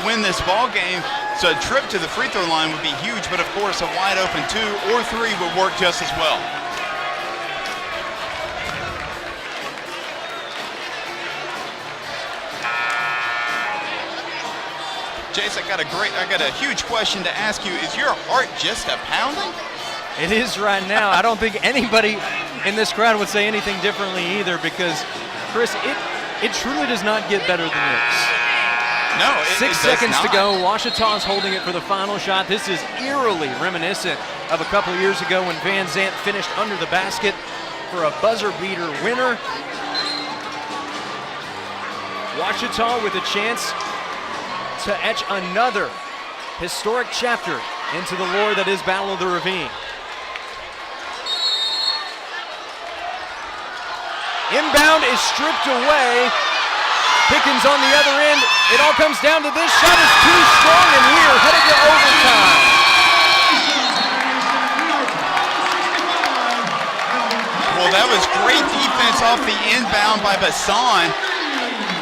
win this ball game. So a trip to the free throw line would be huge, but of course a wide open 2 or 3 would work just as well. Jace, I got a huge question to ask you. Is your heart just a pounding? It is right now. I don't think anybody in this crowd would say anything differently either, because Chris, it truly does not get better than this. No, 6 seconds to go. Ouachita's holding it for the final shot. This is eerily reminiscent of a couple years ago when Van Zandt finished under the basket for a buzzer beater winner. Ouachita with a chance to etch another historic chapter into the lore that is Battle of the Ravine. Inbound is stripped away. Pickens on the other end. It all comes down to this. Shot is too strong, and we are headed to overtime. Well, that was great defense off the inbound by Bassan.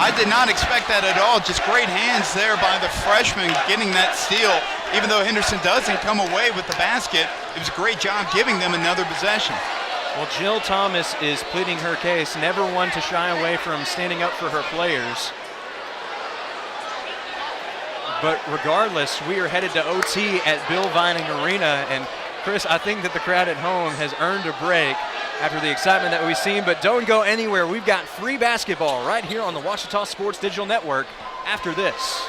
I did not expect that at all. Just great hands there by the freshman getting that steal. Even though Henderson doesn't come away with the basket, it was a great job giving them another possession. Well, Jill Thomas is pleading her case, never one to shy away from standing up for her players. But regardless, we are headed to OT at Bill Vining Arena, and Chris, I think that the crowd at home has earned a break after the excitement that we've seen, but don't go anywhere. We've got free basketball right here on the Ouachita Sports Digital Network after this.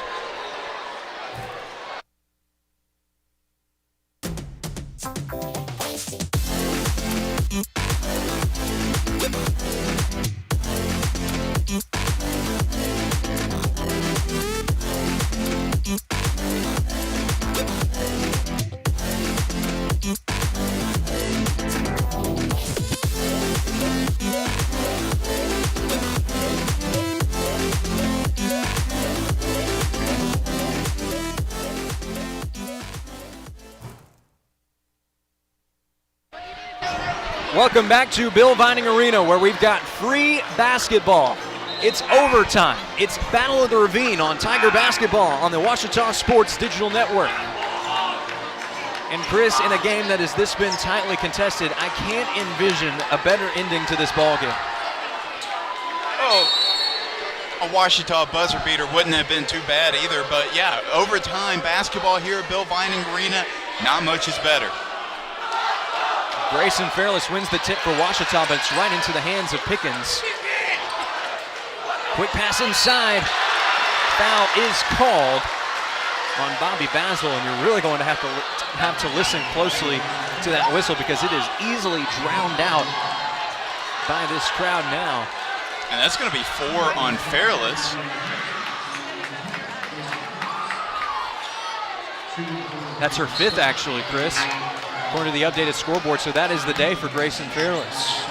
Welcome back to Bill Vining Arena, where we've got free basketball. It's overtime. It's Battle of the Ravine on Tiger Basketball on the Ouachita Sports Digital Network. And Chris, in a game that has this been tightly contested, I can't envision a better ending to this ball game. Oh, a Ouachita buzzer beater wouldn't have been too bad either, but yeah, overtime basketball here at Bill Vining Arena, not much is better. Grayson Fairless wins the tip for Ouachita, but it's right into the hands of Pickens. Quick pass inside. Foul is called on Bobby Basil, and you're really going to have to listen closely to that whistle because it is easily drowned out by this crowd now. And that's going to be 4 on Fairless. That's her 5th, actually, Chris, according to the updated scoreboard. So that is the day for Grayson Fairless.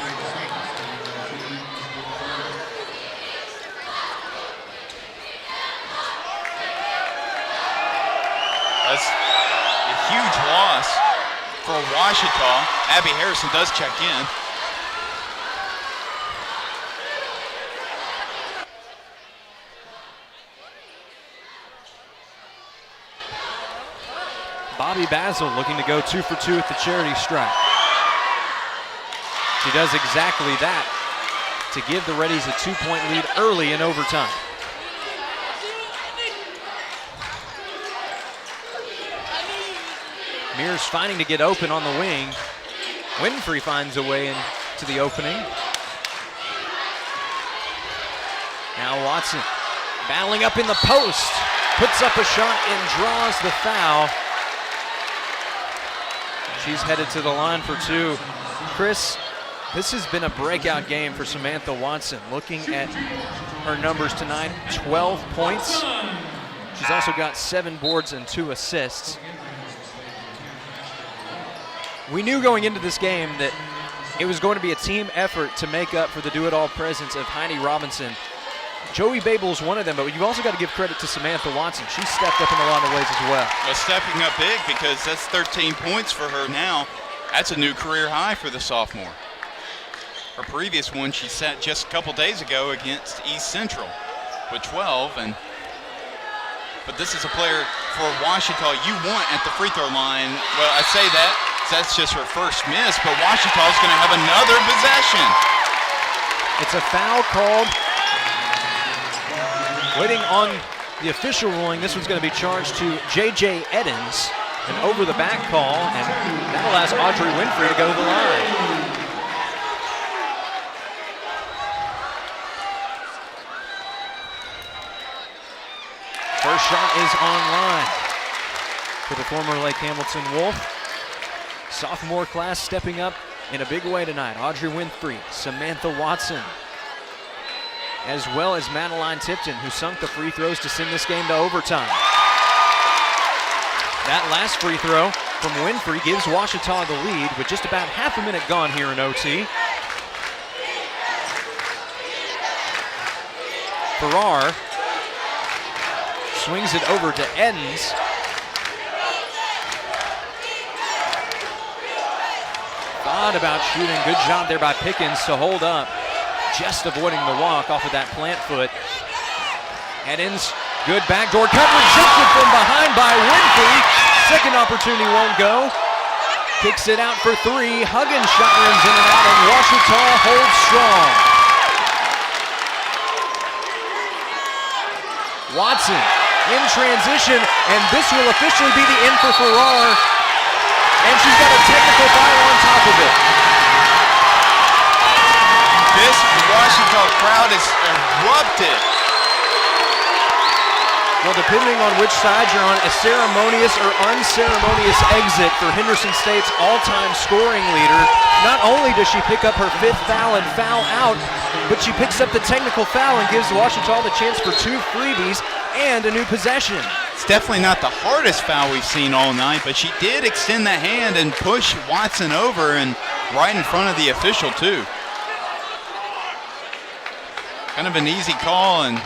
That's a huge loss for Ouachita. Abby Harrison does check in. Bobby Basil looking to go 2 for 2 at the charity stripe. She does exactly that to give the Reddies a 2-point lead early in overtime. Mears finding to get open on the wing. Winfrey finds a way into the opening. Now Watson battling up in the post. Puts up a shot and draws the foul. She's headed to the line for 2. Chris, this has been a breakout game for Samantha Watson. Looking at her numbers tonight, 12 points. She's also got 7 boards and 2 assists. We knew going into this game that it was going to be a team effort to make up for the do-it-all presence of Heidi Robinson. Joey Babel's one of them, but you've also got to give credit to Samantha Watson. She stepped up in a lot of ways as well. Well, stepping up big because that's 13 points for her now. That's a new career high for the sophomore. Her previous one she set just a couple days ago against East Central with 12. But this is a player for Ouachita you want at the free throw line. Well, I say that's just her first miss, but Ouachita's going to have another possession. It's a foul called. Waiting on the official ruling, this one's going to be charged to J.J. Eddins, an over-the-back call, and that allows Audrey Winfrey to go to the line. First shot is online for the former Lake Hamilton Wolf. Sophomore class stepping up in a big way tonight. Audrey Winfrey, Samantha Watson, as well as Madeline Tipton, who sunk the free throws to send this game to overtime. That last free throw from Winfrey gives Ouachita the lead with just about half a minute gone here in OT. Farrar swings it over to Eddins. Thought about shooting. Good job there by Pickens to hold up. Just avoiding the walk off of that plant foot. Eddins, good backdoor cut, rejected from behind by Winfrey. Second opportunity won't go. Kicks it out for 3. Huggins shotguns in and out, and Ouachita holds strong. Watson in transition, and this will officially be the end for Farrar. And she's got a technical foul on top of it. This Ouachita crowd is erupted. Well, depending on which side you're on, a ceremonious or unceremonious exit for Henderson State's all-time scoring leader. Not only does she pick up her 5th foul and foul out, but she picks up the technical foul and gives Ouachita the chance for 2 freebies and a new possession. It's definitely not the hardest foul we've seen all night, but she did extend the hand and push Watson over and right in front of the official too. Kind of an easy call, and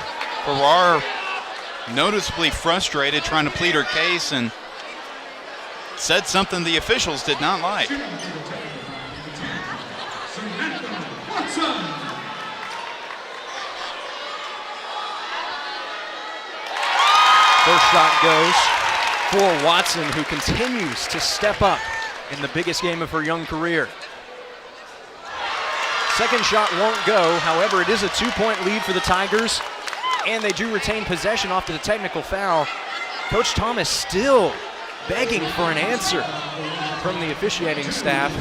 Farrar noticeably frustrated, trying to plead her case, and said something the officials did not like. First shot goes for Watson, who continues to step up in the biggest game of her young career. Second shot won't go. However, it is a 2-point lead for the Tigers, and they do retain possession off the technical foul. Coach Thomas still begging for an answer from the officiating staff.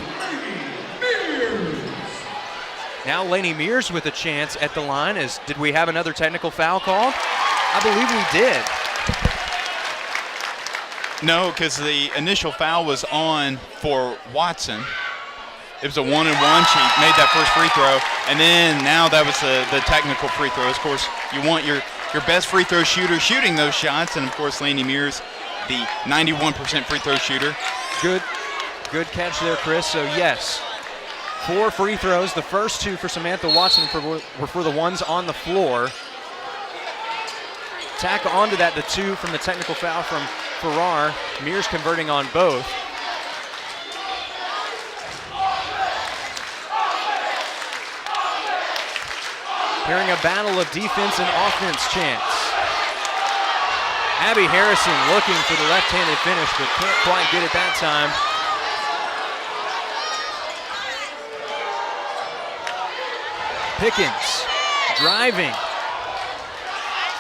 Now Lainey Mears with a chance at the line. Did we have another technical foul call? I believe we did. No, because the initial foul was on for Watson. It was a 1-and-1. She made that first free throw, and then now that was the technical free throws. Of course, you want your best free throw shooter shooting those shots, and of course, Lainey Mears, the 91% free throw shooter. Good catch there, Chris. So yes, 4 free throws. The first 2 for Samantha Watson were for the ones on the floor. Tack onto that the 2 from the technical foul from Farrar. Mears converting on both. Hearing a battle of defense and offense chants. Abby Harrison looking for the left-handed finish, but can't quite get it that time. Pickens driving.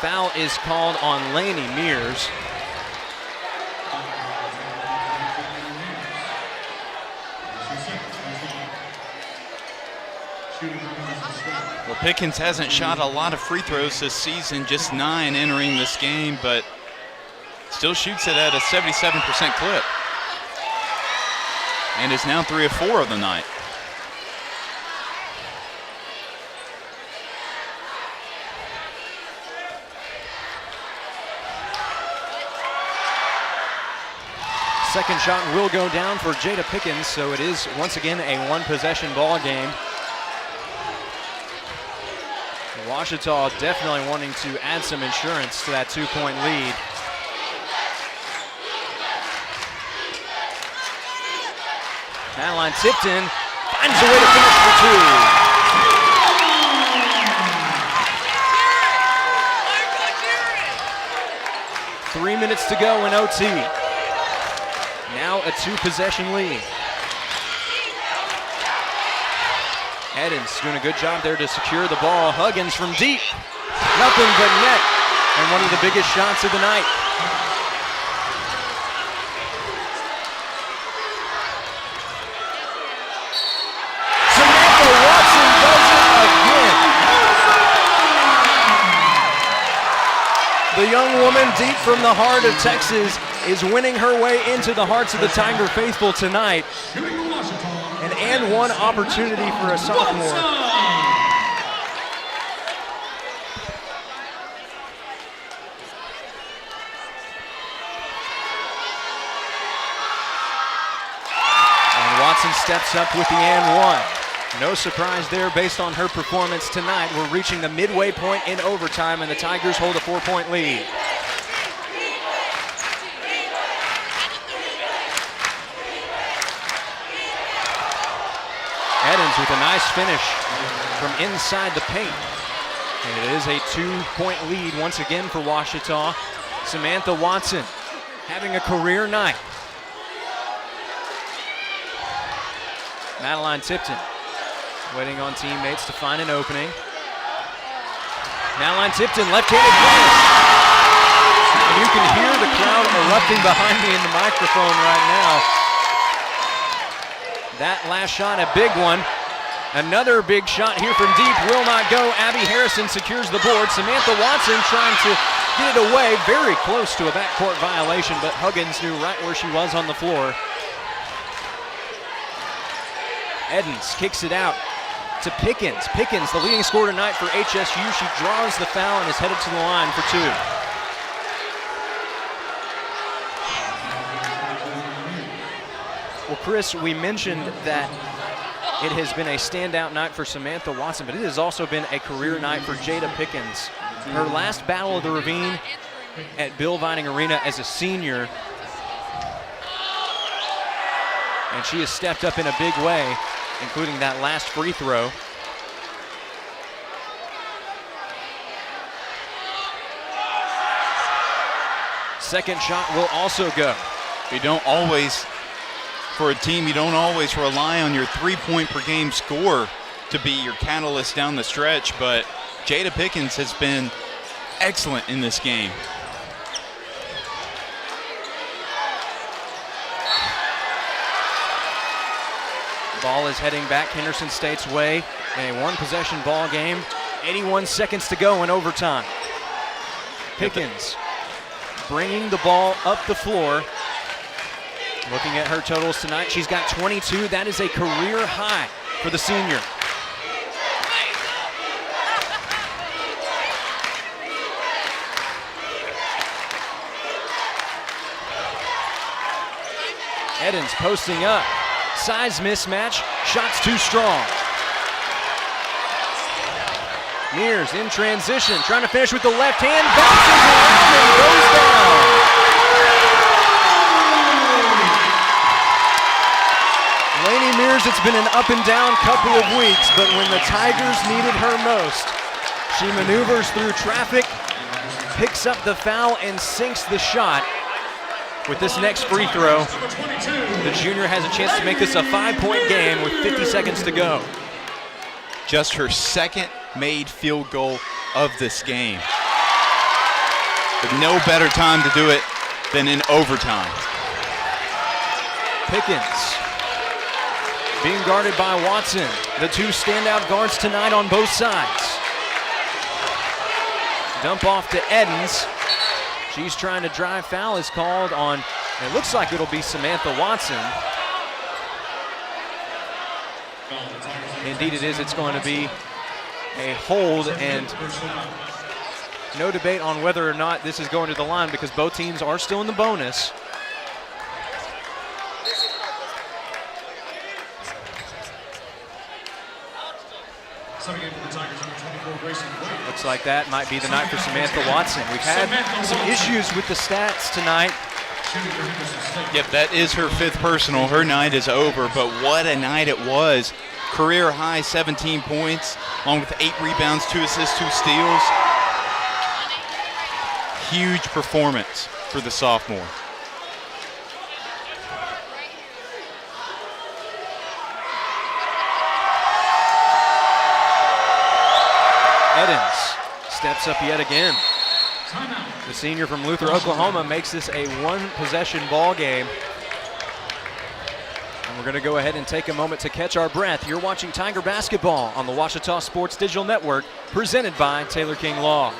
Foul is called on Lainey Mears. Well, Pickens hasn't shot a lot of free throws this season, just 9 entering this game, but still shoots it at a 77% clip. And is now 3 of 4 of the night. Second shot will go down for Jada Pickens, so it is once again a 1-possession ball game. Ouachita definitely wanting to add some insurance to that 2-point lead. Madeline Tipton finds a way to finish for 2. 3 minutes to go in OT. Now a 2-possession lead. Eddins doing a good job there to secure the ball. Huggins from deep. Nothing but net. And one of the biggest shots of the night. Samantha Watson does it again. The young woman deep from the heart of Texas is winning her way into the hearts of the Tiger faithful tonight. An and one opportunity for a sophomore. And Watson steps up with the and one. No surprise there based on her performance tonight. We're reaching the midway point in overtime, and the Tigers hold a 4-point lead. Eddins with a nice finish from inside the paint. And it is a 2-point lead once again for Ouachita. Samantha Watson having a career night. Madeline Tipton waiting on teammates to find an opening. Madeline Tipton, left-handed finish. And you can hear the crowd erupting behind me in the microphone right now. That last shot, a big one. Another big shot here from deep, will not go. Abby Harrison secures the board. Samantha Watson trying to get it away, very close to a backcourt violation, but Huggins knew right where she was on the floor. Eddins kicks it out to Pickens. Pickens, the leading scorer tonight for HSU. She draws the foul and is headed to the line for 2. Well, Chris, we mentioned that it has been a standout night for Samantha Watson, but it has also been a career night for Jada Pickens. Her last battle of the Ravine at Bill Vining Arena as a senior, and she has stepped up in a big way, including that last free throw. Second shot will also go. You don't always, for a team, you don't always rely on your 3-point per game score to be your catalyst down the stretch, but Jada Pickens has been excellent in this game. Ball is heading back Henderson State's way in a 1-possession ball game. 81 seconds to go in overtime. Pickens bringing the ball up the floor. Looking at her totals tonight, she's got 22. That is a career high for the senior. Eddins posting up. Size mismatch. Shots too strong. Mears in transition, trying to finish with the left hand. Bounces around and goes down. Lainey Mears, it's been an up and down couple of weeks, but when the Tigers needed her most, she maneuvers through traffic, picks up the foul, and sinks the shot. With this next free throw, the junior has a chance to make this a 5-point game with 50 seconds to go. Just her second made field goal of this game. But no better time to do it than in overtime. Pickens being guarded by Watson. The two standout guards tonight on both sides. Dump off to Eddins. She's trying to drive. Foul is called on, it looks like it'll be Samantha Watson. Indeed it is. It's going to be a hold, and no debate on whether or not this is going to the line because both teams are still in the bonus. Looks like that might be the night for Samantha Watson. We've had some issues with the stats tonight. Yep, that is her 5th personal. Her night is over, but what a night it was. Career high 17 points, along with 8 rebounds, 2 assists, 2 steals. Huge performance for the sophomore. Eddins steps up yet again. The senior from Luther, Oklahoma makes this a 1-possession ball game. And we're going to go ahead and take a moment to catch our breath. You're watching Tiger Basketball on the Ouachita Sports Digital Network, presented by Taylor King Law.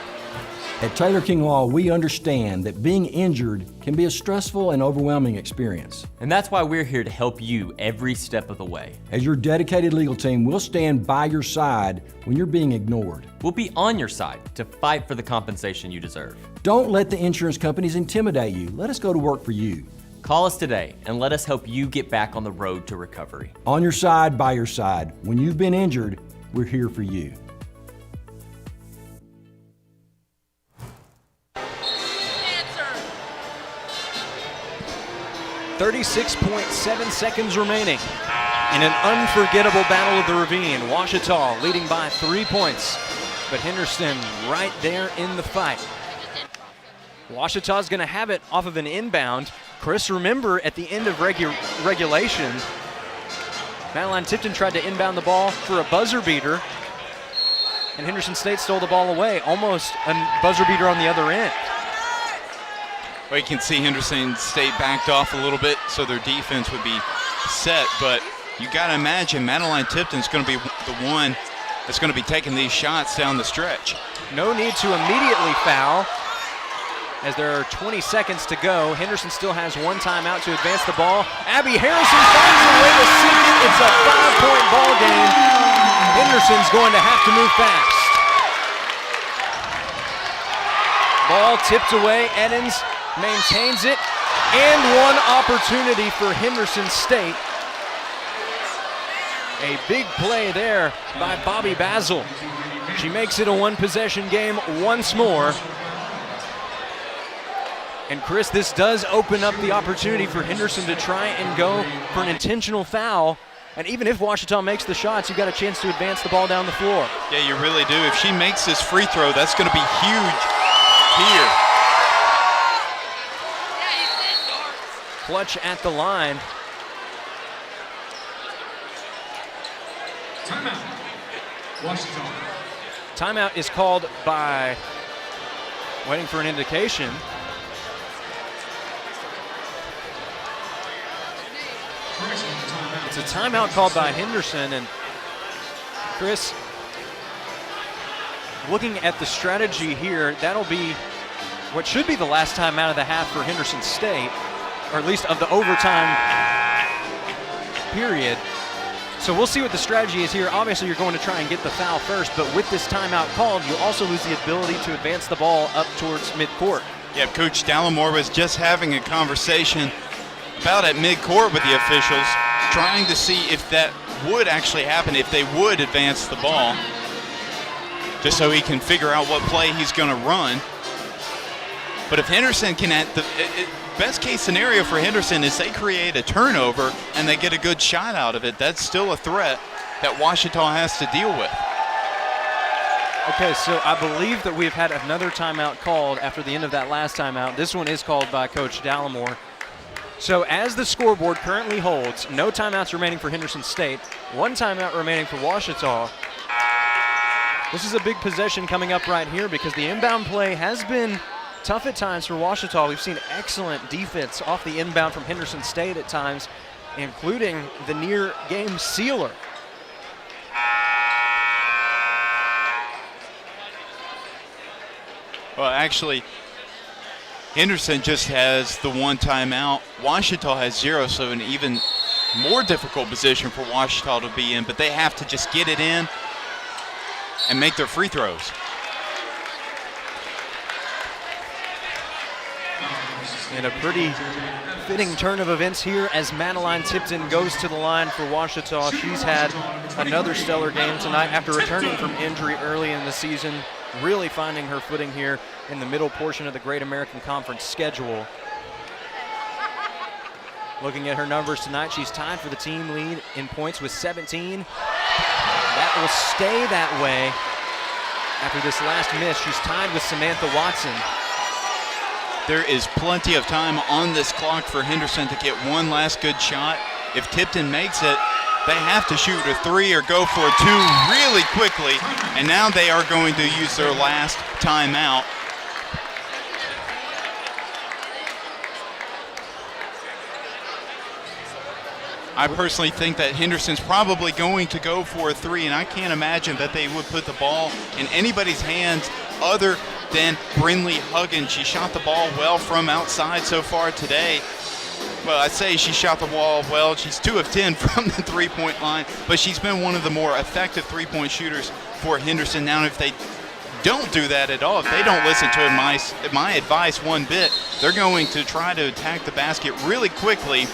At Taylor King Law, we understand that being injured can be a stressful and overwhelming experience. And that's why we're here to help you every step of the way. As your dedicated legal team, we'll stand by your side when you're being ignored. We'll be on your side to fight for the compensation you deserve. Don't let the insurance companies intimidate you. Let us go to work for you. Call us today and let us help you get back on the road to recovery. On your side, by your side. When you've been injured, we're here for you. 36.7 seconds remaining in an unforgettable battle of the Ravine. Ouachita leading by 3 points, but Henderson right there in the fight. Ouachita's going to have it off of an inbound. Chris, remember at the end of regulation, Madeline Tipton tried to inbound the ball for a buzzer beater, and Henderson State stole the ball away. Almost a buzzer beater on the other end. Well, you can see Henderson State backed off a little bit so their defense would be set, but you got to imagine Madeline Tipton's going to be the one that's going to be taking these shots down the stretch. No need to immediately foul as there are 20 seconds to go. Henderson still has 1 timeout to advance the ball. Abby Harrison finds a way to sink it. It's a 5-point ball game. Henderson's going to have to move fast. Ball tipped away. Eddins maintains it, and 1 opportunity for Henderson State. A big play there by Bobby Basil. She makes it a 1-possession game once more. And Chris, this does open up the opportunity for Henderson to try and go for an intentional foul. And even if Ouachita makes the shots, you've got a chance to advance the ball down the floor. Yeah, you really do. If she makes this free throw, that's going to be huge here. Clutch at the line. Timeout. Ouachita. Timeout is called by, waiting for an indication. It's a timeout called by Henderson, and Chris, looking at the strategy here, that'll be what should be the last time out of the half for Henderson State, or at least of the overtime period. So we'll see what the strategy is here. Obviously, you're going to try and get the foul first, but with this timeout called, you also lose the ability to advance the ball up towards midcourt. Yeah, Coach Dallimore was just having a conversation about at midcourt with the officials, trying to see if that would actually happen, if they would advance the ball, just so he can figure out what play he's going to run. But if Henderson can, best case scenario for Henderson is they create a turnover and they get a good shot out of it. That's still a threat that Ouachita has to deal with. Okay, so I believe that we've had another timeout called after the end of that last timeout. This one is called by Coach Dallimore. So as the scoreboard currently holds, no timeouts remaining for Henderson State, one timeout remaining for Ouachita. This is a big possession coming up right here because the inbound play has been tough at times for Ouachita. We've seen excellent defense off the inbound from Henderson State at times, including the near game sealer. Well, actually, Henderson just has the one timeout. Ouachita has 0, so an even more difficult position for Ouachita to be in, but they have to just get it in and make their free throws. And a pretty fitting turn of events here as Madeline Tipton goes to the line for Ouachita. She's had another stellar game tonight after returning from injury early in the season, really finding her footing here in the middle portion of the Great American Conference schedule. Looking at her numbers tonight, she's tied for the team lead in points with 17. That will stay that way after this last miss. She's tied with Samantha Watson. There is plenty of time on this clock for Henderson to get one last good shot. If Tipton makes it, they have to shoot a 3 or go for a 2 really quickly, and now they are going to use their last timeout. I personally think that Henderson's probably going to go for a 3, and I can't imagine that they would put the ball in anybody's hands other than Brinley Huggins. She shot the ball well from outside so far today. Well, I'd say she shot the ball well. She's 2 of 10 from the three-point line, but she's been one of the more effective three-point shooters for Henderson. Now, if they don't do that at all, if they don't listen to my advice one bit, they're going to try to attack the basket really quickly,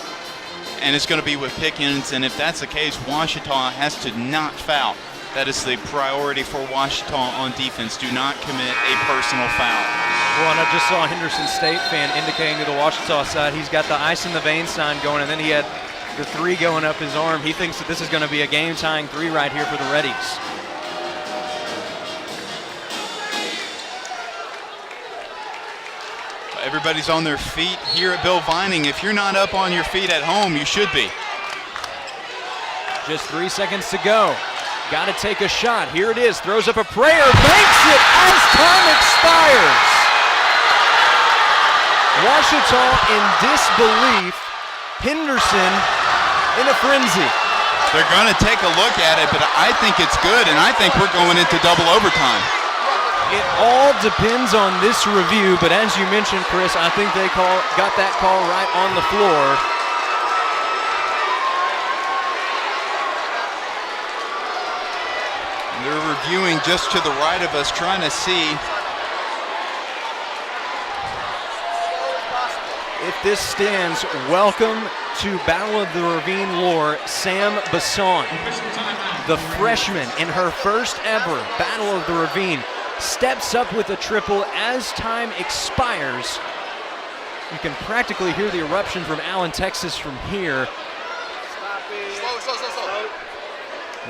and it's going to be with Pickens. And if that's the case, Ouachita has to not foul. That is the priority for Ouachita on defense. Do not commit a personal foul. Well, and I just saw a Henderson State fan indicating to the Ouachita side he's got the ice in the vein sign going, and then he had the 3 going up his arm. He thinks that this is going to be a game-tying 3 right here for the Reddies. Everybody's on their feet here at Bill Vining. If you're not up on your feet at home, you should be. Just 3 seconds to go. Got to take a shot. Here it is. Throws up a prayer. Makes it as time expires. Ouachita in disbelief. Henderson in a frenzy. They're going to take a look at it, but I think it's good, and I think we're going into double overtime. It all depends on this review, but as you mentioned, Chris, I think they got that call right on the floor. They're reviewing just to the right of us, trying to see if this stands. Welcome to Battle of the Ravine War, Sam Basson, the freshman in her first ever Battle of the Ravine, steps up with a triple as time expires. You can practically hear the eruption from Allen, Texas from here.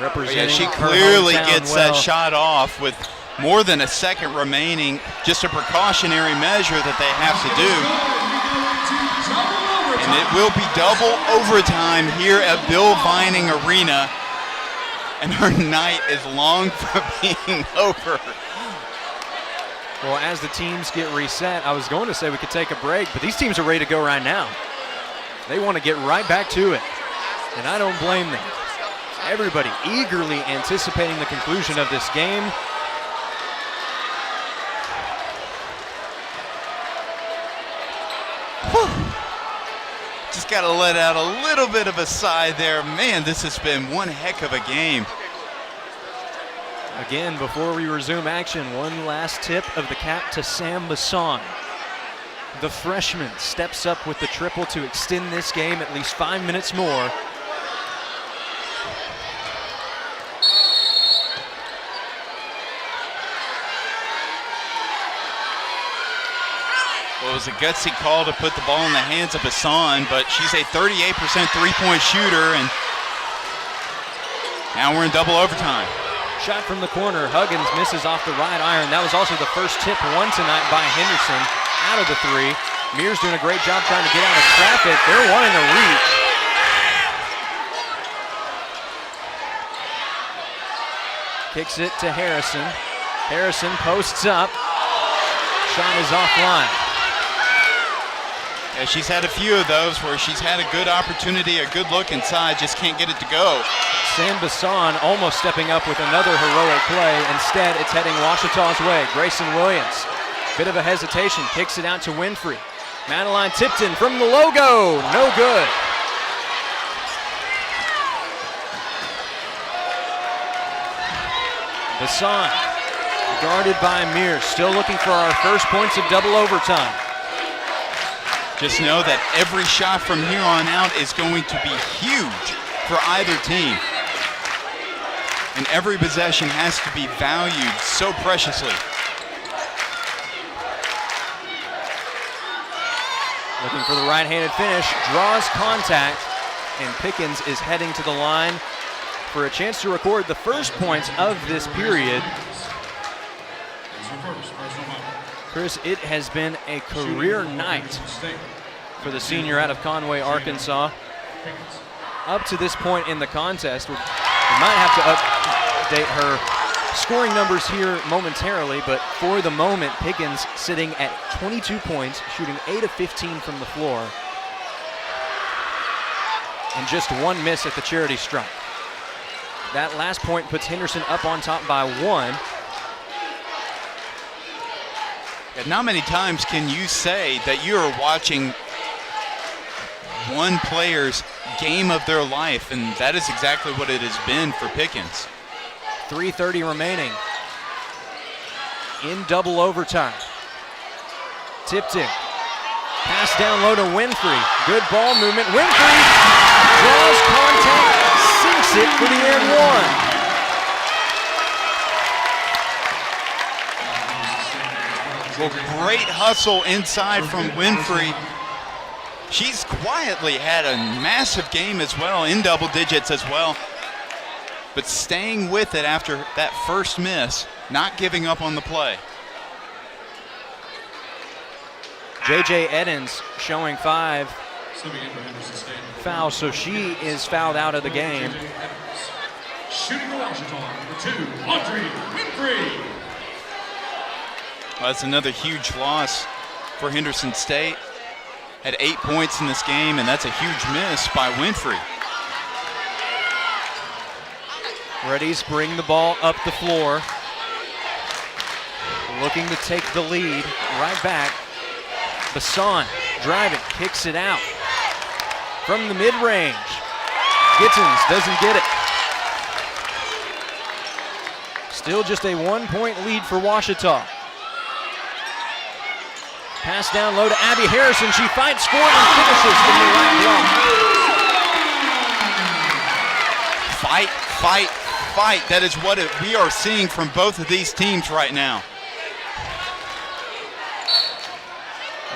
Representing she her clearly hometown gets well. that shot off with more than a second remaining. Just a precautionary measure that they have to do. And it will be double overtime here at Bill Vining Arena. And her night is long from being over. Well, as the teams get reset, I was going to say we could take a break, but these teams are ready to go right now. They want to get right back to it, and I don't blame them. Everybody eagerly anticipating the conclusion of this game. Just got to let out a little bit of a sigh there. Man, this has been one heck of a game. Again, before we resume action, one last tip of the cap to Sam Bassan. The freshman steps up with the triple to extend this game at least 5 minutes more. Well, it was a gutsy call to put the ball in the hands of Bassan, but she's a 38% three-point shooter, and now we're in double overtime. Shot from the corner. Huggins misses off the right iron. That was also the first tip won tonight by Henderson out of the three. Mears doing a great job trying to get out of traffic. They're wanting to reach. Kicks it to Harrison. Harrison posts up. Shot is offline. Yeah, she's had a few of those where she's had a good opportunity, a good look inside, just can't get it to go. Sam Bassan almost stepping up with another heroic play. Instead, it's heading Ouachita's way. Grayson Williams, bit of a hesitation, kicks it out to Winfrey. Madeline Tipton from the logo, no good. Bassan, guarded by Mears, still looking for our first points of double overtime. Just know that every shot from here on out is going to be huge for either team. And every possession has to be valued so preciously. Looking for the right-handed finish, draws contact, and Pickens is heading to the line for a chance to record the first points of this period. Chris, it has been a career night for the senior out of Conway, Arkansas. Up to this point in the contest, we might have to update her scoring numbers here momentarily, but for the moment, Pickens sitting at 22 points, shooting 8 of 15 from the floor, and just one miss at the charity stripe. That last point puts Henderson up on top by 1. And not many times can you say that you are watching one player's game of their life, and that is exactly what it has been for Pickens. 3:30 remaining in double overtime. Tipton, pass down low to Winfrey. Good ball movement. Winfrey draws contact, sinks it for the and one. Well, great hustle inside from Winfrey. She's quietly had a massive game as well, in double digits as well. But staying with it after that first miss, not giving up on the play. J.J. Edens showing 5 fouls, so she is fouled out of the game. Shooting for Ouachita, for 2, Audrey Winfrey. Well, that's another huge loss for Henderson State. Had 8 points in this game, and that's a huge miss by Winfrey. Reddies bring the ball up the floor. Looking to take the lead. Right back. Bassan driving, kicks it out. From the mid-range. Gittins doesn't get it. Still just a 1-point lead for Ouachita. Pass down low to Abby Harrison. She fights for it and finishes from the right block. Fight, fight, fight. That is what we are seeing from both of these teams right now.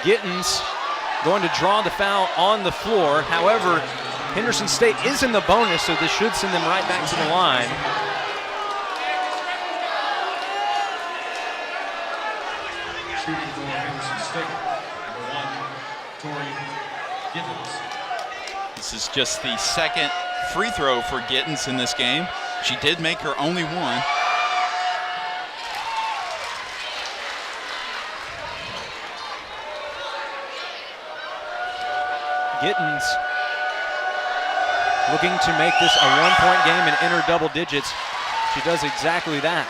Gittins going to draw the foul on the floor. However, Henderson State is in the bonus, so this should send them right back to the line. Shooting for Henderson State, number 1, Tori Gittins. This is just the second free throw for Gittins in this game. She did make her only one. Gittins looking to make this a 1-point game and enter double digits. She does exactly that.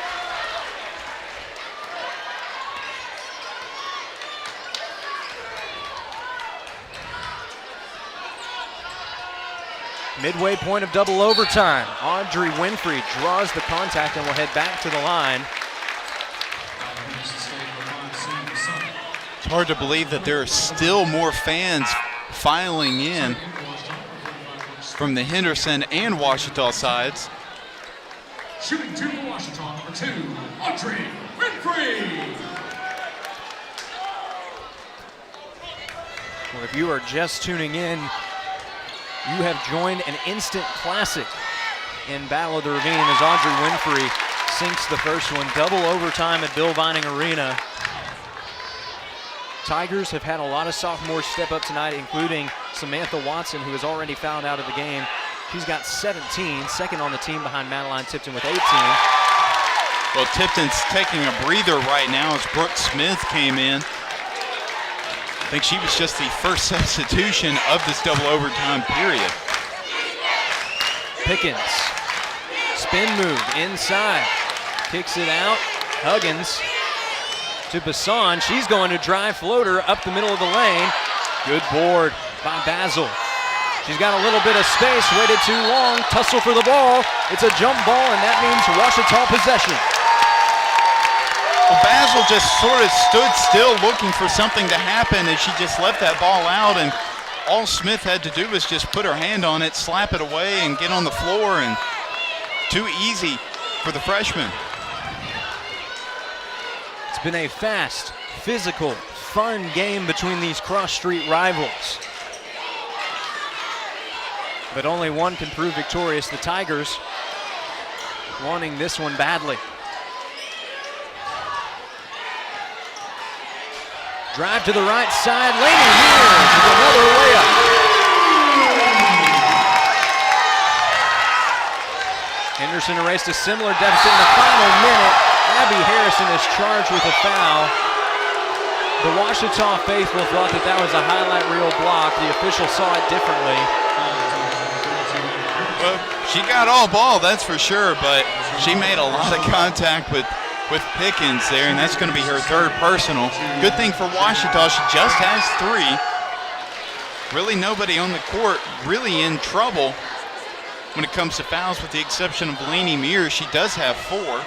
Midway point of double overtime. Audrey Winfrey draws the contact and will head back to the line. It's hard to believe that there are still more fans filing in from the Henderson and Ouachita sides. Shooting two for Ouachita, number 2, Audrey Winfrey. Well, if you are just tuning in, you have joined an instant classic in Battle of the Ravine as Audrey Winfrey sinks the first one. Double overtime at Bill Vining Arena. Tigers have had a lot of sophomores step up tonight, including Samantha Watson, who has already fouled out of the game. She's got 17, second on the team behind Madeline Tipton with 18. Well, Tipton's taking a breather right now as Brooke Smith came in. I think she was just the first substitution of this double overtime period. Pickens, spin move inside, kicks it out. Huggins to Bassan. She's going to drive floater up the middle of the lane. Good board by Basil. She's got a little bit of space, waited too long, tussle for the ball. It's a jump ball, and that means Ouachita possession. Well, Basil just sort of stood still looking for something to happen, and she just left that ball out, and all Smith had to do was just put her hand on it, slap it away, and get on the floor, and too easy for the freshman. It's been a fast, physical, fun game between these cross-street rivals. But only one can prove victorious. The Tigers wanting this one badly. Drive to the right side, Laney Mears with another layup. Henderson erased a similar deficit in the final minute. Abby Harrison is charged with a foul. The Ouachita faithful thought that was a highlight reel block. The official saw it differently. Well, she got all ball, that's for sure, but she made a lot of contact with Pickens there, and that's going to be her third personal. Good thing for Ouachita, she just has 3. Really nobody on the court really in trouble when it comes to fouls, with the exception of Laney Mears. She does have 4.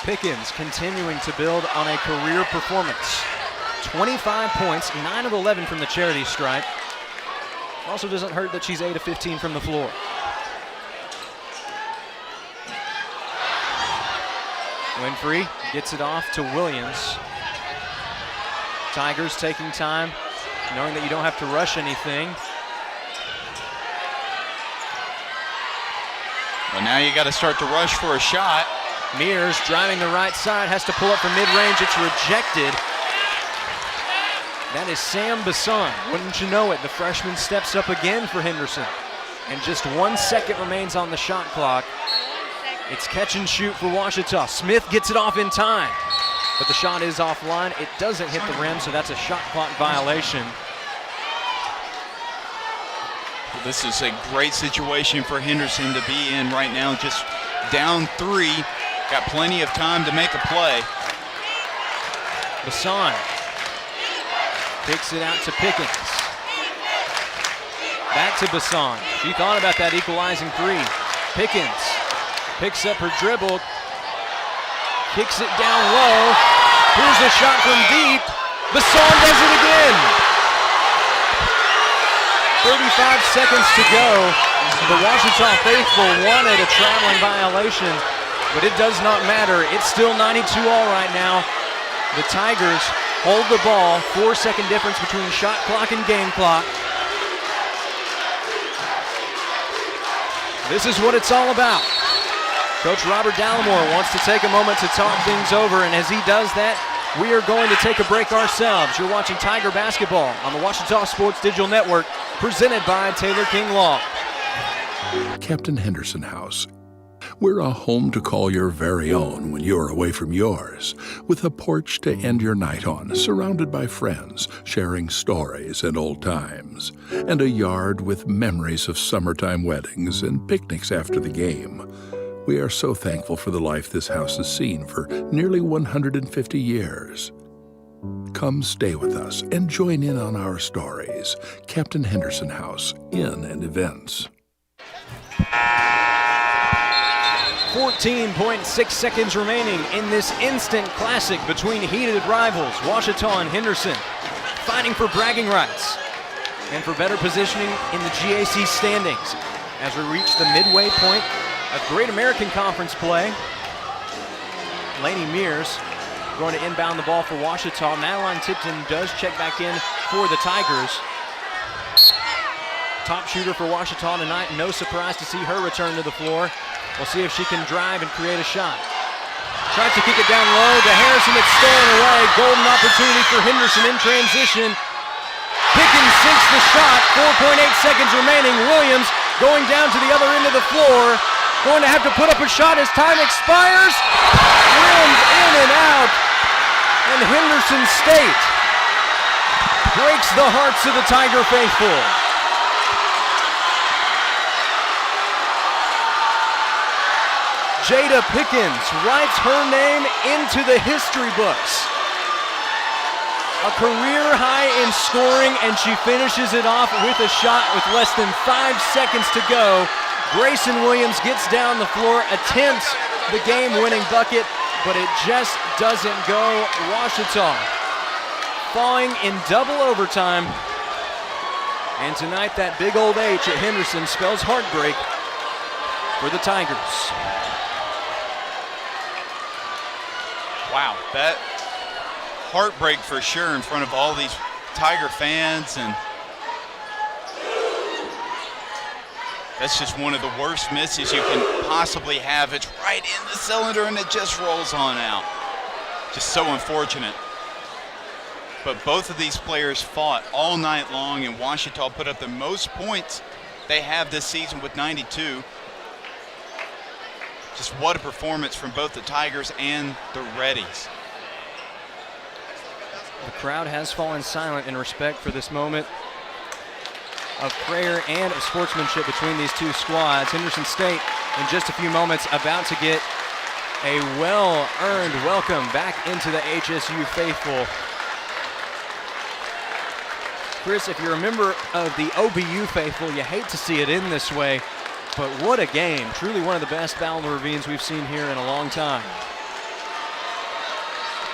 Pickens continuing to build on a career performance. 25 points, 9 of 11 from the charity stripe. Also doesn't hurt that she's 8 of 15 from the floor. Winfrey gets it off to Williams. Tigers taking time, knowing that you don't have to rush anything. Well, now you got to start to rush for a shot. Mears driving the right side, has to pull up from mid-range. It's rejected. That is Sam Bassan. Wouldn't you know it, the freshman steps up again for Henderson. And just 1 second remains on the shot clock. It's catch and shoot for Ouachita. Smith gets it off in time, but the shot is offline. It doesn't hit the rim, so that's a shot clock violation. Well, this is a great situation for Henderson to be in right now. Just down 3, got plenty of time to make a play. Bassan kicks it out to Pickens. Back to Bassan. She thought about that equalizing 3. Pickens picks up her dribble, kicks it down low. Here's a shot from deep. Bassan does it again. 35 seconds to go. The Ouachita faithful wanted a traveling violation, but it does not matter. It's still 92 all right now. The Tigers hold the ball. 4-second difference between shot clock and game clock. This is what it's all about. Coach Robert Dallimore wants to take a moment to talk things over, and as he does that, we are going to take a break ourselves. You're watching Tiger Basketball on the Ouachita Sports Digital Network, presented by Taylor King Law. Captain Henderson House. We're a home to call your very own when you're away from yours, with a porch to end your night on, surrounded by friends, sharing stories and old times, and a yard with memories of summertime weddings and picnics after the game. We are so thankful for the life this house has seen for nearly 150 years. Come stay with us and join in on our stories. Captain Henderson House, Inn and Events. 14.6 seconds remaining in this instant classic between heated rivals, Ouachita and Henderson, fighting for bragging rights and for better positioning in the GAC standings as we reach the midway point of Great American Conference play. Laney Mears going to inbound the ball for Ouachita. Madeline Tipton does check back in for the Tigers. Top shooter for Ouachita tonight. No surprise to see her return to the floor. We'll see if she can drive and create a shot. Tries to kick it down low to Harrison. It's stolen away. Golden opportunity for Henderson in transition. Pickens sinks the shot. 4.8 seconds remaining. Williams going down to the other end of the floor. Going to have to put up a shot as time expires. Rims in and out. And Henderson State breaks the hearts of the Tiger faithful. Jada Pickens writes her name into the history books. A career high in scoring, and she finishes it off with a shot with less than 5 seconds to go. Grayson Williams gets down the floor, attempts the game-winning bucket, but it just doesn't go. Ouachita falling in double overtime. And tonight, that big old H at Henderson spells heartbreak for the Tigers. Wow, that heartbreak for sure in front of all these Tiger fans, and that's just one of the worst misses you can possibly have. It's right in the cylinder and it just rolls on out. Just so unfortunate. But both of these players fought all night long, and Ouachita put up the most points they have this season with 92. Just what a performance from both the Tigers and the Reddies. The crowd has fallen silent in respect for this moment of prayer and of sportsmanship between these two squads. Henderson State in just a few moments about to get a well-earned welcome back into the HSU faithful. Chris, if you're a member of the OBU faithful, you hate to see it end this way. But what a game. Truly one of the best Battle of the Ravines we've seen here in a long time.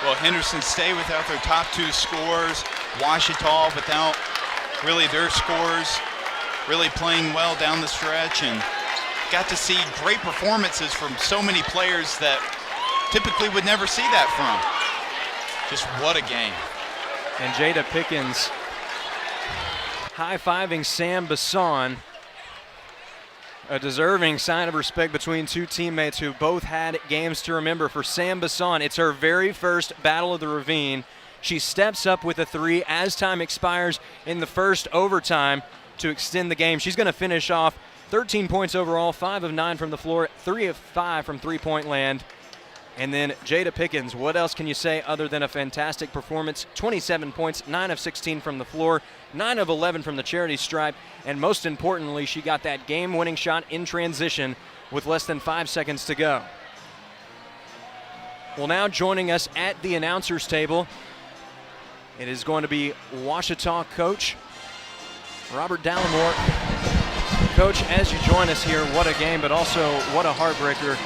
Well, Henderson State without their top two scorers, Ouachita without really their scores, really playing well down the stretch, and got to see great performances from so many players that typically would never see that from. Just what a game. And Jada Pickens high-fiving Sam Basson. A deserving sign of respect between two teammates who both had games to remember. For Sam Basson, it's her very first Battle of the Ravine. She steps up with a three as time expires in the first overtime to extend the game. She's going to finish off 13 points overall, 5 of 9 from the floor, 3 of 5 from three-point land. And then Jada Pickens, what else can you say other than a fantastic performance? 27 points, 9 of 16 from the floor, 9 of 11 from the charity stripe, and most importantly, she got that game-winning shot in transition with less than 5 seconds to go. Well, now joining us at the announcers table, it is going to be Ouachita coach Robert Dallimore. Coach, as you join us here, what a game, but also what a heartbreaker.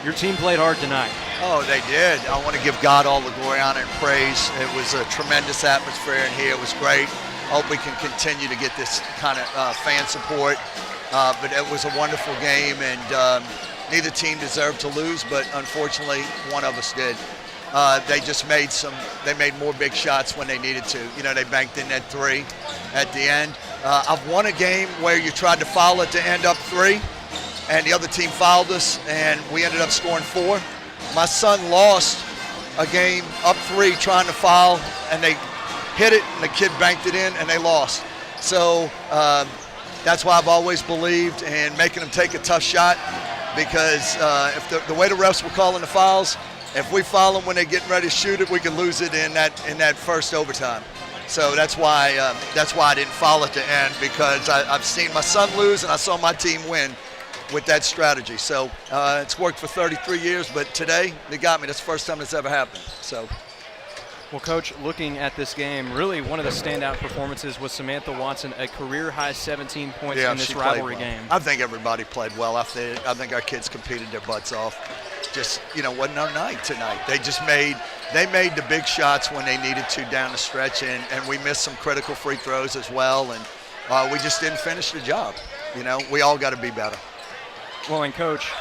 Your team played hard tonight. Oh, they did. I want to give God all the glory, honor, and praise. It was a tremendous atmosphere in here. It was great. I hope we can continue to get this kind of fan support. But it was a wonderful game, and neither team deserved to lose, but unfortunately, one of us did. They just made more big shots when they needed to. You know, they banked in that three at the end. I've won a game where you tried to foul it to end up 3. And the other team fouled us, and we ended up scoring 4. My son lost a game up 3 trying to foul, and they hit it, and the kid banked it in, and they lost. So that's why I've always believed in making them take a tough shot, because if the way the refs were calling the fouls, if we foul them when they're getting ready to shoot it, we could lose it in that first overtime. So that's why I didn't foul at the end, because I've seen my son lose, and I saw my team win with that strategy. So it's worked for 33 years, but today they got me. That's the first time it's ever happened. So Well, Coach, looking at this game, really one of the standout performances was Samantha Watson, a career-high 17 points in this rivalry game. I think everybody played well. I think our kids competed their butts off. Just, wasn't our night tonight. They made the big shots when they needed to down the stretch, and we missed some critical free throws as well, and we just didn't finish the job. We all got to be better. Well, and Coach,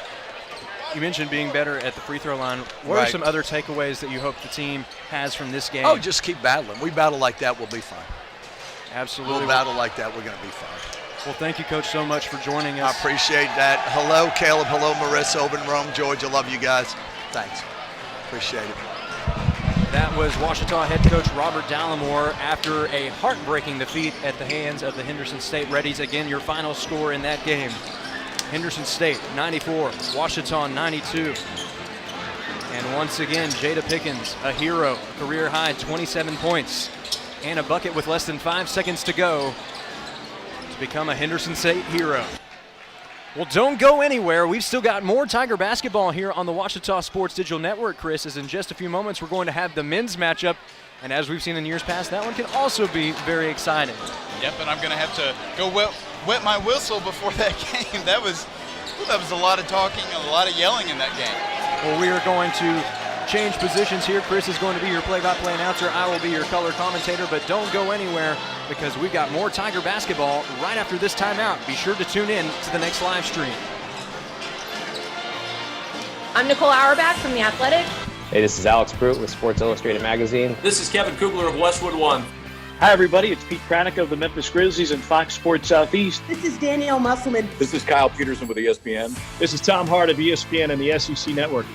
you mentioned being better at the free throw line. What are some other takeaways that you hope the team has from this game? Oh, just keep battling. We battle like that, we'll be fine. Absolutely. We'll battle like that, we're going to be fine. Well, thank you, Coach, so much for joining us. I appreciate that. Hello, Caleb. Hello, Marissa over in Rome, Georgia. Love you guys. Thanks. Appreciate it. That was Ouachita head coach Robert Dallimore after a heartbreaking defeat at the hands of the Henderson State Reddies. Again, your final score in that game. Henderson State 94, Ouachita 92. And once again, Jada Pickens, a hero, career high 27 points and a bucket with less than 5 seconds to go to become a Henderson State hero. Well, don't go anywhere. We've still got more Tiger basketball here on the Ouachita Sports Digital Network, Chris, as in just a few moments we're going to have the men's matchup. And as we've seen in years past, that one can also be very exciting. Yep, and I'm going to have to go wet my whistle before that game. That was a lot of talking and a lot of yelling in that game. Well, we are going to change positions here. Chris is going to be your play-by-play announcer. I will be your color commentator, but don't go anywhere because we've got more Tiger basketball right after this timeout. Be sure to tune in to the next live stream. I'm Nicole Auerbach from The Athletic. Hey, this is Alex Pruitt with Sports Illustrated Magazine. This is Kevin Kugler of Westwood One. Hi, everybody. It's Pete Kranick of the Memphis Grizzlies and Fox Sports Southeast. This is Danielle Musselman. This is Kyle Peterson with ESPN. This is Tom Hart of ESPN and the SEC Network.